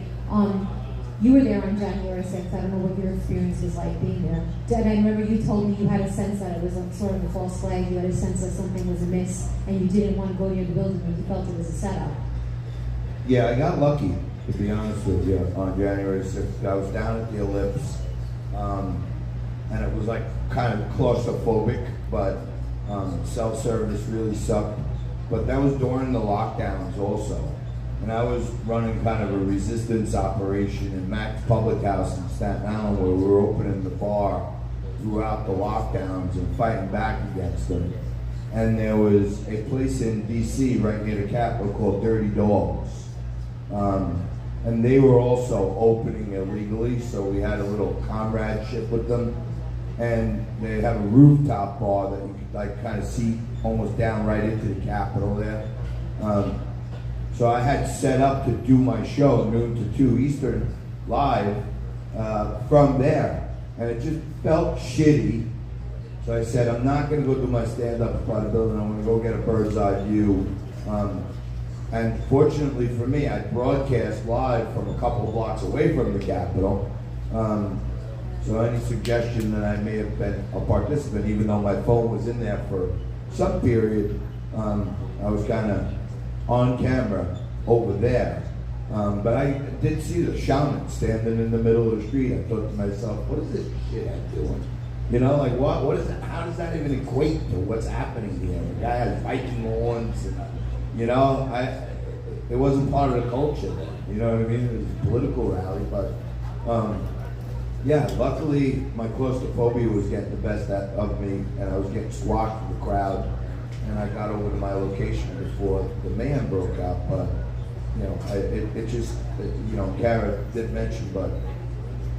Speaker 2: You were there on January 6th. I don't know what your experience was like being there. And I remember you told me you had a sense that it was sort of a false flag. You had a sense that something was amiss, and you didn't want to go near the building because you felt it was a setup.
Speaker 17: Yeah, I got lucky, to be honest with you, on January 6th. I was down at the Ellipse, and it was like kind of claustrophobic, but self-service really sucked. But that was during the lockdowns also. And I was running kind of a resistance operation in Mac's Public House in Staten Island, where we were opening the bar throughout the lockdowns and fighting back against them. And there was a place in DC right near the Capitol called Dirty Dogs. And they were also opening illegally, so we had a little comradeship with them. And they have a rooftop bar that you could like kind of see almost down right into the Capitol there. So I had set up to do my show, noon to 2 Eastern, live from there. And it just felt shitty. So I said, I'm not going to go do my stand-up in front of the building. I'm going to go get a bird's eye view. And fortunately for me, I broadcast live from a couple of blocks away from the Capitol. So any suggestion that I may have been a participant, even though my phone was in there for some period, I was kind of on camera over there. But I did see the shaman standing in the middle of the street. I thought to myself, what is this shit I'm doing? You know, like what is that? How does that even equate to what's happening here? The guy has Viking horns, and, you know, it wasn't part of the culture then. You know what I mean? It was a political rally, but yeah, luckily my claustrophobia was getting the best of me, and I was getting squashed in the crowd, and I got over to my location before the mayhem broke out. But you know, it just, you know, Garrett did mention, but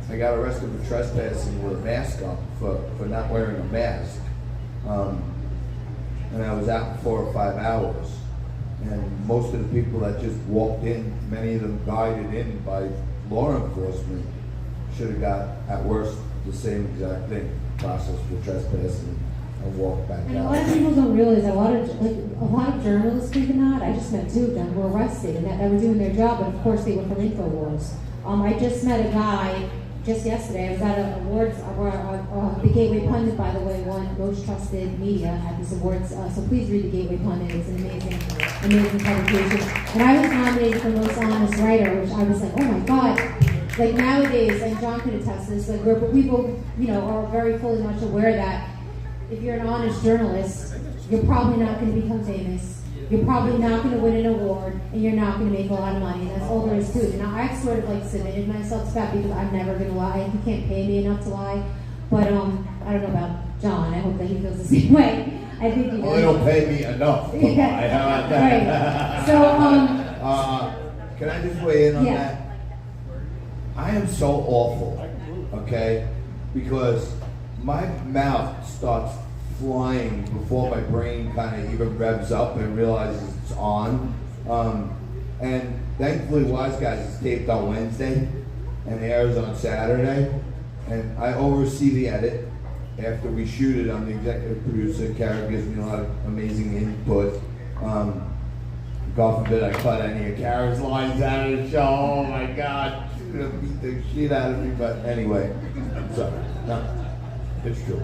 Speaker 17: I got arrested for trespassing with a mask on for not wearing a mask, and I was out for 4 or 5 hours. And most of the people that just walked in, many of them guided in by law enforcement, should have got, at worst, the same exact thing, process for trespassing. and walk back
Speaker 2: And a
Speaker 17: out.
Speaker 2: lot of people don't realize a lot of journalists, believe it or not, I just met 2 of them who were arrested and that were doing their job, but of course they were from InfoWars. I just met a guy just yesterday. I was at an awards, the Gateway Pundit, by the way, won Most Trusted Media at this awards. So please read the Gateway Pundit. It's an amazing publication. And I was nominated for Most Honest Writer, which I was like, oh my God. Like nowadays, and John could attest to this, like we both, are very fully much aware that if you're an honest journalist, you're probably not going to become famous. You're probably not going to win an award, and you're not going to make a lot of money. And that's all there is to it. Now, I've sort of like submitted myself to that because I'm never going to lie. He can't pay me enough to lie. But I don't know about John. I hope that he feels the same way. I think he does.
Speaker 17: Well, they don't pay me enough to lie. How about that?
Speaker 2: Right. So,
Speaker 17: can I just weigh in on
Speaker 2: yeah.
Speaker 17: that? I am so awful, okay? Because my mouth starts flying before my brain kind of even revs up and realizes it's on. And thankfully, Wise Guys is taped on Wednesday and airs on Saturday. And I oversee the edit. After we shoot it, I'm the executive producer. Kara gives me a lot of amazing input. God forbid I cut any of Kara's lines out of the show. Oh my God, she's gonna beat the shit out of me. But anyway, I'm sorry. No, it's true.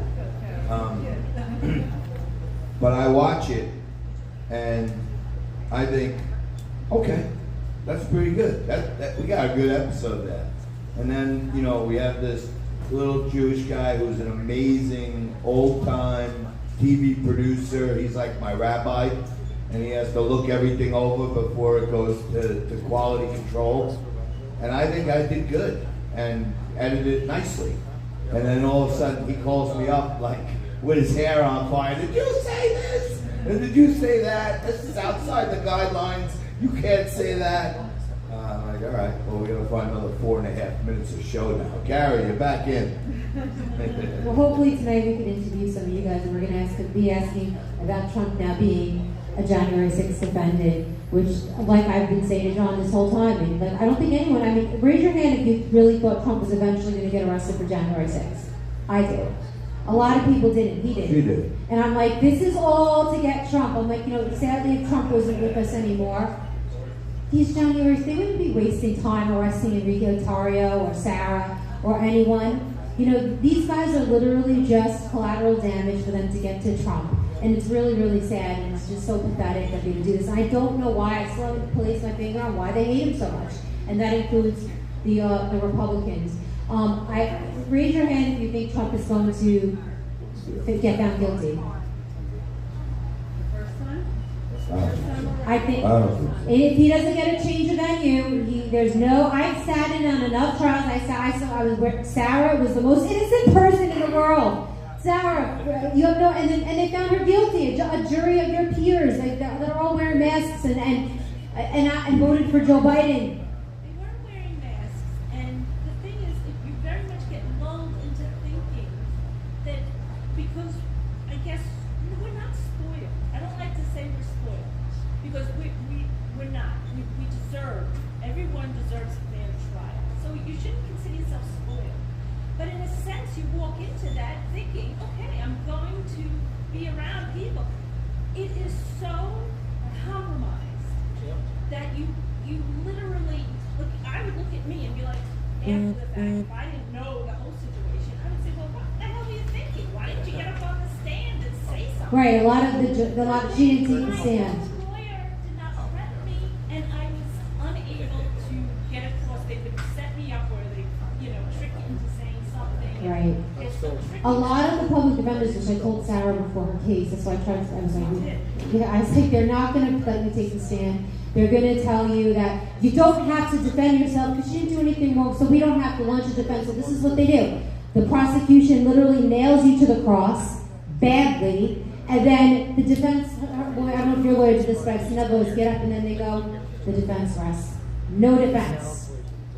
Speaker 17: But I watch it and I think, okay, that's pretty good. That we got a good episode there. And then we have this little Jewish guy who's an amazing old-time TV producer. He's like my rabbi, and he has to look everything over before it goes to quality control. And I think I did good and edited it nicely. And then all of a sudden he calls me up like with his hair on fire. Did you say this? And did you say that? This is outside the guidelines. You can't say that. I'm like, all right, well, we're going to find another 4.5 minutes of show now. Gary, you're back in.
Speaker 2: Well, hopefully tonight we can interview some of you guys, and we're going to be asking about Trump now being a January 6th defendant, which, like I've been saying to John this whole time, I don't think anyone, raise your hand if you really thought Trump was eventually going to get arrested for January 6th. I did. A lot of people didn't. He did.
Speaker 17: He did.
Speaker 2: And I'm like, this is all to get Trump. I'm like, sadly, if Trump wasn't with us anymore, these Januaries, they wouldn't be wasting time arresting Enrique Otario or Sarah or anyone. These guys are literally just collateral damage for them to get to Trump. And it's really, really sad, and it's just so pathetic that they would do this. And I don't know why. I still haven't placed my finger on why they hate him so much. And that includes the Republicans. Raise your hand if you think Trump is going to get found guilty. I think if he doesn't get a change of venue, I've sat in on enough trials. I was where Sarah was the most innocent person in the world. Sarah, you have no, and they found her guilty. A jury of your peers, they're all wearing masks and voted for Joe Biden.
Speaker 18: They weren't wearing masks, and the thing is, if you very much get lulled into thinking that because I guess we're not spoiled. I don't like to say we're spoiled because we're not. We deserve. Everyone deserves a fair trial. So you shouldn't consider yourself spoiled. But in a sense, you walk into that thinking, okay, I'm going to be around people. It is so compromised that you literally look. I would look at me and be like, after the fact, if I didn't know the whole situation, I would say, well, what the hell were you thinking? Why didn't you get up on the stand and say something?
Speaker 2: Right, she didn't take the stand.
Speaker 18: The lawyer did not threaten me, and I was unable to get across. They would set me up where they, trick you into saying something.
Speaker 2: Right. A lot of the public defenders, which I told Sarah before her case, that's why I was like, they're not going to let you take the stand. They're going to tell you that you don't have to defend yourself because you didn't do anything wrong, so we don't have to launch a defense. So this is what they do. The prosecution literally nails you to the cross, badly, and then the defense, I don't know if your lawyer did this, but I've seen other lawyers get up and then they go, the defense rests. No defense.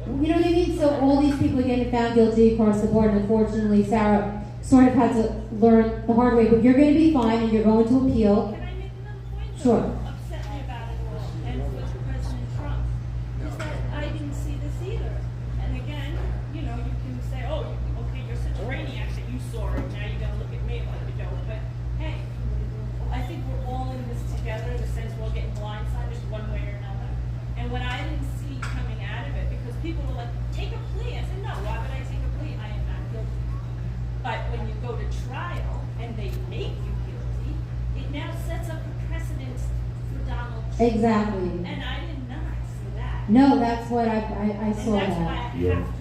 Speaker 2: You know what I mean? So all these people are getting found guilty across the board, and unfortunately, Sarah sort of had to learn the hard way, but you're going to be fine, and you're going to appeal.
Speaker 18: Can I make another point?
Speaker 2: Sure.
Speaker 18: Upset me about it all, and with President Trump, is that I didn't see this either. And again, you can say, oh, okay, you're such a brainiac that you saw it, now you're going to look at me like you don't. But
Speaker 2: Exactly.
Speaker 18: And I did not see that.
Speaker 2: No, that's what I saw
Speaker 18: And that's why I
Speaker 2: that.
Speaker 18: have to appeal.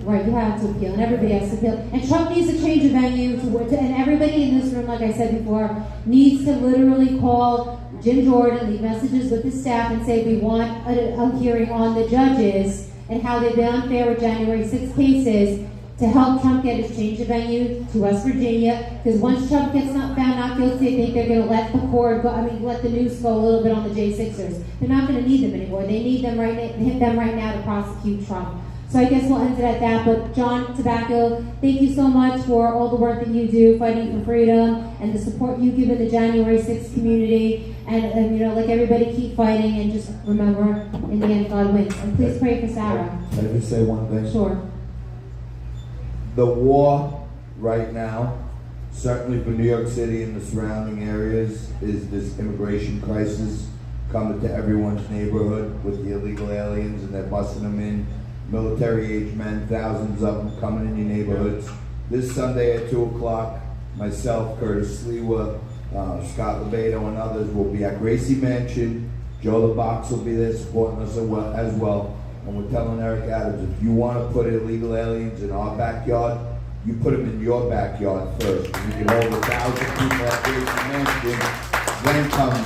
Speaker 2: Right, you have to appeal, and everybody has to appeal. And Trump needs to change the venue and everybody in this room, like I said before, needs to literally call Jim Jordan, leave messages with his staff, and say we want a hearing on the judges and how they've been unfair with January 6 cases to help Trump get his change of venue to West Virginia. Because once Trump gets found not guilty, I think they're going to let the court go. I mean, let the news go a little bit on the J6ers. They're not going to need them anymore. They need them right now to prosecute Trump. So I guess we'll end it at that. But John Tobacco, thank you so much for all the work that you do fighting for freedom and the support you give in the January 6th community. And you know, like everybody, keep fighting and just remember, in the end, God wins. And please pray for Sarah.
Speaker 17: Can I just say one thing?
Speaker 2: Sure.
Speaker 17: The war right now, certainly for New York City and the surrounding areas, is this immigration crisis coming to everyone's neighborhood with the illegal aliens, and they're busting them in. Military-age men, thousands of them coming in your neighborhoods. This Sunday at 2 o'clock, myself, Curtis Sliwa, Scott Lebedo, and others will be at Gracie Mansion. Joe LeBox will be there supporting us as well. And we're telling Eric Adams, if you want to put illegal aliens in our backyard, you put them in your backyard first. And you can hold 1,000 people at Gracie Mansion, then come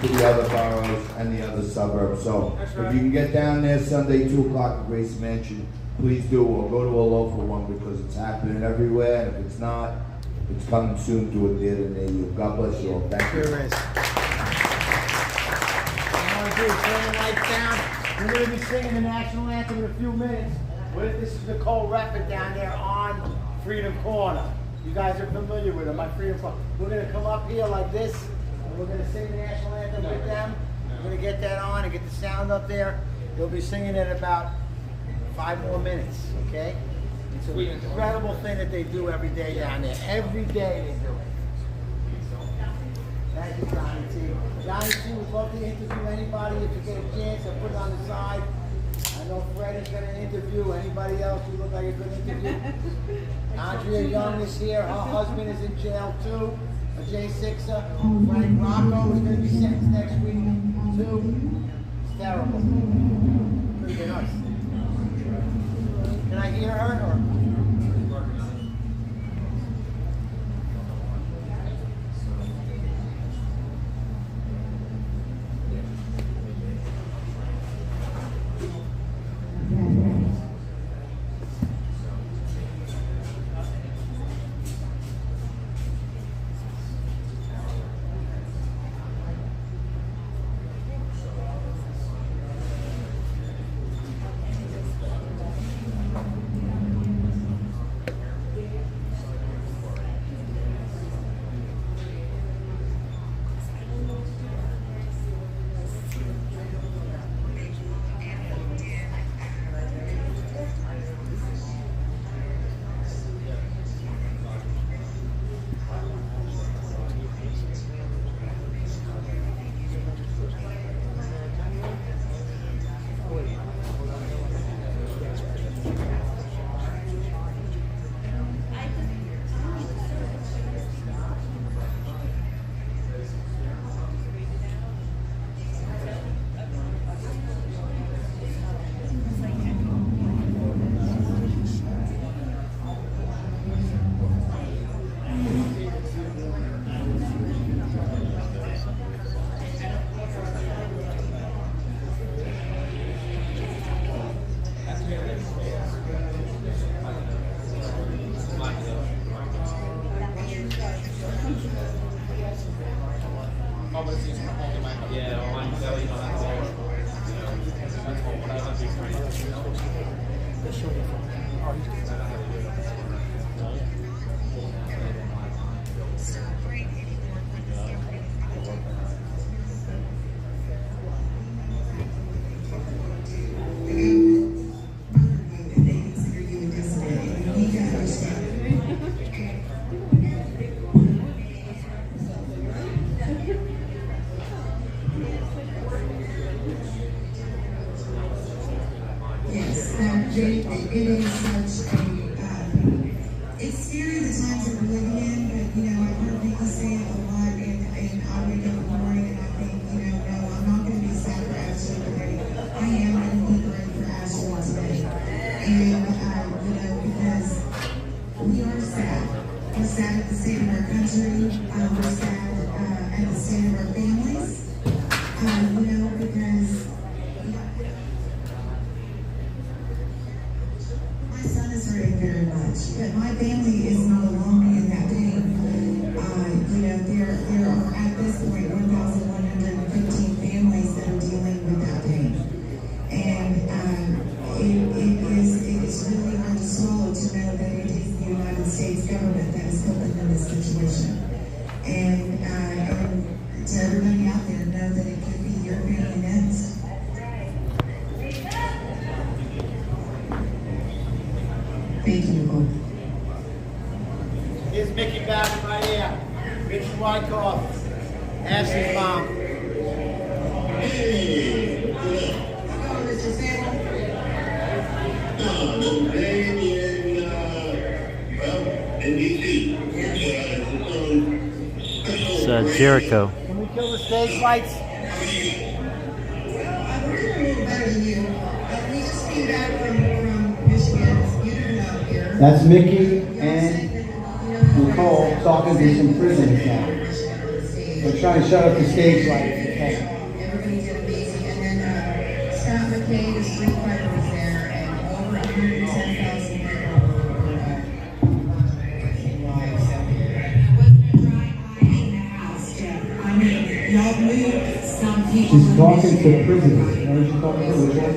Speaker 17: to the other boroughs and the other suburbs. So if you can get down there Sunday, 2 o'clock at Gracie Mansion, please do, or go to a local one, because it's happening everywhere. And if it's not, it's coming soon to a theater near you. God bless you all. Thank you.
Speaker 1: Sure is. I want to do is turn the lights down. We're going to be singing the national anthem in a few minutes. This is Nicole Rappert down there on Freedom Corner. You guys are familiar with her, my Freedom Corner. We're going to come up here like this, and we're going to sing the national anthem with them. We're going to get that on and get the sound up there. They'll be singing it about 5 more minutes, okay? It's an incredible thing that they do every day down there. Every day they do it. Thank you, Johnny T. Johnny T would love to interview anybody if you get a chance, and put it on the side. I know Fred is going to interview anybody else who look like a good interview. Andrea Young is here. Her husband is in jail too, a J6er. Frank Rocco is going to be sentenced next week too. It's terrible. Pretty good us. Can I hear her or?
Speaker 19: Because my son is hurting very much, but my family is not alone in that pain. There are at this point 1,115 families that are dealing with that pain, and it is really hard to swallow to know that it is the United States government that is put them in this situation. And to everybody out there, know that it could be your family next. Thank you, Nicole.
Speaker 1: Here's Mickey back right here. Mickey Wyckoff. Ashley's mom.
Speaker 6: It's Jericho.
Speaker 1: Can we kill the stage lights?
Speaker 5: That's Mickey and Nicole talking to some prisoners now. They're trying to shut up the stage lights.
Speaker 19: Everybody did amazing. And then Scott McKay, the street fighter, was there, and over 110,000 people y'all moved some people.
Speaker 5: She's talking to prisoners. What is she talking to? Which one?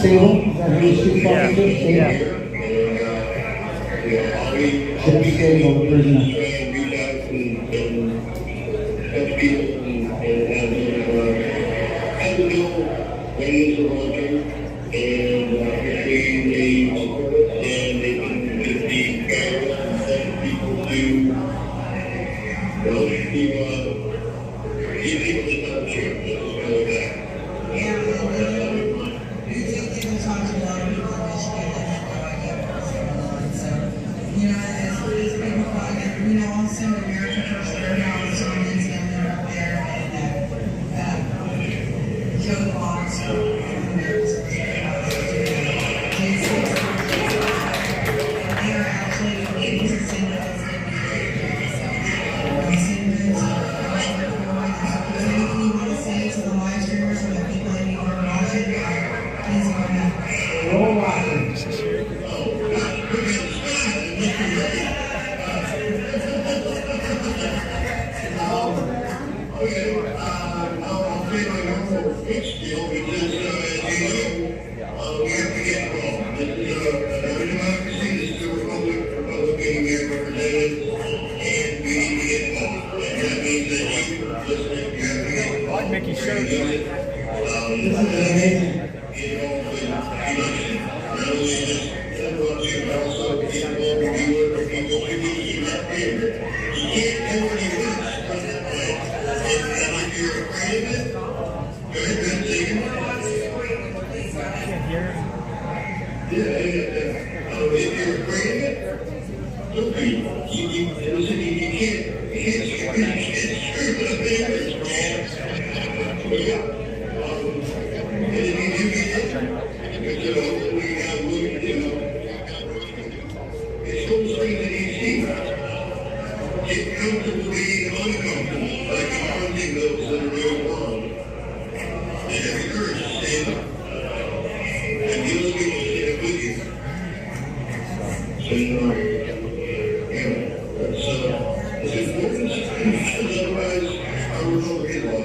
Speaker 5: Sable? Is that who she's talking to? Sable? Jeff Sable, the prisoner.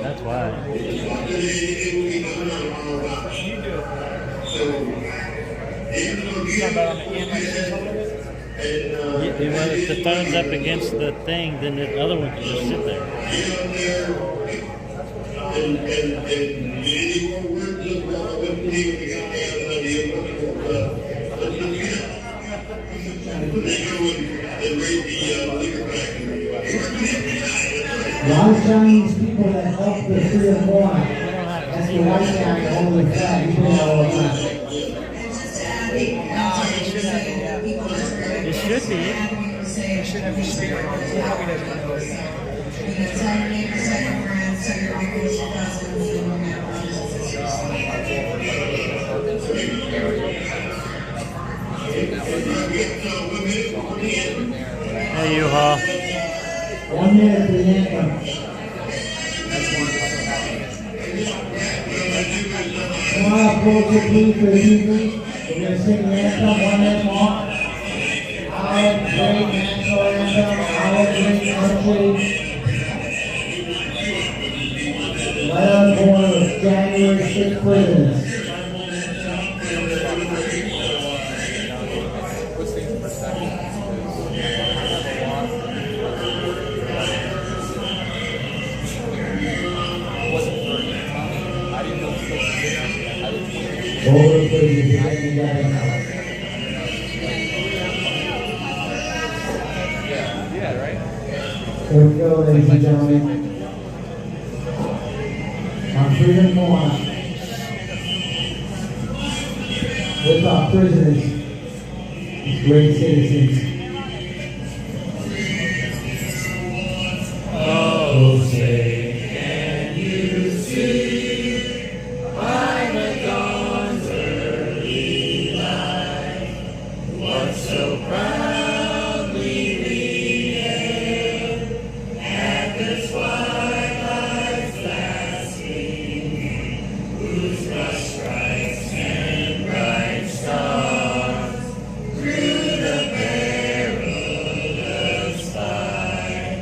Speaker 6: That's why. Well, if the phone's up against the thing, then the other one can just sit there.
Speaker 5: A lot of Chinese people that help the freedom movement. That's the white guy holding the flag. You know all the time.
Speaker 6: It should be.
Speaker 8: It should have just been how he doesn't know it.
Speaker 19: Tell your neighbors, tell your friends, tell your uncles, your cousins,
Speaker 6: Hey, U-Haul.
Speaker 5: 1 minute for the anthem. Come on up closer, please, for the people. We're going to sing the anthem 1 minute more. Our great national anthem, our great country. Letter born of January 6th prisoners. All the prisoners are getting together now.
Speaker 20: Yeah, right?
Speaker 5: Here we go, ladies and gentlemen. Our prison corner. With our prisoners, these great citizens.
Speaker 20: Oh, say, can you see by the dawn's early light what so proudly we hailed at the twilight's last gleam, whose rush stripes and bright stars through the perilous fight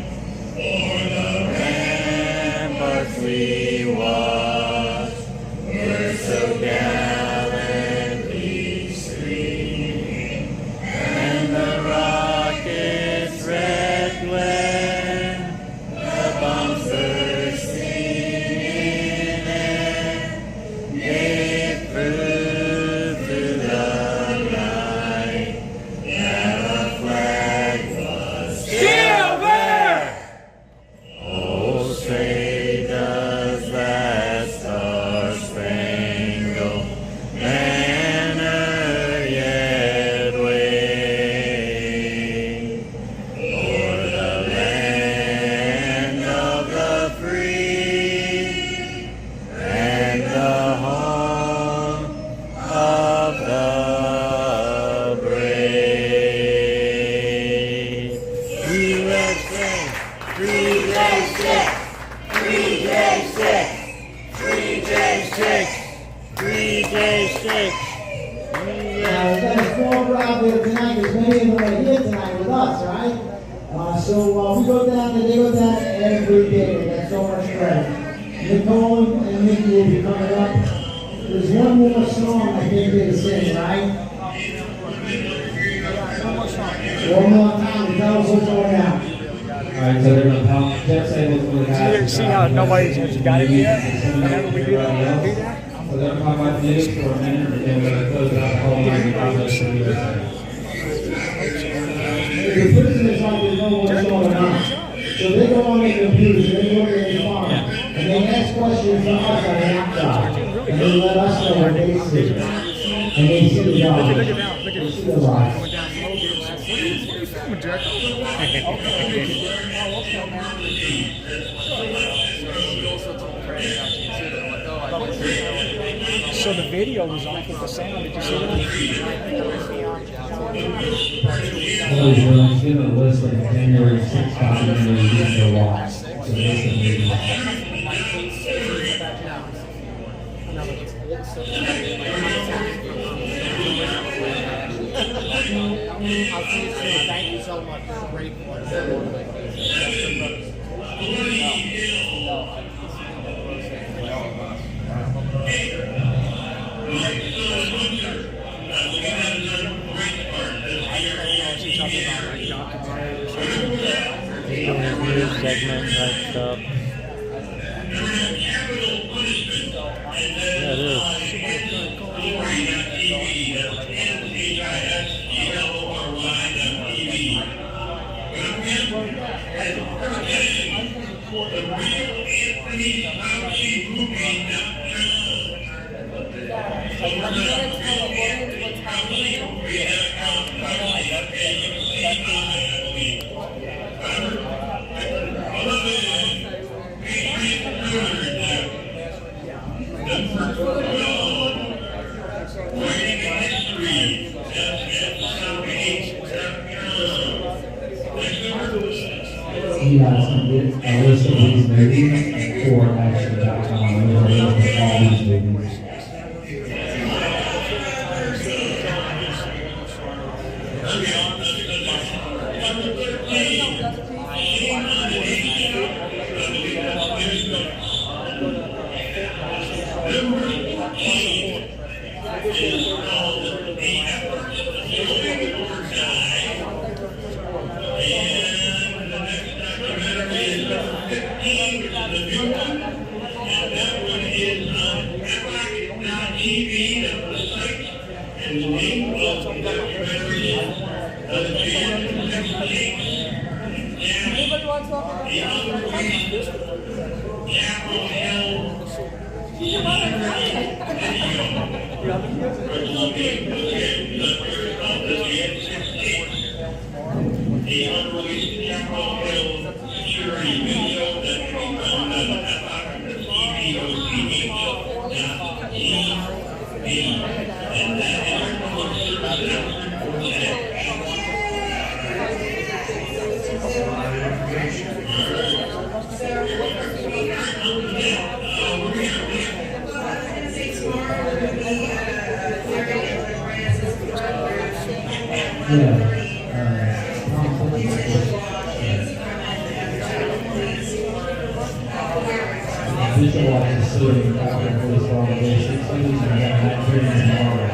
Speaker 20: o'er the ramparts we watched were so gallantly streaming, and the rocket's red glare, the bombs bursting in air, gave proof to the night that our flag was still there. Oh, say does that star-spangled banner yet wave o'er the land of the free and the home of the brave? USA, free J6, free J6, free J6, free J6.
Speaker 5: Now, we've got a small crowd there tonight, because many of them are here tonight with us, right? So we go down there, they go down every day. They got so much credit. Nicole and Mickey will be coming up. There's one more song I think they sing, right? One more time, tell us what's going on.
Speaker 4: Alright, so they're gonna pump, Jeff said what's going to happen.
Speaker 8: See how nobody's got it yet? Whenever we do that.
Speaker 4: So they're talking about news for a minute, and then we're gonna close out the whole night and process for you.
Speaker 5: The prisoners like to know what's going on. So they go on their computers, they look at their phone, and they ask questions to us on the outside. And they let us know what they see. And they see the dogs. They see the lies.
Speaker 8: So the video was off with the sound. Did you see that?
Speaker 4: He's given a list of January 6th documentaries you need to watch. So listen,
Speaker 8: Thank you so much. Great one.
Speaker 6: News segment type stuff. Yeah, it is.
Speaker 5: He
Speaker 4: a list of these movies at foraction.com. There's a list of all these movies.
Speaker 10: Anybody want to talk about
Speaker 4: Visualize sitting out in this long day, 6 days, and that training tomorrow.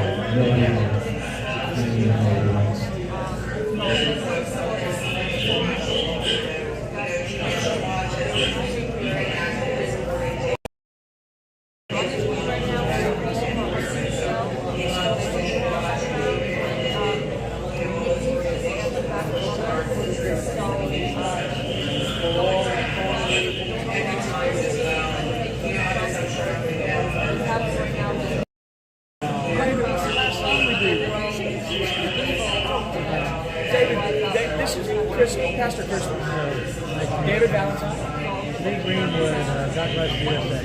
Speaker 8: Pastor Christopher. David Valentine.
Speaker 20: Lee Greenwood, God bless USA.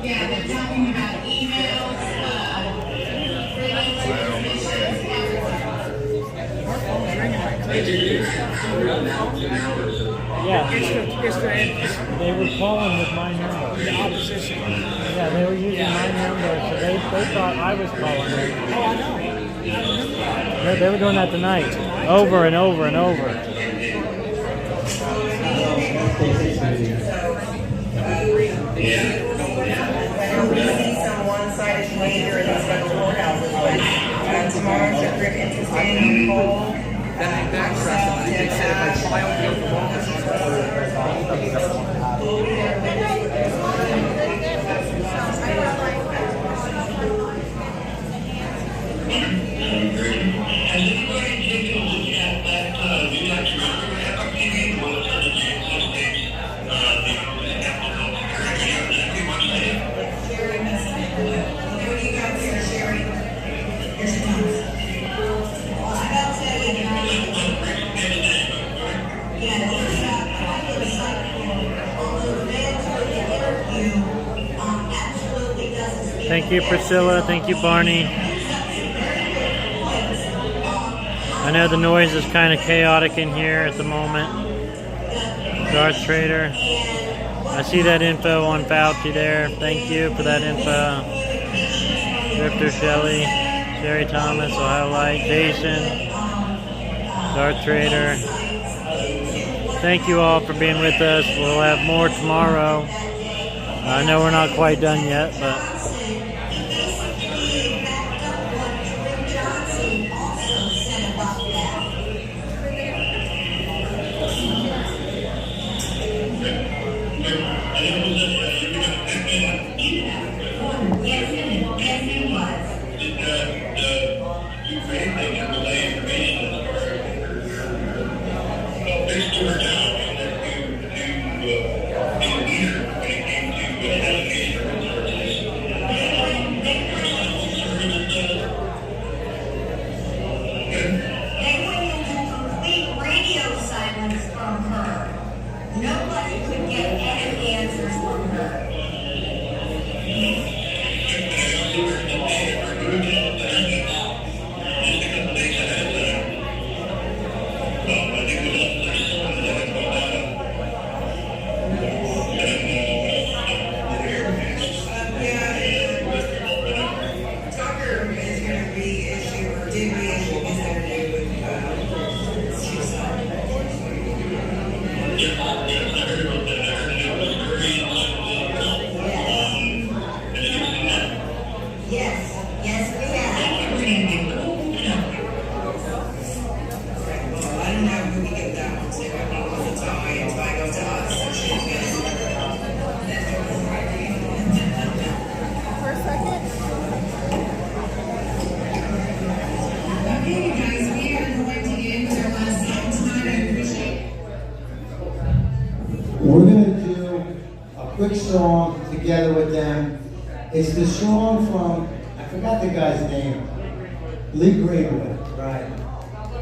Speaker 15: Yeah, they're talking about emails.
Speaker 20: Yeah, they were calling with my number.
Speaker 8: The opposition.
Speaker 20: Yeah, they were using my number, so they thought I was calling them.
Speaker 8: Oh, I know.
Speaker 20: They were doing that tonight, over and over and over.
Speaker 19: Some one-sided behavior in these federal courthouses, but tomorrow's a group interesting poll.
Speaker 8: Then they backtracked on it. They said if I filed the oath of office,
Speaker 6: Thank you, Priscilla. Thank you, Barney. I know the noise is kind of chaotic in here at the moment. Darth Trader. I see that info on Fauci there. Thank you for that info. Drifter Shelley, Sherry Thomas, Ohio Light, Jason, Darth Trader. Thank you all for being with us. We'll have more tomorrow. I know we're not quite done yet, but
Speaker 15: They went into complete radio silence from her. Nobody could get any answers from her.
Speaker 19: Tucker is going to reissue, or did reissue his interview with Yes, we have. Well, I don't know who we give that one to. I don't know if it's I go to us. For a second. Okay, you guys, we are going to get into our last song tonight. I appreciate it.
Speaker 1: We're gonna do a quick song together with them. It's the song from, I forgot the guy's name, Lee Greenwood, right?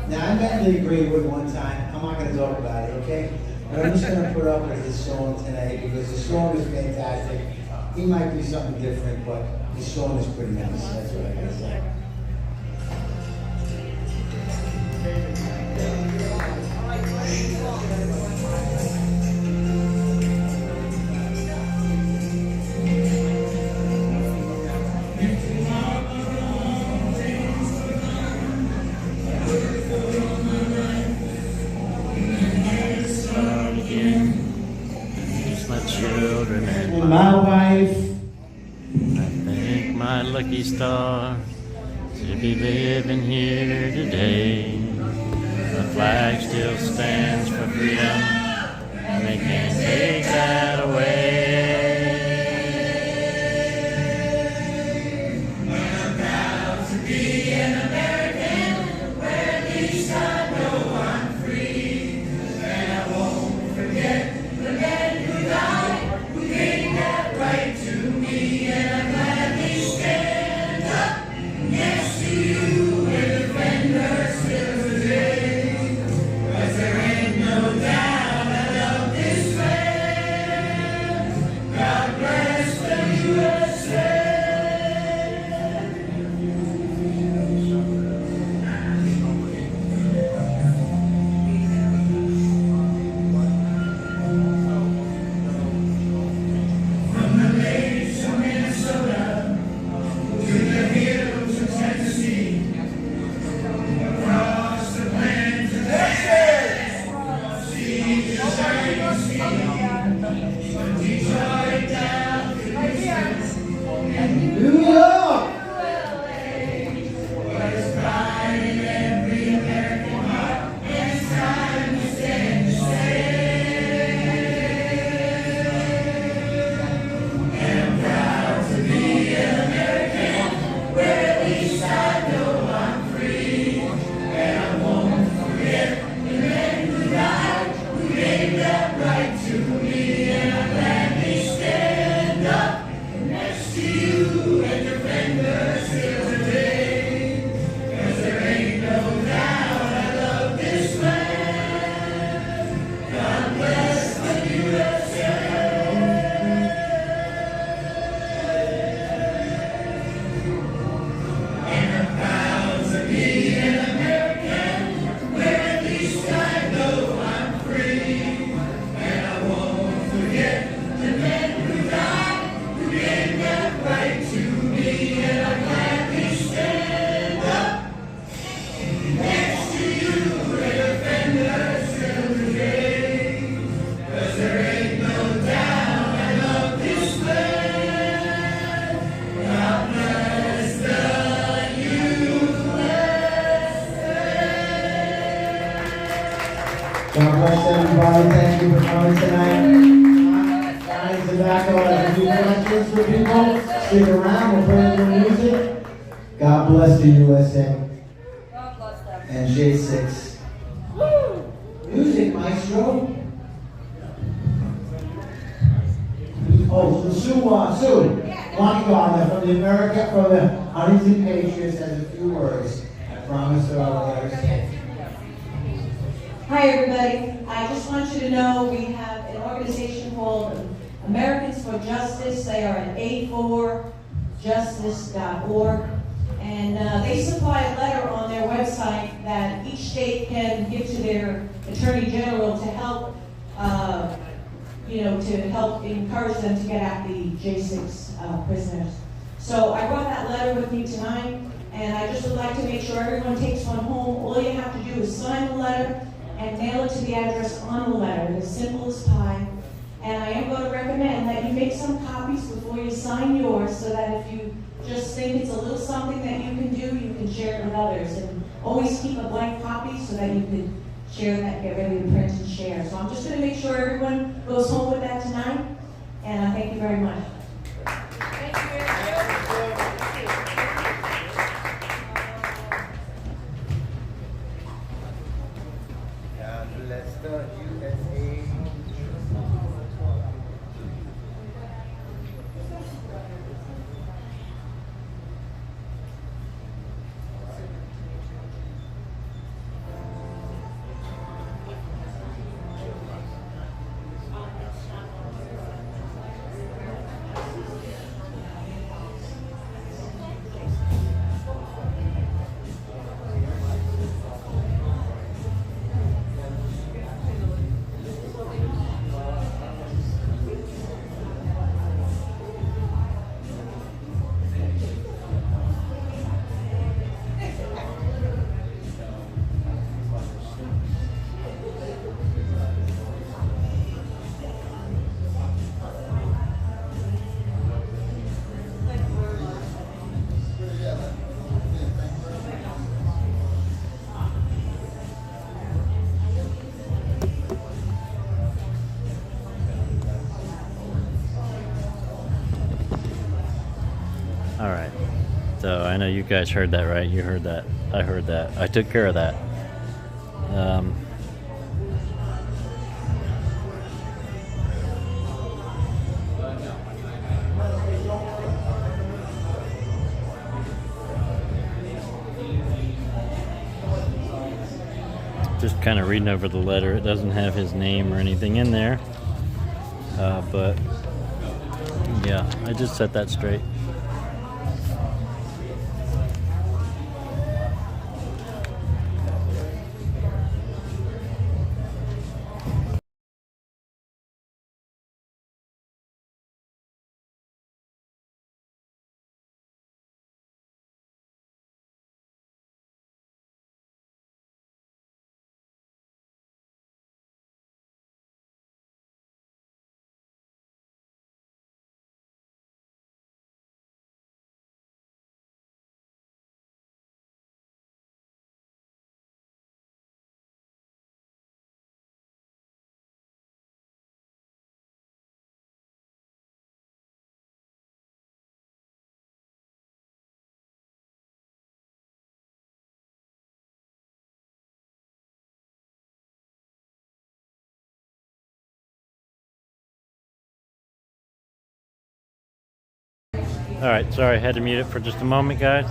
Speaker 1: Now, I met Lee Greenwood one time. I'm not gonna talk about it, okay? But I'm just gonna put up with this song today because the song is fantastic. He might be something different, but the song is pretty nice. That's what I gotta say.
Speaker 6: Children and
Speaker 1: my wife.
Speaker 6: I thank my lucky stars to be living here today. The flag still stands for freedom, and they can't take that away. I'm proud to be an American, where at least I know I'm free, and I won't forget the men who died, who gave that right to me, and I gladly stand up next to you and defend her still today. 'Cause there ain't no doubt I love this land. God bless the USA. From the lakes of Minnesota to the hills of Tennessee, across the plains of Texas, seas of shining sea, from Detroit down to Houston, and
Speaker 1: New York!
Speaker 6: there's pride in every American heart, and it's time to stand to And I'm proud to be an American, where at least I know I'm free, and I won't forget the men who died, who gave that right to me, and I gladly stand up next to you and defend her still today. 'Cause there ain't no doubt I love this land. God bless the USA. And I'm proud to be an American, where at least I know I'm free, and I won't forget the men who died, who gave that right to me, and I gladly stand up next to you and defend her still today. 'Cause there ain't no doubt I love this land. God bless the
Speaker 1: God bless everybody. Thank you for coming tonight. Guys, tobacco has a few questions for people. Stick around. We'll play some music. God bless the USA.
Speaker 9: God bless them.
Speaker 1: And J6. Music, maestro. Oh, Sue, Lonnie Gardner from the Huntington Patriots has a few words.
Speaker 5: promise to our letters.
Speaker 21: Hi, everybody. I just want you to know we have an organization called Americans for Justice. They are at a4justice.org. And they supply a letter on their website that each state can give to their attorney general to help, to help encourage them to get at the J6 prisoners. So I brought that letter with me tonight, and I just would like to make sure everyone takes one home. All you have to do is sign the letter and mail it to the address on the letter, as simple as pie. And I am going to recommend that you make some copies before you sign yours, so that if you just think it's a little something that you can do, you can share it with others. And always keep a blank copy so that you can share that, get ready to print and share. So I'm just going to make sure everyone goes home with that tonight, and I thank you very much.
Speaker 1: God bless the USA.
Speaker 6: All right. So I know you guys heard that, right? You heard that. I heard that. I took care of that. Just kind of reading over the letter. It doesn't have his name or anything in there. But yeah, I just set that straight. Alright, sorry, I had to mute it for just a moment, guys.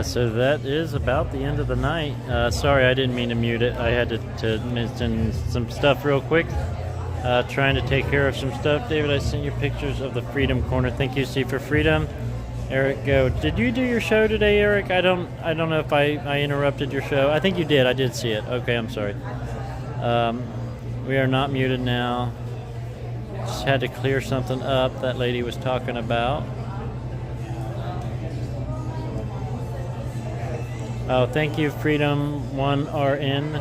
Speaker 6: So that is about the end of the night. Sorry, I didn't mean to mute it. I had to mention some stuff real quick. Trying to take care of some stuff. David, I sent you pictures of the Freedom Corner. Thank you, C for Freedom. Eric, go. Did you do your show today, Eric? I don't know if I interrupted your show. I think you did. I did see it. Okay, I'm sorry. We are not muted now. Just had to clear something up that lady was talking about. Oh, thank you, Freedom1RN,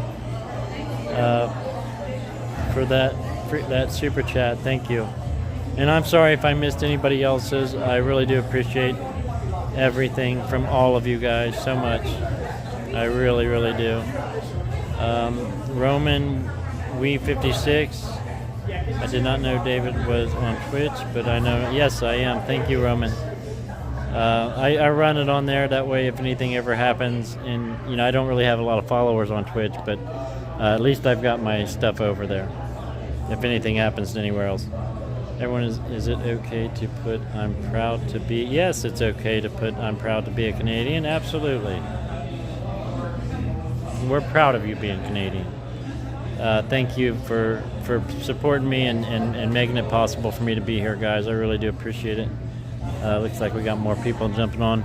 Speaker 6: for that super chat. Thank you. And I'm sorry if I missed anybody else's. I really do appreciate everything from all of you guys so much. I really, really do. Roman We56. I did not know David was on Twitch, but I know, yes, I am. Thank you, Roman. I run it on there. That way, if anything ever happens, and I don't really have a lot of followers on Twitch, but at least I've got my stuff over there. If anything happens anywhere else, everyone is it okay to put "I'm proud to be"? Yes, it's okay to put "I'm proud to be a Canadian." Absolutely. we're proud of you being Canadian. Thank you for supporting me and making it possible for me to be here, guys. I really do appreciate it. Looks like we got more people jumping on.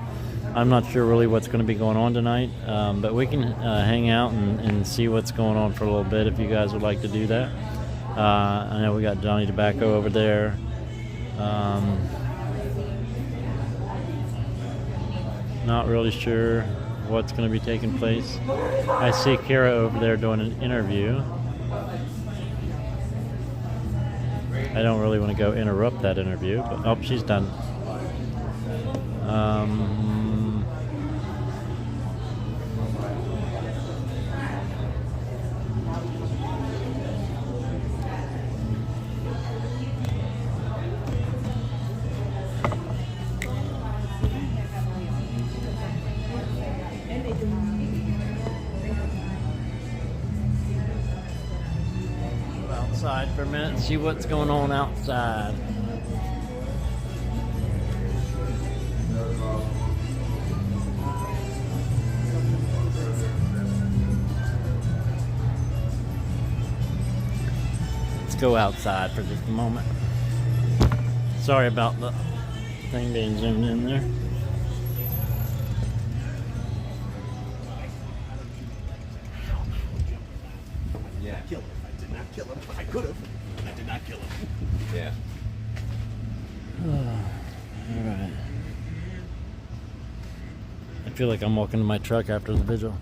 Speaker 6: I'm not sure really what's going to be going on tonight, but we can hang out and see what's going on for a little bit if you guys would like to do that. I know we got Johnny Tobacco over there. Not really sure what's going to be taking place. I see Kara over there doing an interview. I don't really want to go interrupt that interview, but oh, she's done. Outside for a minute and see what's going on outside. Let's go outside for just a moment. Sorry about the thing being zoomed in there.
Speaker 16: Yeah.
Speaker 8: Kill him. I did not kill him. I could have. I did not kill him.
Speaker 16: Yeah.
Speaker 6: All right. I feel like I'm walking to my truck after the vigil.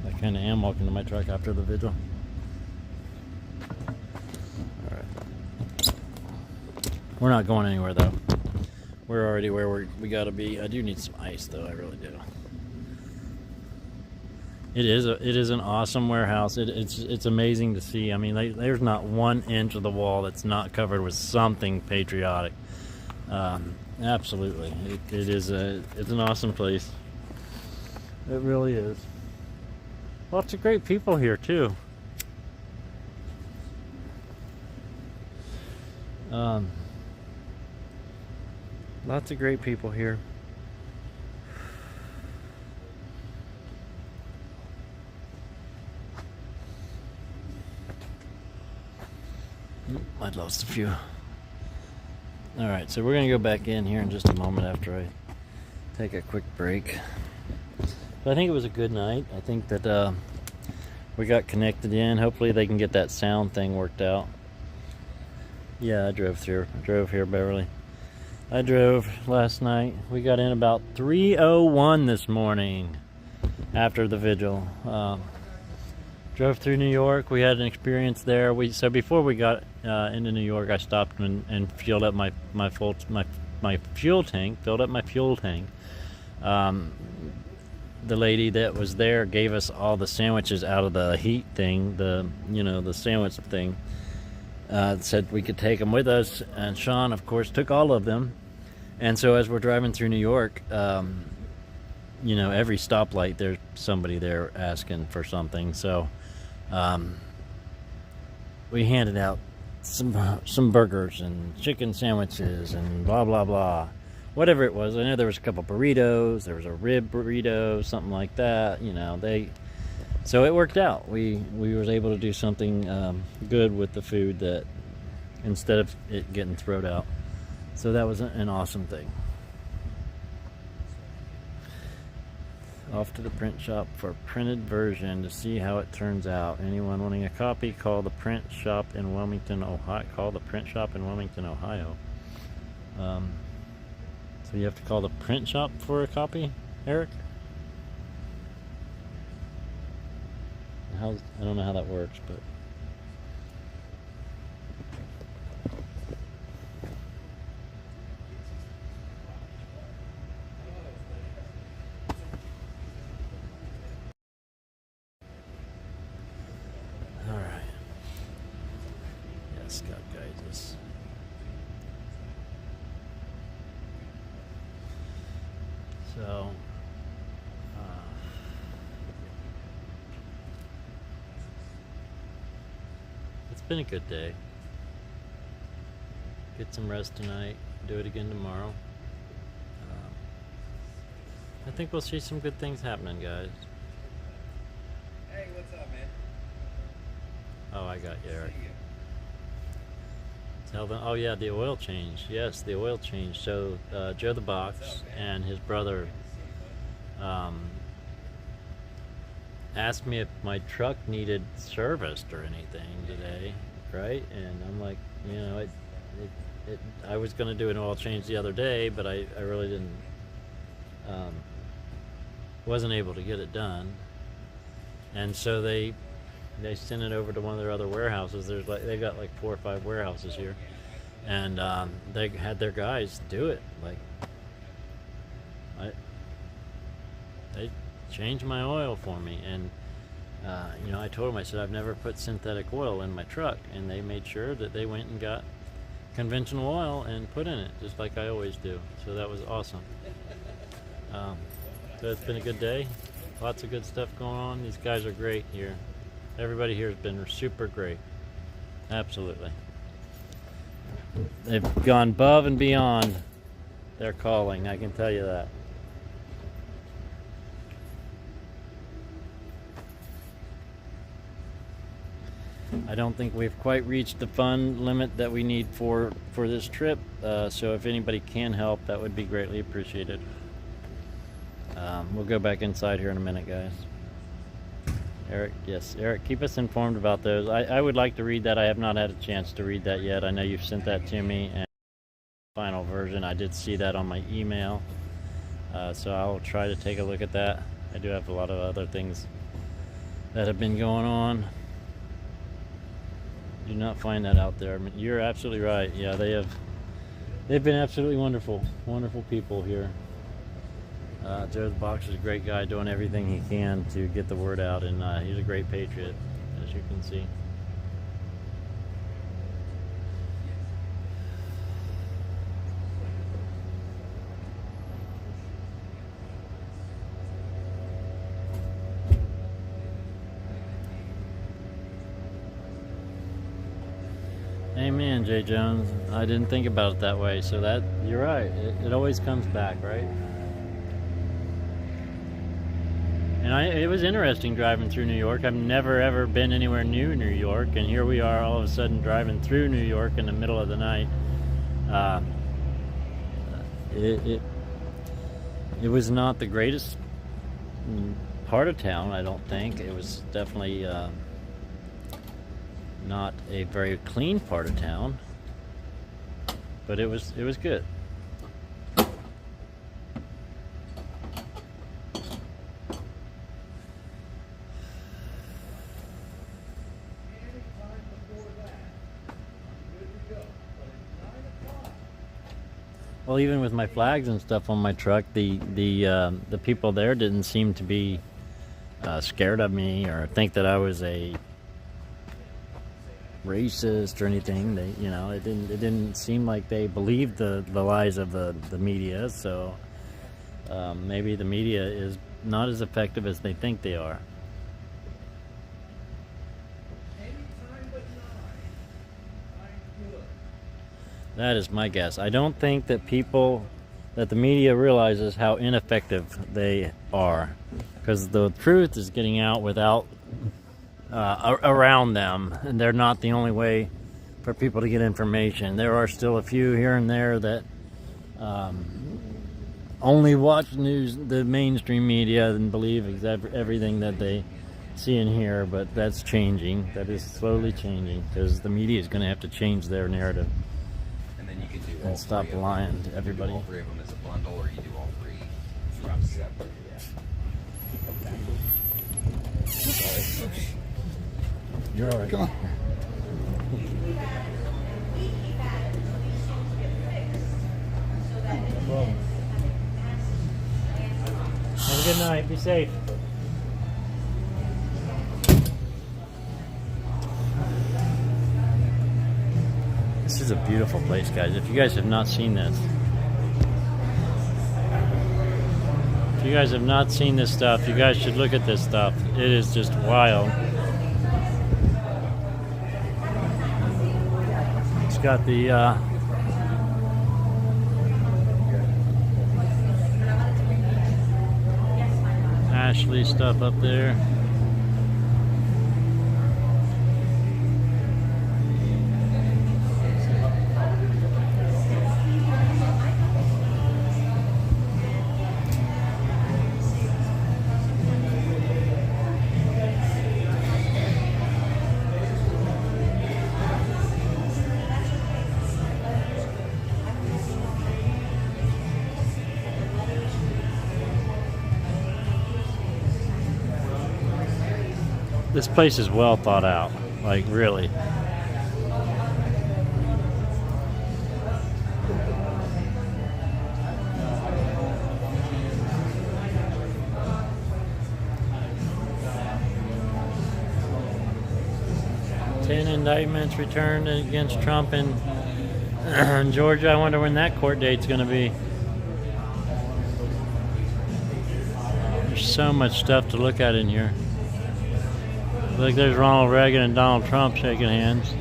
Speaker 6: I kind of am walking to my truck after the vigil. All right. We're not going anywhere though. We're already where we gotta be. I do need some ice though. I really do. It is an awesome warehouse. It's amazing to see. I mean, there's not 1 inch of the wall that's not covered with something patriotic. Absolutely, it's an awesome place. It really is. Lots of great people here too. Lots of great people here. I'd lost a few. Alright, so we're going to go back in here in just a moment after I take a quick break. But I think it was a good night. I think that we got connected in. Hopefully they can get that sound thing worked out. Yeah, I drove here, Beverly. I drove last night. We got in about 3:01 this morning after the vigil. Drove through New York. We had an experience there. So before we got into New York, I stopped and filled up my fuel tank. Filled up my fuel tank. The lady that was there gave us all the sandwiches out of the heat thing. The sandwich thing. Said we could take them with us, and Sean, of course, took all of them. And so as we're driving through New York, every stoplight there's somebody there asking for something. So we handed out some burgers and chicken sandwiches and blah blah blah, whatever it was. I know there was a couple burritos, there was a rib burrito, something like that. So it worked out. We was able to do something good with the food, that instead of it getting thrown out. So that was an awesome thing. Off to the print shop for a printed version to see how it turns out. Anyone wanting a copy, call the print shop in Wilmington, Ohio. So you have to call the print shop for a copy, Eric? I don't know how that works, but all right. Yes, God guides us. So it's been a good day. Get some rest tonight. Do it again tomorrow. I think we'll see some good things happening, guys.
Speaker 16: Hey, what's up, man?
Speaker 6: Oh, I got you, Eric. Tell them. Oh yeah, the oil change. Yes, the oil change. So Joe the Box and his brother asked me if my truck needed serviced or anything today, right? And I'm like, you know, I was going to do an oil change the other day, but I really didn't. Wasn't able to get it done, and so they sent it over to one of their other warehouses. They got like 4 or 5 warehouses here, and they had their guys do it. Like, they changed my oil for me, and you know, I told them, I said, I've never put synthetic oil in my truck, and they made sure that they went and got conventional oil and put in it, just like I always do. So that was awesome. So it's been a good day. Lots of good stuff going on. These guys are great here. Everybody here has been super great. Absolutely. They've gone above and beyond their calling, I can tell you that. I don't think we've quite reached the fund limit that we need for this trip, so if anybody can help, that would be greatly appreciated. We'll go back inside here in a minute, guys. Eric, yes, Eric, keep us informed about those. I would like to read that. I have not had a chance to read that yet. I know you've sent that to me, and final version, I did see that on my email, so I'll try to take a look at that. I do have a lot of other things that have been going on. Do not find that out there. I mean, you're absolutely right. Yeah, they've been absolutely wonderful people here. Joe the Box is a great guy, doing everything he can to get the word out, and he's a great patriot, as you can see. Amen, Jay Jones. I didn't think about it that way, so that, you're right. It always comes back, right? And it was interesting driving through New York. I've never ever been anywhere near New York, and here we are all of a sudden driving through New York in the middle of the night. It was not the greatest part of town, I don't think. It was definitely not a very clean part of town, but it was good. Well, even with my flags and stuff on my truck, the people there didn't seem to be scared of me or think that I was a racist or anything. They, you know, it didn't seem like they believed the lies of the media. So maybe the media is not as effective as they think they are. That is my guess. I don't think that the media realizes how ineffective they are, because the truth is getting out without around them, and they're not the only way for people to get information. There are still a few here and there that only watch news, the mainstream media, and believe everything that they see and hear, but that's changing. That is slowly changing, because the media is going to have to change their narrative. And stop lying to everybody.
Speaker 16: You do all 3 of them as a bundle, or you do all 3 throughout separate.
Speaker 6: Sorry. You're all right.
Speaker 11: Come on.
Speaker 6: Well, have a good night. Be safe. This is a beautiful place, guys. If you guys have not seen this, stuff, you guys should look at this stuff. It is just wild. It's got the Ashley stuff up there. This place is well thought out, like really. Ten indictments returned against Trump in Georgia. I wonder when that court date's going to be. There's so much stuff to look at in here. Like there's Ronald Reagan and Donald Trump shaking hands.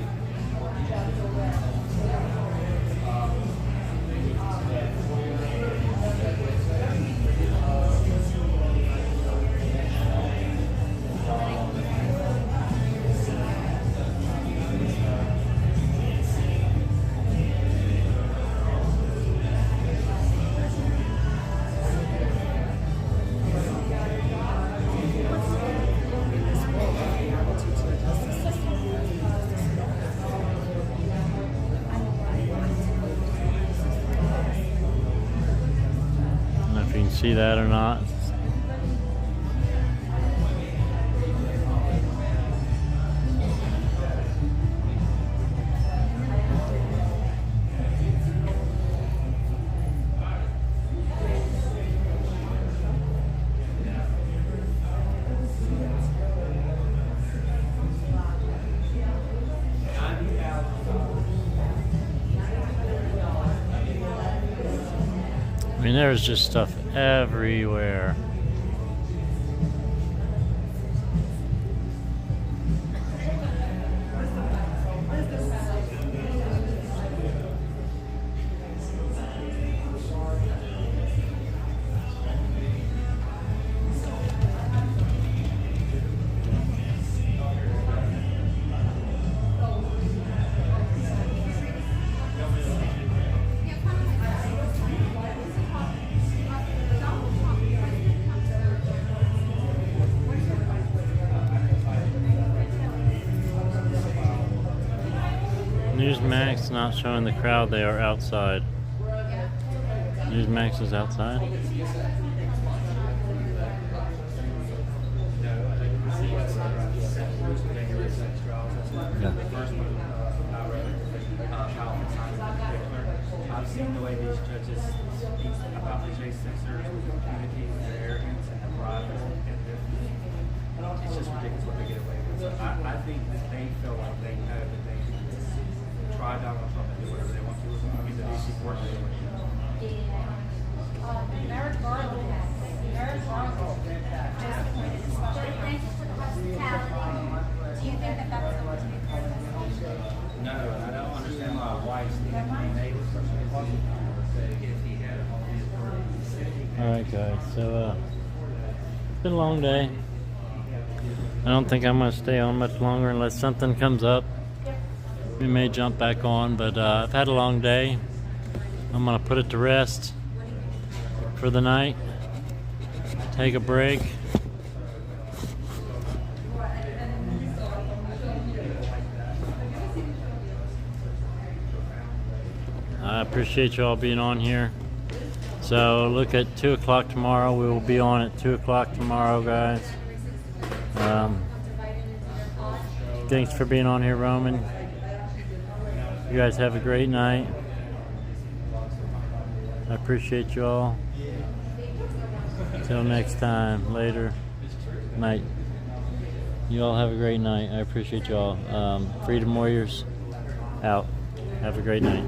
Speaker 6: See that or not? I mean, there's just stuff everywhere. Newsmax not showing the crowd, they are outside. Newsmax is outside? Yeah.
Speaker 3: I've seen the way these judges speak about the J6ers with impunity and their arrogance and their pride. It's just ridiculous what they get away with. So I think that they feel like they know that they can try Donald Trump and do whatever they want to with him. I mean, the DC court they want to.
Speaker 9: Merrick Garland just appointed a special thank you for the hospitality. Do you think that that's going to be part of the solution?
Speaker 3: No, and I don't understand why whites need to be enabled for if he had all the authority.
Speaker 6: Alright guys, so it's been a long day. I don't think I'm going to stay on much longer unless something comes up. We may jump back on, but I've had a long day. I'm going to put it to rest for the night. Take a break. I appreciate you all being on here. So look at 2 o'clock tomorrow. We will be on at 2 o'clock tomorrow, guys. Thanks for being on here, Roman. You guys have a great night. I appreciate you all. Until next time, later night. You all have a great night. I appreciate you all. Freedom Warriors out. Have a great night.